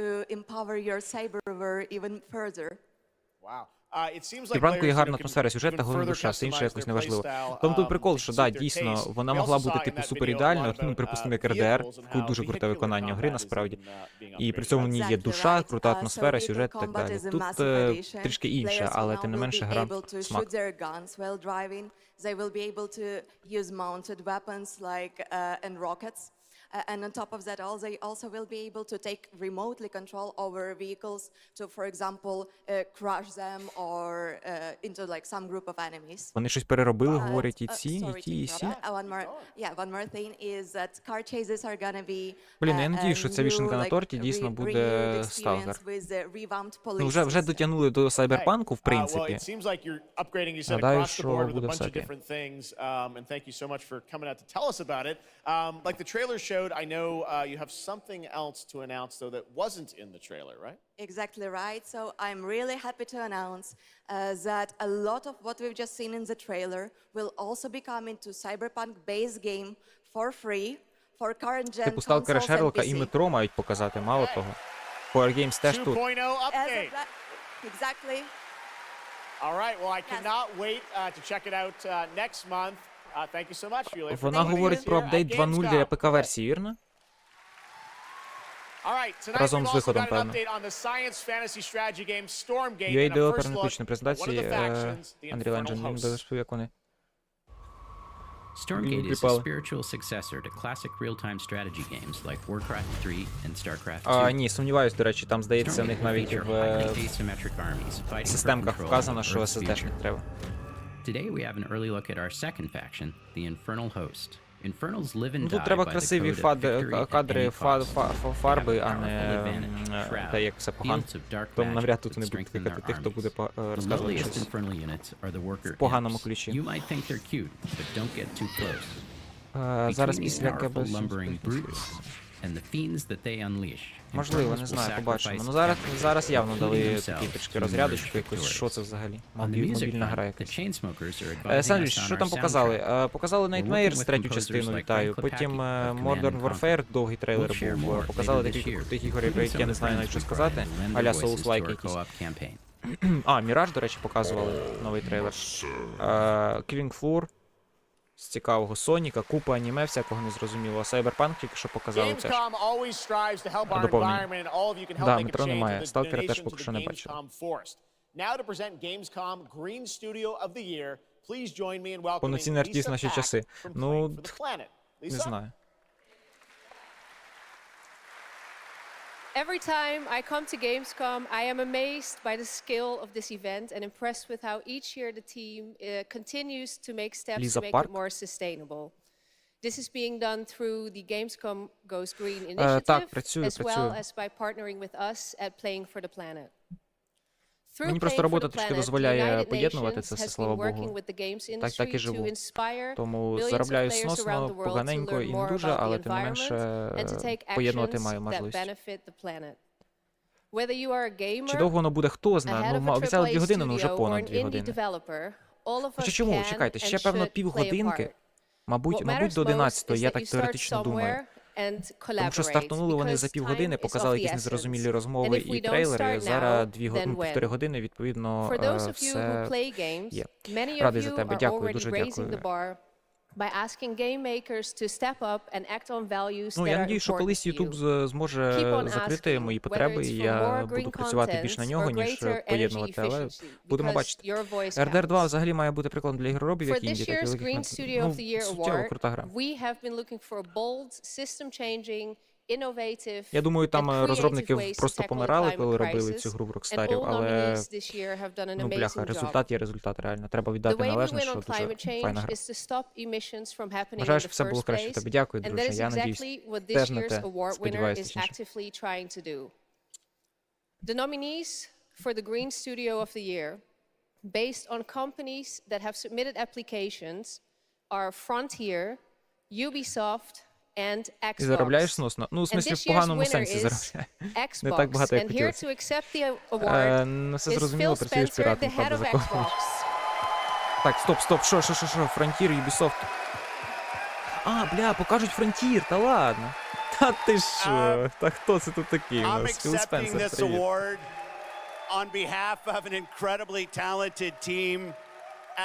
І в ранку є гарна атмосфера, сюжет та головна душа, все інше якось неважливо. Тому тут прикол, що да, дійсно, вона могла бути типу супер ідеальною, ну, припустимо, як РДР, дуже круте виконання гри, насправді. І при цьому в ній є душа, крута атмосфера, сюжет і так далі. Тут трішки інше, але тим не менше гра смак. And on top of that, they also will be able to take remotely control over vehicles to, for example, crush them or into like some group of enemies. Вони щось переробили, говорять, і ці, і сі. One more thing is that car chases are gonna be. Блін, я надію, що ця вишенка на торті дійсно буде Сталкер. Ну, вже дотягнули до Сайберпанку, в принципі. Гадаю, що буде всяке. I know you have something else to announce, though, that wasn't in the trailer, right? Exactly right. So I'm really happy to announce that a lot of what we've just seen in the trailer will also be coming to Cyberpunk base game for free for current gen типу Сталкера, Шерлока і Метро мають показати, мало того. War Games теж тут. 2.0 update. Exactly. All right. Well, I cannot wait to check it out next month. Thank you so much, Julia. Вона говорить про апдейт 2.0 для ПК-версії, вірно? Разом з виходом, певно. UA девелопер аналітичної презентації Unreal Engine, він розповів, як вони. Stormgate is a spiritual successor to classic real-time strategy games like Warcraft 3 and Starcraft 2. Ні, сумніваюсь, до речі, там, здається, в них навіть в системках вказано, що SSD-шник треба. Today we have an early look at our second faction, the Infernal Host. Infernals live and die Тут треба by the красиві code of victory кадри, at any cost. фарби, а не те, як все погано. Тому навряд тут вони будуть кликати тих, хто буде розказувати щось в поганому ключі. You might think they're cute, but don't get too close. Зараз після And the fiends that they unleash. Можливо, не знаю, побачимо. Ну зараз явно дали такі трішки розрядочку якусь, що це взагалі? Мобільна гра якась. Салют, що там показали? Показали Nightmares, третю частину, вітаю. Потім Modern Warfare, довгий трейлер був. Показали декілька крутих ігор, про які я не знаю навіть що сказати. А-ля Souls-like якісь. Mirage, до речі, показували новий трейлер. Killing Floor. З цікавого Соніка, купа аніме, всякого незрозумілого. Cyberpunk тільки що показали це ж. Доповнення. Да, Метро немає. Сталкера теж поки що не бачили. Повноцінний артист в наші часи. Ну, не знаю. Every time I come to Gamescom, I am amazed by the scale of this event and impressed with how each year the team continues to make steps to make it more sustainable. This is being done through the Gamescom Goes Green initiative, as well as by partnering with us at Playing for the Planet. Мені просто робота трішки дозволяє поєднувати це все, слава Богу. Так і живу. Тому заробляю сносно, поганенько і не дуже, але тим не менше поєднувати маю можливість. Чи довго воно буде, хто знає. Ну, обіцяли 2 години, ну вже понад 2 години. Хоча чому? Чекайте, ще певно півгодинки. Мабуть, до 11-ї, я так теоретично думаю. Тому що стартанули вони за півгодини, показали якісь незрозумілі розмови і трейлери. Зараз 1,5 години, відповідно, все є. Радий за тебе, дякую, дуже дякую. by asking game makers to step up and act on values Ну, that я are надіюсь, що important колись to you. YouTube зможе Keep on закрити мої asking, потреби, whether і it's for я more буду green працювати більш на content нього, or ніж greater поєднувати, energy але efficiency, будемо because бачити. your voice RDR 2 counts. взагалі має бути прикладом для ігроробів, For як this інді, так і year's великих Green Studio of the Year суттєво крута гра. award, we have been looking for bold, system-changing, innovative, Я думаю, там and розробники creative ways to просто tackle the помирали, climate коли робили crisis, цю гру в and Рокстарів, all але, nominees this year have done an ну, бляха, amazing job. результат є результат, реально. Треба The віддати way we належне, win що on дуже climate файна change гра. is to stop emissions from happening Бажаю, in щоб the все було first краще. place, Тобі дякую, and that друже. is Я надіюсь, exactly what this теж на year's те. award winner Сподіваюсь, is точніше. actively trying to do. The nominees for the Green Studio of the Year, based on companies that have submitted applications, are Frontier, Ubisoft, and І заробляєш Xbox. сносно. Ну, в And смислі, this в поганому year's сенсі winner заробляє. is Не так Xbox. багато, як And here хотілося. to accept the award Не все is зрозуміло, Phil працюєш Spencer, піратом, the head правда, of за кого. Xbox. Так, стоп, що, Frontier, Ubisoft. А, бля, покажуть Frontier, та ладно. Та ти що? Та хто це тут такий у I'm нас? Філ accepting Спенсер, this привіт. award on behalf of an incredibly talented team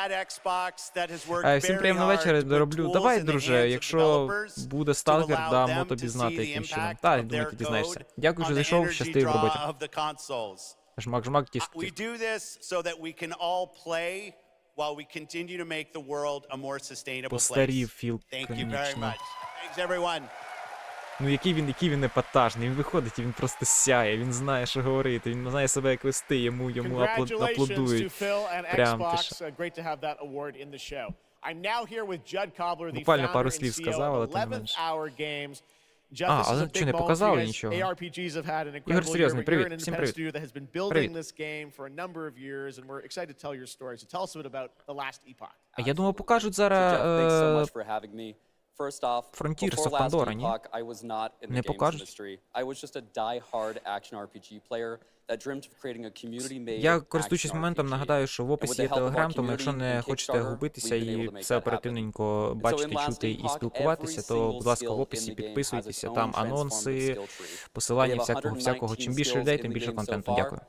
at Xbox that has worked Всім very приємного hard вечора, to put дороблю. tools Давай, in the друже, hands of якщо developers буде to сталкер, allow дамо them тобі to знати, see the яким чином. impact Та, of думаю, their ти дізнаєшся. code Дякую, що on the зайшов, energy щасти в роботі. draw of the consoles. Жмак, тіск. We do this so that we can all play while we continue to make the world a more sustainable Постарів place. Філ, Thank you very конечно. much. Thanks everyone. Ну який він епатажний, він виходить і він просто сяє, він знає, що говорити, він знає себе як вести, йому Congratulations аплодують. to Phil and Прям Xbox. Great to have that award in the show. I'm now here with Judd Cobbler, the Буквально founder пару and слів CEO сказав, але of тим не менш. 11th Hour Games. Judd, А, this is але a чи big не moment for you показали guys. нічого? ARPGs have had an Ігор incredible year, серйозний, but you're an привіт, всім independent привіт. studio that has been building Привіт. this game for a number of years, and we're excited to tell your story. So tell us a bit about the last epoch. А я думав, покажуть зараз Frontiers of Pandora, ні? Не покажуть? Я, користуючись моментом, нагадаю, що в описі є Telegram, тому якщо не хочете губитися і все оперативненько бачити, чути і спілкуватися, то, будь ласка, в описі підписуйтеся, там анонси, посилання всякого. Чим більше людей, тим більше контенту. Дякую.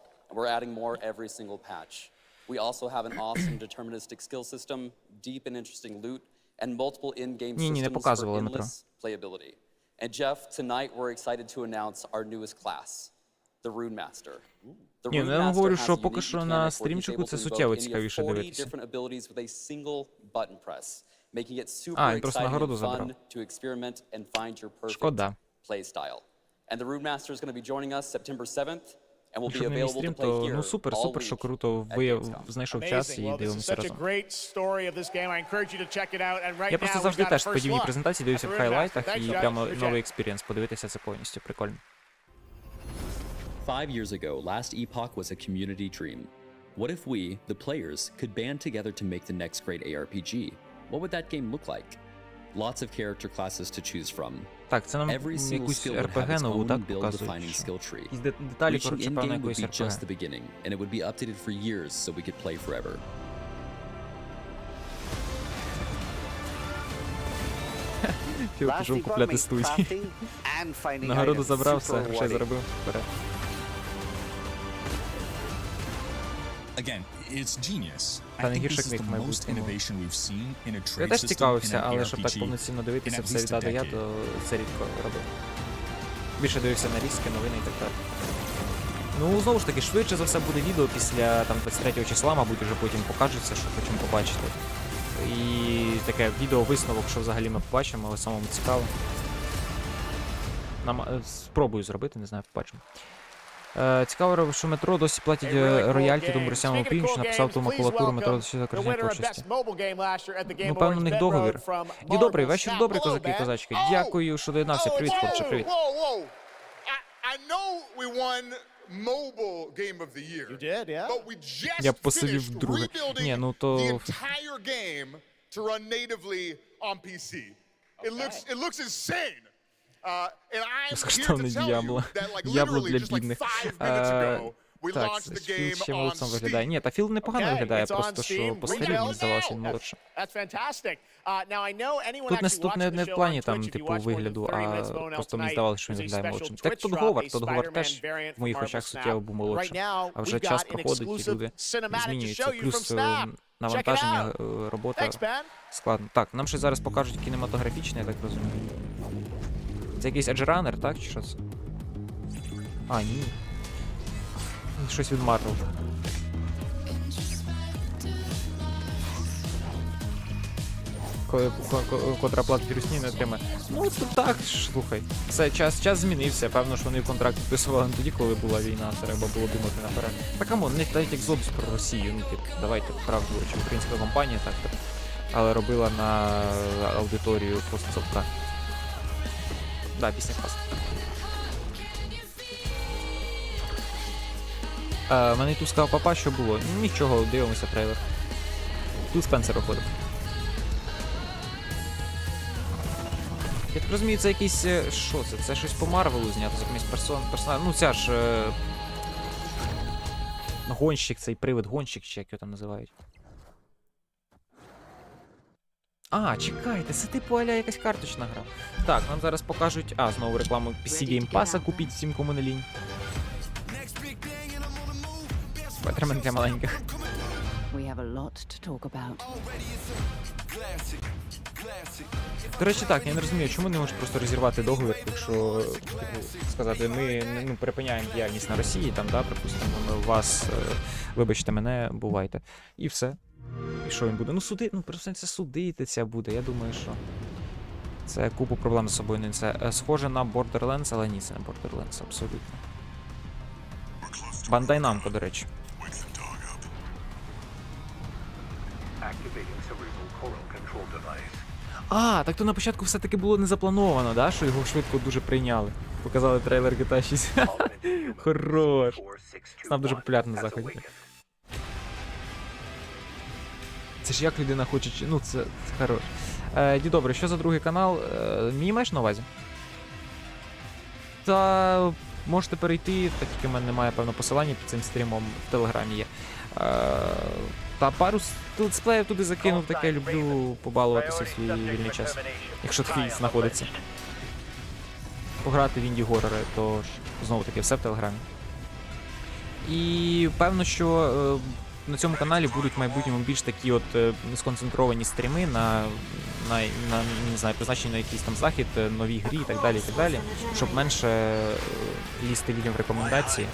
We also have an awesome deterministic skill system, deep and interesting loot, and multiple in-game systems for endless playability. And Jeff, tonight we're excited to announce our newest class, the Rune Master. The Ні, Rune я вам Master говорю, has що a поки unique що mechanic на where he's стрімчику able це to суттєво invoke any of цікавіше 40 дивитися. different abilities with a single button press, making it super А, він просто exciting нагороду and забрав. fun to experiment and find your perfect Шкода. play style. And the Rune Master is going to be joining us September 7th. And we'll be Якщо б не мій available to стрім, play то here ну супер, all що week круто знайшов час і Well, this is дивимося such a разом. great story of this game. I encourage you to check it out. And right Я now просто we've завжди got a теж first подібні look презентації at дивлюся the в Rune хайлайтах Master. і Thanks, Judd. прямо Appreciate новий it. експірієнс, подивитися це повністю, прикольно. 5 years ago, Last Epoch was a community dream. What if we, the players, could band together to make the next great ARPG? What would that game look like? Lots of character classes to choose from. Так, це нам Every single якусь skill would have RPG its нову, own так, build-defining показують. skill tree. Якісь деталі, Reaching коротше, певно, in-game would якоїсь be just the RPG. beginning, and it would be updated for years so we could play forever. Філ пішов купляти студії. Нагороду забрав, все, грошей заробив. Вперед. Again, it's genius. Та I не think гірше this is як the має most бути. innovation we've seen in a Я trade теж system in цікавився, an але щоб так ARPG повноцінно in дивитися at все least від a А до Я, decade. то це рідко робив. Більше дивився нарізки, новини і так далі. Ну, знову ж таки, швидше за все буде відео після там 23 числа, мабуть, вже потім покажеться, що хочемо побачити. І таке відео-висновок, що взагалі ми побачимо, але самому цікаво. Спробую зробити, не знаю, побачимо. Цікаво, що метро досі платять роялті тому росіянам північ, написав ту макулатуру метро досі закордонної творчості. Ну, певно, у них договір. Ді добрий, вечір добрий, козаки і козачки. Дякую, що доєднався. Привіт, хлопче, привіт. I know we won mobile game of the year. You did, yeah. But we just Я посидів вдруге. Ні, ну the то... entire game to run natively on PC. It looks insane. And I'm here to Безкоштовне tell you діабло. that like Діабло literally для just like бідних. 5 minutes ago, Так, Філ ще молодцем виглядає. Ні, та Філ непогано виглядає, просто що постарів, мені здавалося, він молодше. Тут не в плані там, типу, вигляду, а просто мені здавалося, що він виглядає молодшим. Так тут Говард теж в моїх очах суттєво був молодшим. А вже час проходить, і люди змінюються. Плюс навантаження, робота складно. Так, нам ще зараз покажуть кінематографічне, я так розумію. Це якийсь еджранер, так? Чи що це? А, ні. Щось від Marvel. Котра платить русні не отримає. Ну, це так, слухай. Це час змінився. Певно, що вони контракт підписували не тоді, коли була війна. Треба було думати наперед. Так, камон, не навіть як злобість про Росію. Ну, типу, давайте, правду, чи українська компанія, так. Але робила на аудиторію постсовка. Да, пісня класна. Мене тут сказав папа, що було. Нічого, дивимося трейлер. Тут Спенсер виходив. Я так розумію, це якийсь... Що це? Це щось по Марвелу знято, з якимось персонажем. Ну, ця ж... Гонщик, цей привид, гонщик, чи як його там називають. А, чекайте, це типу аля якась карточна гра. Так, нам зараз покажуть... А, знову рекламу PC Game Pass'а купіть всім, кому не лінь. Спайдермен для маленьких. До речі, так, я не розумію, чому не можуть просто розірвати договір, якщо сказати, ми припиняємо діяльність на Росії, там, да, припустимо, вас, вибачте мене, бувайте. І все. І що він буде? Ну, просто це судитися буде, я думаю, що це купу проблем з собою несе. Схоже на Borderlands, але ні, це не Borderlands, абсолютно. Bandai Namco, до речі. А, так то на початку все-таки було не заплановано, да? Що його швидко дуже прийняли. Показали трейлер GTA 6. Хорош. Став дуже популярний на заході. Це ж як людина хоче... Ну, це хорош. Добре, що за другий канал? Мій маєш на увазі? Та можете перейти, так тільки в мене немає, певно, посилання під цим стрімом, в Телеграмі є. Та пару летсплеїв туди закинув, таке люблю побалуватися в свій вільний час, якщо такий знаходиться. Пограти в інді-горори, то знову таки все в Телеграмі. І певно, що на цьому каналі будуть в майбутньому більш такі от сконцентровані стріми не знаю, призначені на якийсь там захід, новій грі і так далі, щоб менше лізти людям в рекомендації.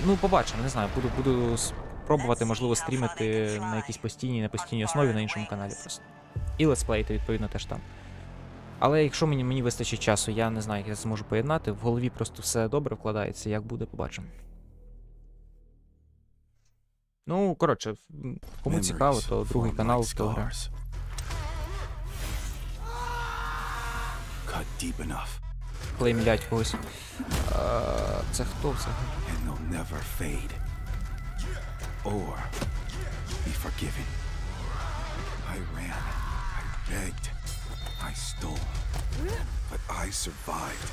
Ну, побачимо, не знаю, буду пробувати, можливо, стрімити на якійсь постійній, непостійній основі на іншому каналі просто. І летсплеїти, відповідно, теж там. Але якщо мені вистачить часу, я не знаю, як я зможу поєднати, в голові просто все добре вкладається, як буде, побачимо. Ну, коротше, кому цікаво, то другий канал в Телеграмі. Клеймлять когось. Це хто це? I stole, but I survived.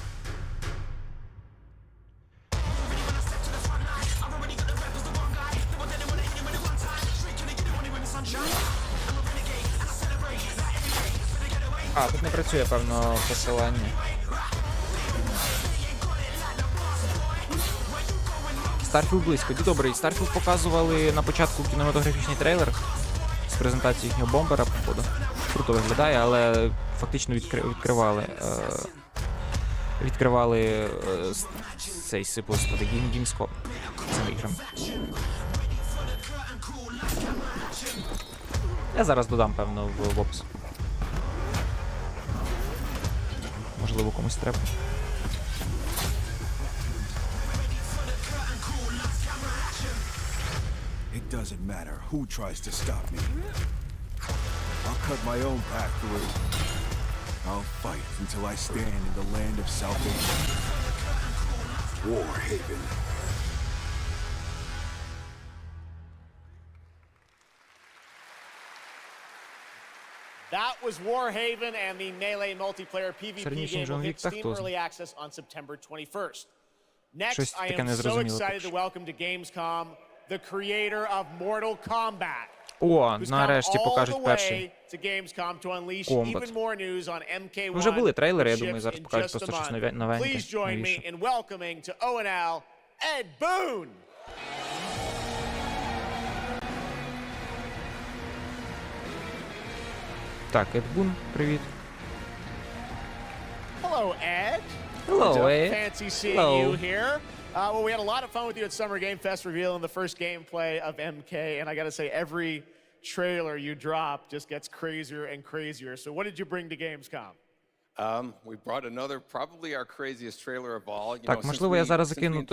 А, тут не працює, певно, посилання. Starfield близько. Добре, Starfield показували на початку кінематографічний трейлер з презентації їхнього бомбера, походу. Круто виглядає, але фактично відкривали цей господи, Gamescom цими іграми. Я зараз додам, певно, в опис. Можливо, комусь треба. It doesn't matter who tries to stop me. I'll cut my own path through. I'll fight until I stand in the land of salvation. Warhaven. That was Warhaven and the Melee multiplayer PvP game will hit Steam Early Access on September 21st. Next, I am so excited to welcome to Gamescom the creator of Mortal Kombat. О, нарешті покажуть перший комбат. Вже були трейлери, я думаю, зараз покажуть просто щось новеньке. Так, Ед Бун, привіт. Hello, Ed. Hello, Ed. Fancy seeing you here. Well, we had a lot of fun with you at Summer Game Fest revealing the first gameplay of MK, and I gotta say, every trailer you drop just gets crazier and crazier. So what did you bring to Gamescom? We brought another, probably our craziest trailer of all. Так, можливо, я зараз закину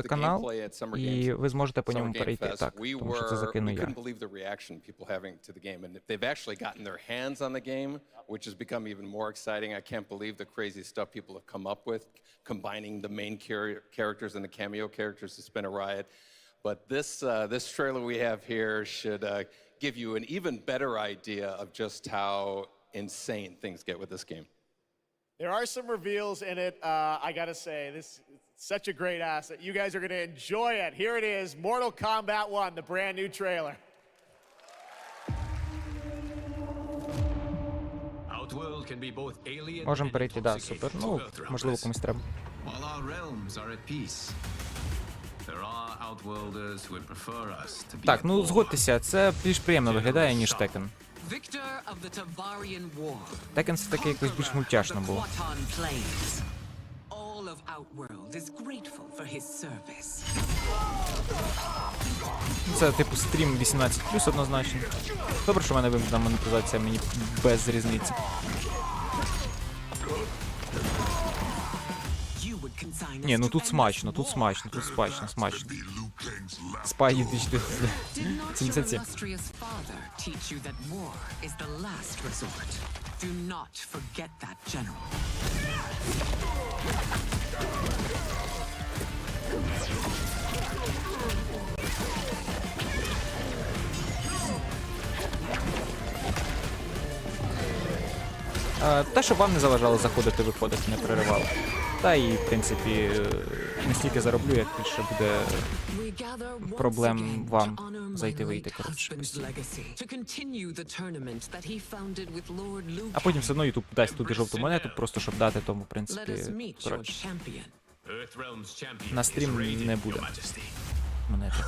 канал, і ви зможете по ньому перейти. Так, тому що це закину я. We couldn't believe the reaction people having to the game, and they've actually gotten their hands on the game, which has become even more exciting. I can't believe the crazy stuff people have come up with, combining the main characters and the cameo characters. It's been a riot. But this trailer we have here should give you an even better idea of just how insane things get with this game. There are some reveals in it. I gotta say, this is such a great asset. You guys are gonna enjoy it. Here it is, Mortal Kombat 1, the brand new trailer. Можемо перейти, да, супер. Ну, можливо, комусь треба. Так, ну згодьтеся, це більш приємно виглядає, ніж Текен. Текен все таки якось більш мультяшно було. Це типу стрім 18+, однозначно. Добре, що в мене вимкнена монетизація, мені без різниці. Ні, ну тут смачно, тут смачно, тут смачно, смачно. Спаї 2077. Те, щоб вам не заважало заходити, виходити, не переривало. Та і, в принципі, не стільки зароблю, як більше буде проблем вам зайти-вийти, коротше. А потім все одно YouTube дасть туди жовту монету, просто щоб дати тому, в принципі, коротше. На стрім не буде монети.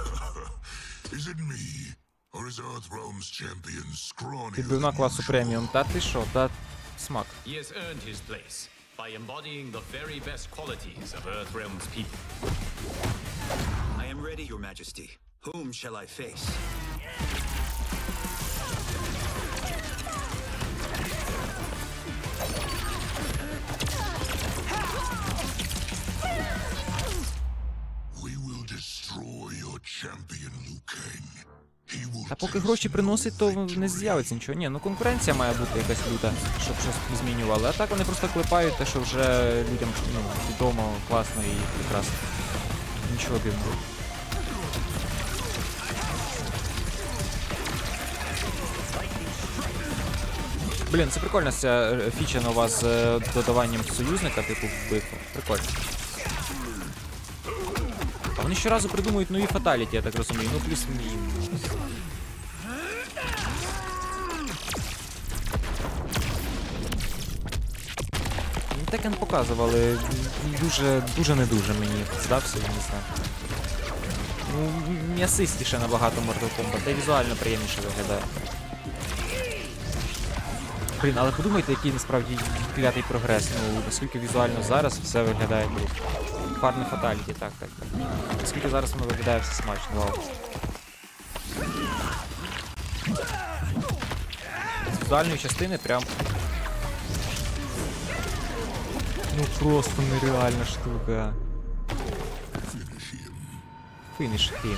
Підбивна класу преміум, та ти що, та смак. By embodying the very best qualities of Earthrealm's people. I am ready, Your Majesty. Whom shall I face? We will destroy your champion, Liu Kang. Та поки гроші приносить, то не з'явиться нічого. Ні, ну конкуренція має бути якась люта, щоб щось змінювали. А так вони просто клепають те, що вже людям відомо, класно і прекрасно. Нічого дивного. Блін, це прикольна ця фіча нова з додаванням союзника, типу, в битву. Прикольно. А вони щоразу придумують нові фаталіті, я так розумію. Ну, плюс-мінус. Текен показували, дуже не дуже мені здався, я не знаю. Ну, м'ясистіше набагато Mortal Kombat, та й візуально приємніше виглядає. Блін, але подумайте, який насправді клятий прогрес, ну, наскільки візуально зараз все виглядає круто. Парне фаталіті, так. Наскільки зараз воно виглядає все смачно, вау. З візуальної частини прям... Ну просто нереальна штука. Фініш хім.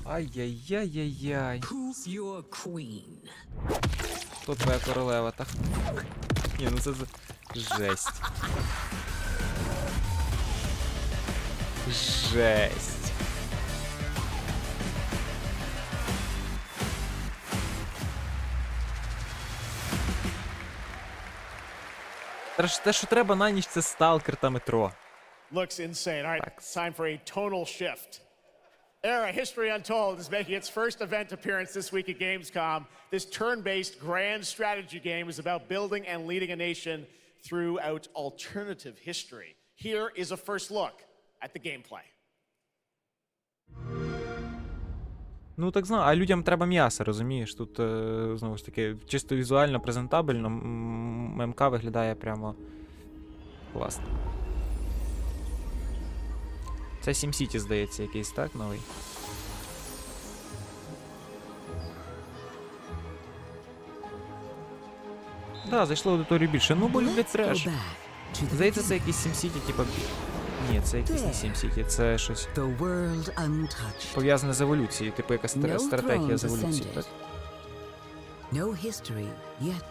Ай-яй-яй-яй-яй. Хто твоя королева, так? Ні, ну це жесть. Жесть. Те, що треба на ніч, це сталкер та метро. Looks insane. All right, it's time for a tonal shift. Era History Untold is making its first event appearance this week at Gamescom. This turn-based grand strategy game is about building and leading a nation throughout alternative history. Here is a first look at the gameplay. Ну, так знаю, а людям треба м'ясо, розумієш? Тут, знову ж таки, чисто візуально, презентабельно, МК виглядає прямо класно. Це SimCity, здається, якийсь, так, новий? Да, зайшло аудиторію більше. Ну, бо люблять треш. Здається, це якийсь SimCity, типа... Ні, це якийсь не SimCity, це щось пов'язане з еволюцією, типу якась стратегія з еволюції, так?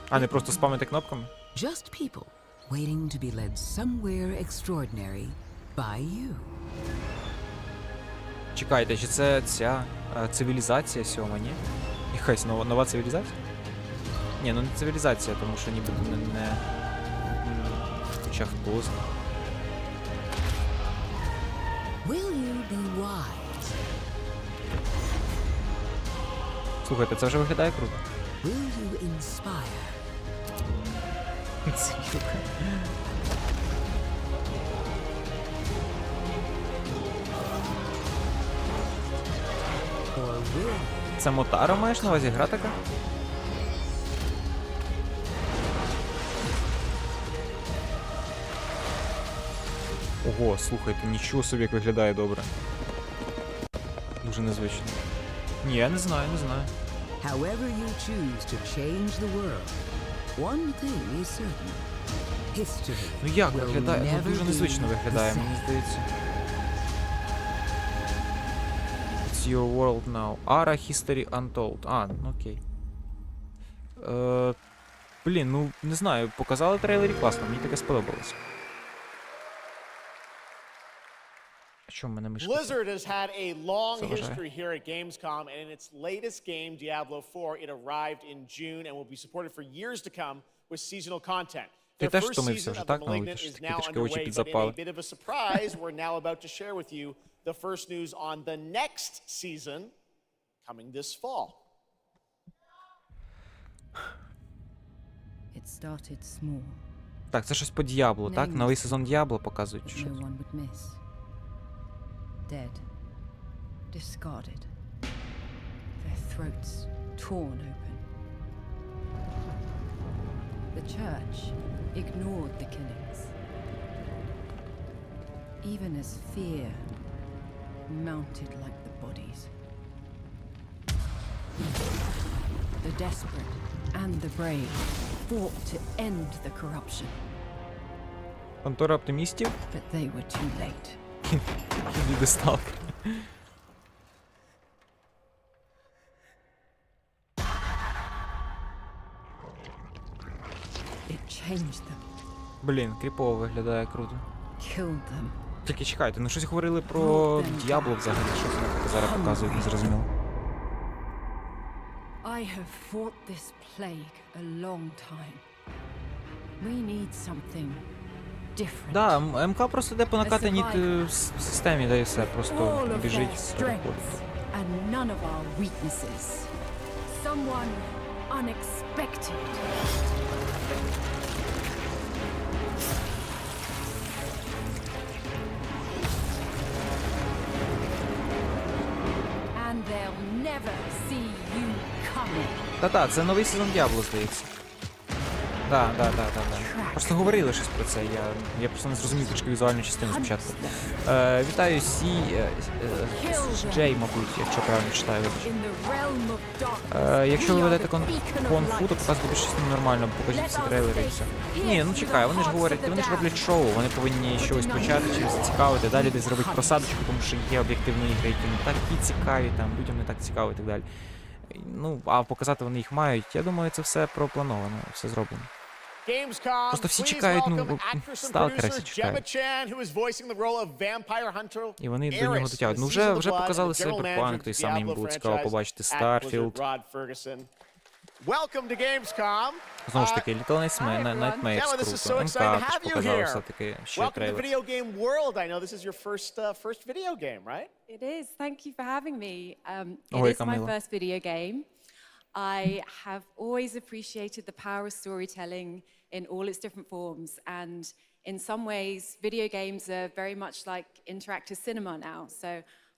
А не просто спамити кнопками? Чекайте, чи це ця цивілізація сьома, ні? Якась нова цивілізація? Ні, ну не цивілізація, тому що ніби не... Хоча хто знає. Слухайте, це вже виглядає круто. Це Мотаро маєш на увазі, гра така? Ого, слухайте, нічого собі, як виглядає добре. Дуже незвично. Ні, я не знаю, не знаю. Ну як виглядає? Ну дуже незвично виглядає, мені здається. It's your world now. Ara History Untold. А, ну окей. Блін, ну не знаю, показали в трейлері класно, мені таке сподобалось. Blizzard has had a long history here at Gamescom, and in its latest game, Diablo 4, it arrived in June and will be supported for years to come with seasonal content. Their first season of The Malignant is now underway, but in a bit of a surprise, we're now about to share with you the first news on the next season coming this fall. It started small. Так, це щось по Діаблу, так? Новий сезон Діабло показують, чи що? Dead, discarded, their throats torn open. The church ignored the killings, even as fear mounted like the bodies. The desperate and the brave fought to end the corruption. Контора оптимістів? But they were too late. Люди сталки. Блін, кріпово виглядає круто. Тільки чекайте, ну щось говорили про Діабло взагалі, щось зараз показують, не зрозуміло. I have fought this plague a long time. We need something different. Да, МК просто йде по накатаній системі, да і все, просто біжить, переходить. And none of our weaknesses. Someone unexpected. And they'll never see you coming. Та-та, це новий сезон Діабло, здається. Да. Просто говорили щось про це, я просто не зрозумів трішки візуальну частину спочатку. Вітаю Джей, мабуть, якщо правильно читаю. Якщо ви ведете конфу, то показувати щось нормально, покажіть всі трейлери і все. Ні, ну чекай, вони ж говорять, вони ж роблять шоу, вони повинні щось почати, чимось зацікавити, далі десь зробити просадочку, тому що є об'єктивні ігри, які не такі цікаві, там, людям не так цікаво і так далі. Ну, а показати вони їх мають, я думаю, це все проплановано, все зроблено. Gamescom, Просто всі please чекають, welcome ну, actress and сталкера всі producer чекають. Gemma Chan, who is voicing the role of vampire hunter І вони до Eris нього in дотягують. the Ну, Season of вже the Blood, показали and the general Cyberpunk, manager той of самий, їм Diablo було цікаво franchise побачити at Starfield. Blizzard, Rod Ferguson. Welcome to Gamescom. Знову ж таки, Little Nightmares Gemma, this is so круто. exciting to МК have you показали here. все-таки ще Welcome to трейлер. video game world. I know this is your first video game, right? It is. Thank you for having me. Ой, It is my Камила. first video game. I have always appreciated the power of storytelling in all its different forms. And in some ways, video games are very much like interactive cinema now. So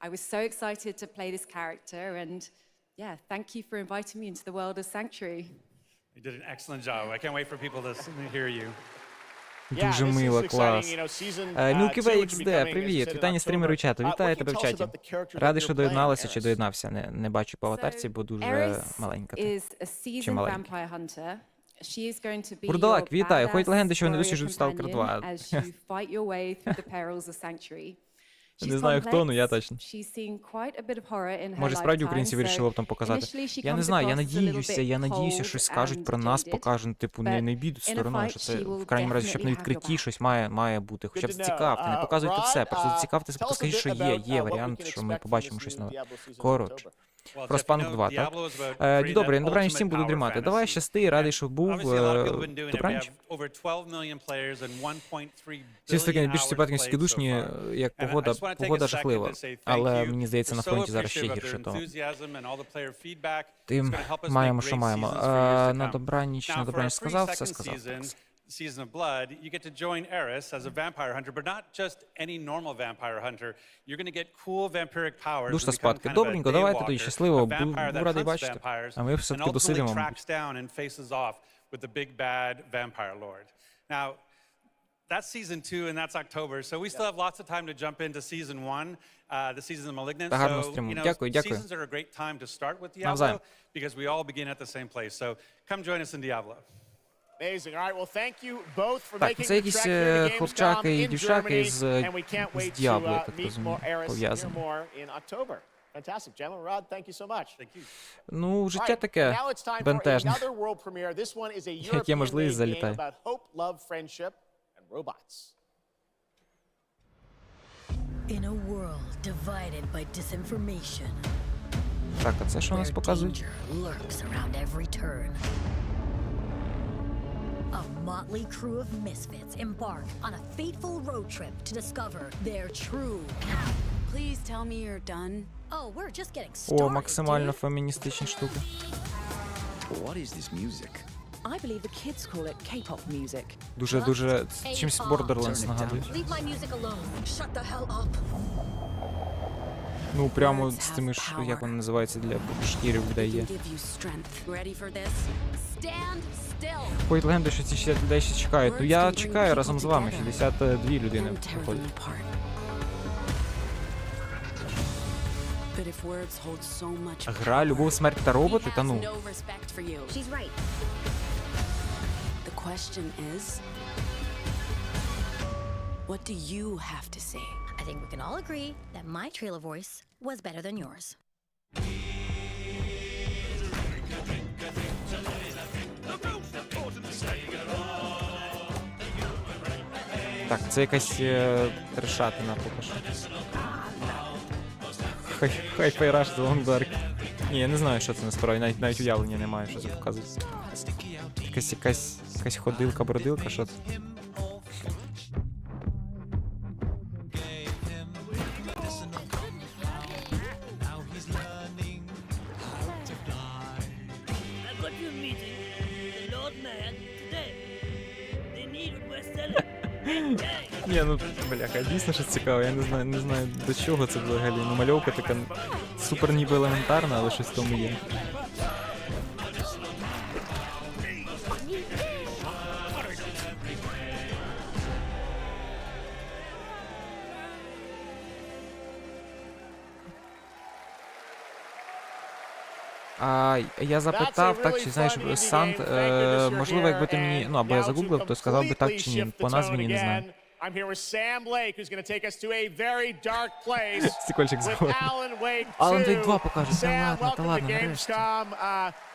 I was so excited to play this character. And yeah, thank you for inviting me into the world of Sanctuary. You did an excellent job. I can't wait for people to hear you. Дуже мило, клас. Мілківей XD, привіт. Вітання стрімеру чату. Вітаю тебе в чаті. Радий, що доєдналася чи доєднався. Не бачу по аватарці, бо дуже маленька ти. Чи маленька. Бурдалак, вітаю. Ходять легенди, що вони досі ждуть Stalker 2. Не знаю хто, ну я точно. Може, справді українці вирішили там показати. Я не знаю, я надіюся, щось скажуть про нас, покажуть, типу, не обійдуть стороною, що це, в крайньому разі, щоб на відкритті щось має бути. Хоча б зацікавте, не показуйте все, просто зацікавтеся, просто скажіть, що є варіант, що ми побачимо щось нове. Коротше. Про Спанк 2, так? Добре, добраніч всім, буду дрімати. Давай, щасти, радий, що був. Добраніч. Всі таки найбільш симпатичні скидушні, як погода жахлива. Але мені здається, на фронті зараз ще гірше того. Тим маємо, що маємо. На добраніч сказав, все сказав. Season of Blood, you get to join Eris as a vampire hunter, but not just any normal vampire hunter. You're going to get cool vampiric powers. Душ та спадки. Добренько, давайте тоді щасливо. Був радий бачити. А ми все-таки досидимо. Tracks down and faces off with the big bad vampire lord. Now, that's season 2 and that's October, so we still have lots of time to jump into season 1, the season of Malignant. So, you know, seasons are a great time to start with Diablo because we all begin at the same place. So, come join us in Diablo. Amazing. All right, well, thank you both for Так, making це якісь хлопчаки і дівчаки з Діабло, так розумію, пов'язані. Fantastic. Gentlemen, Rod, thank you so much. Thank you. Ну, життя таке бентежне. Як є можливість, залітай. In a world divided by disinformation. Так, а це що у нас показують? A motley crew of misfits embark on a fateful road trip to discover their true path. Please tell me you're done. Oh, we're just getting started. О, максимально феміністичні штуки. What is this music? I believe the kids call it K-pop music. Дуже чимсь Borderlands нагадує. Leave my music alone. Shut the hell up. Ну, прямо з тими ж, як вони називаються, для шкірів видає. Ходять легенди, що ці 60 людей ще чекають. Ну, я чекаю разом з вами, 62 людини виходять. Гра «Любов, смерть та роботи»? Та ну. What do you have to say? I think we can all agree that my trailer voice was better than yours. Так, це якась трешатина поки що. Hi-Fi Rush The Long Dark. Ні, я не знаю, що це насправді, навіть уявлення немає, що це показується. Якась ходилка-бродилка, що це? Ні, ну, бляха, дійсно щось цікаве, я не знаю до чого це взагалі. Ну, мальовка така супер ніби елементарна, але щось в тому є. Я запитав, так, чи знаєш, Сант, можливо, якби ти мені, ну, або я загуглив, то сказав би так чи ні, по назві не знаю. Стікольчик завод. Alan Wake 2 покажуть, та ладно, нарешті.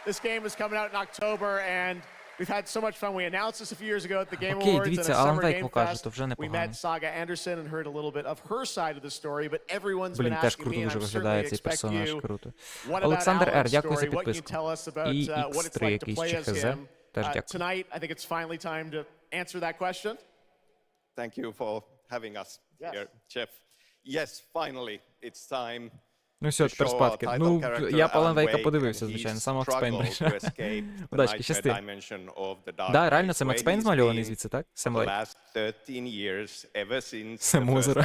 This game is coming out in October, and We've had so much fun. We announced this a few years ago at the Game Окей, Awards and дивіться, at Алан Summer Вейк Game покаже, Fest. то вже We непогано. met Saga Anderson and heard a little bit of her side of the story, but everyone's been Блін, теж asking круто me, and дуже I виглядає certainly цей expect персонаж, you, круто. what about Олександр Р, Alan's дякую за story? What can you підписку. tell us about І what it's X3 like to якийсь play чи as ХЗ, him? теж дякую. Tonight, I think it's finally time to answer that question. Thank you for having us here, Jeff. Yes, finally, it's time. Ну все, тепер спадки. Ну, я б Алан Вейка подивився, звичайно, сам Макс Пейн прийшов. Удачки, щасти. Да, реально, це Макс Пейн змальований звідси, так? Сем Лейк. Сем озеро.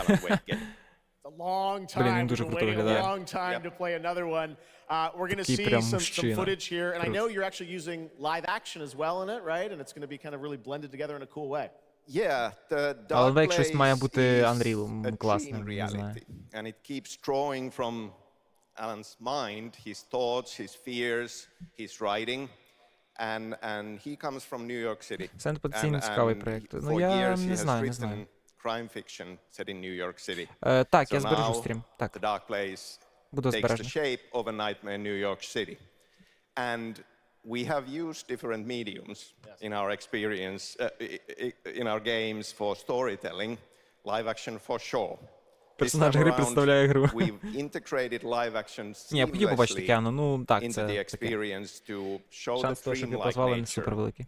Блін, він дуже круто виглядає. We're going to see some footage here, and I know you're actually using live action as well in it, right? And it's going to be kind of really blended together in a cool way. Алан Вейк щось має бути Unreal класним, не знаю. And it keeps drawing from Alan's mind, his thoughts, his fears, his writing, and he comes from New York City. Це потенційно цікавий проєкт. Ну, я не знаю, не знаю. Crime fiction set in New York City. Так, я збережу стрім. Так. The Dark Place Буду takes the збережений. shape of a nightmare in New York City. And we have used different mediums in our experience, in our games for storytelling, live action for sure. Персонаж гри представляє гру. Ні, я б хотів побачити Кіану, ну так, це таке. Шанс того, щоб його позвали, не супервеликий.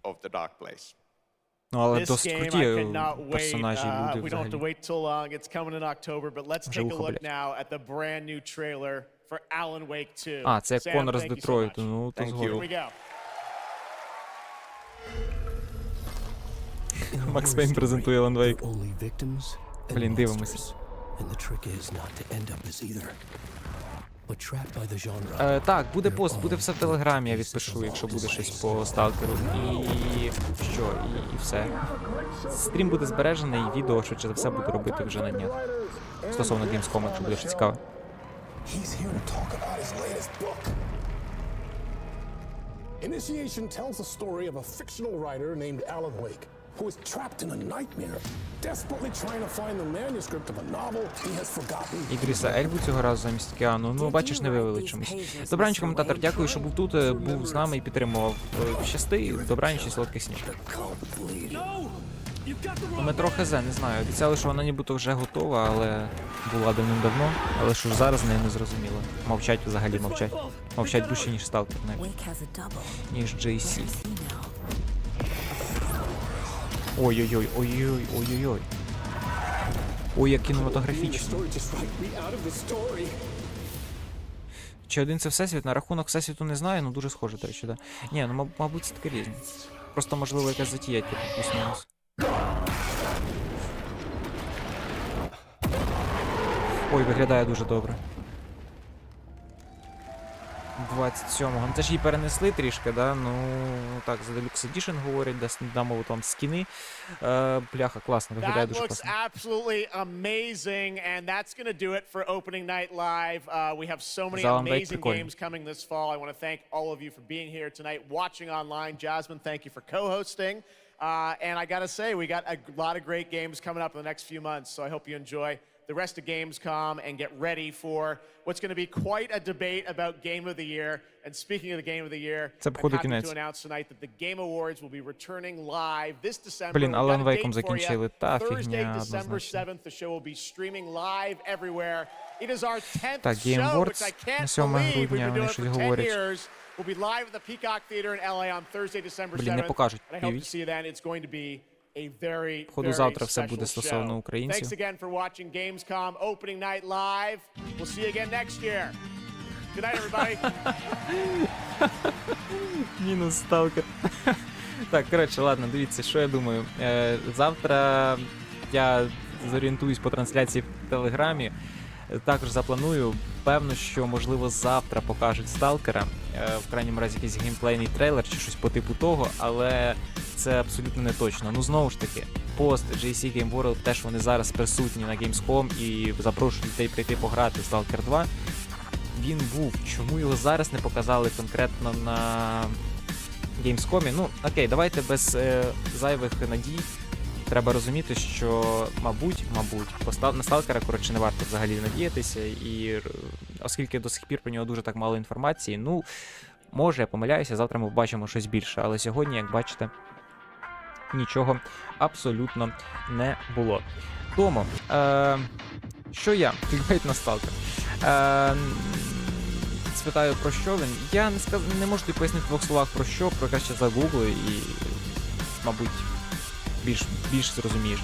Ну, але досить круті персонажі, люди взагалі. Вже ухо, блядь. А, це як Конор з Детройту, ну, то згодом. Макс Пейн презентує Алан Вейк. Блін, дивимося. Так, буде пост, буде все в Телеграмі, я відпишу, якщо буде щось по сталкеру. І що, і все. Стрім буде збережений, і відео, швидше за все, буду робити вже на днях. Стосовно Gamescom, якщо буде щось цікаве. Initiation tells the story of a fictional writer named Alan Wake, who is trapped in a nightmare, desperately trying to find the manuscript of a novel he has forgotten. Ідріса Ельбу цього разу замість Кіану. Ну, бачиш, не вивели чомусь. Добраніч, коментатор, дякую, що був тут, був з нами і підтримував. Щасти, добраніч і солодких снів. Метро ХЗ, не знаю. Обіцяли, що вона нібито вже готова, але була давним-давно. Але що ж зараз, не зрозуміло. Мовчать взагалі, мовчать. Мовчать дужче, ніж сталкер, навіть. Ніж JC. Ой-ой-ой, ой-ой-ой, ой-ой-ой. Ой, як кінематографічно. Чи один це Всесвіт? На рахунок Всесвіту не знаю, ну дуже схоже, до речі, да. Ні, ну мабуть, це таке різне. Просто, можливо, якась затія, типу, плюс-мінус. Ой, виглядає дуже добре. 27-го. Ну це ж її перенесли трішки, да? Ну, так, за Deluxe Edition говорять, дамо там скіни. Бляха, класно, виглядає дуже класно. That looks absolutely amazing, and that's going to do it for opening night live. We have so many amazing games coming this fall. I want to thank all of you for being here tonight, watching online. Jasmine, thank you for co-hosting. And I got to say, we got a lot of great games coming up in the next few months, so I hope you enjoy the rest of Gamescom and get ready for what's going to be quite a debate about Game of the Year. And speaking of the Game of the Year, I'm happy to announce tonight that the Game Awards will be returning live this December. Блін, Алан Вейком закінчили, та Thursday, December 7th, the show will be streaming live everywhere. It is our 10th так, Game show, Awards which I can't на 7 believe we've грудня, been вони doing щось for 10 говорять. years. We'll be live at the Peacock Theater in LA on Thursday, December 7th. Блін, не покажуть, And I hope to see you then. It's going to be a very, Походу, завтра все буде стосовно українців. Thanks again for watching Gamescom Opening Night Live. We'll see you again next year. Good night, everybody. Мінус сталкер. Так, коротше, ладно, дивіться, що я думаю. Завтра я зорієнтуюсь по трансляції в Телеграмі. Також запланую. Певно, що, можливо, завтра покажуть сталкера. В крайньому разі якийсь геймплейний трейлер чи щось по типу того, але це абсолютно не точно. Ну, знову ж таки, пост JC Game World, теж вони зараз присутні на Gamescom і запрошують людей прийти пограти в Stalker 2. Він був. Чому його зараз не показали конкретно на Gamescom? Ну, окей, давайте без зайвих надій. Треба розуміти, що, мабуть, на сталкера, коротше, не варто взагалі надіятися, і оскільки до сих пір про нього дуже так мало інформації, ну, Може, я помиляюся, завтра ми побачимо щось більше, але сьогодні, як бачите, нічого абсолютно не було. Тому, що я? Клікбейт на сталкер. Спитаю, про що він. Я не можу тобі пояснити в двох словах про що, про краще загугли і, мабуть, більш зрозумієш.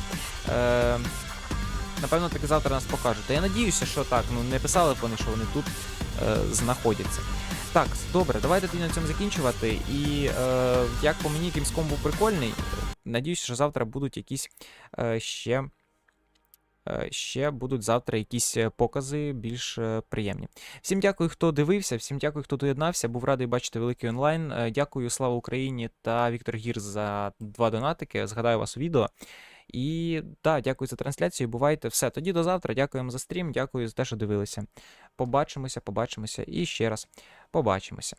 Напевно, таки завтра нас покажуть. Та я надіюся, що так, ну не писали б вони, що вони тут знаходяться. Так, добре, давайте тоді на цьому закінчувати. І як по мені, Gamescom був прикольний. Надіюся, що завтра будуть якісь ще будуть завтра якісь покази більш приємні. Всім дякую, хто дивився, всім дякую, хто доєднався. Був радий бачити великий онлайн. Дякую, слава Україні та Віктор Гір за 2 донатики. Згадаю вас у відео. І так, дякую за трансляцію. Бувайте. Все, тоді до завтра. Дякуємо за стрім, дякую за те, що дивилися. Побачимося і ще раз побачимося.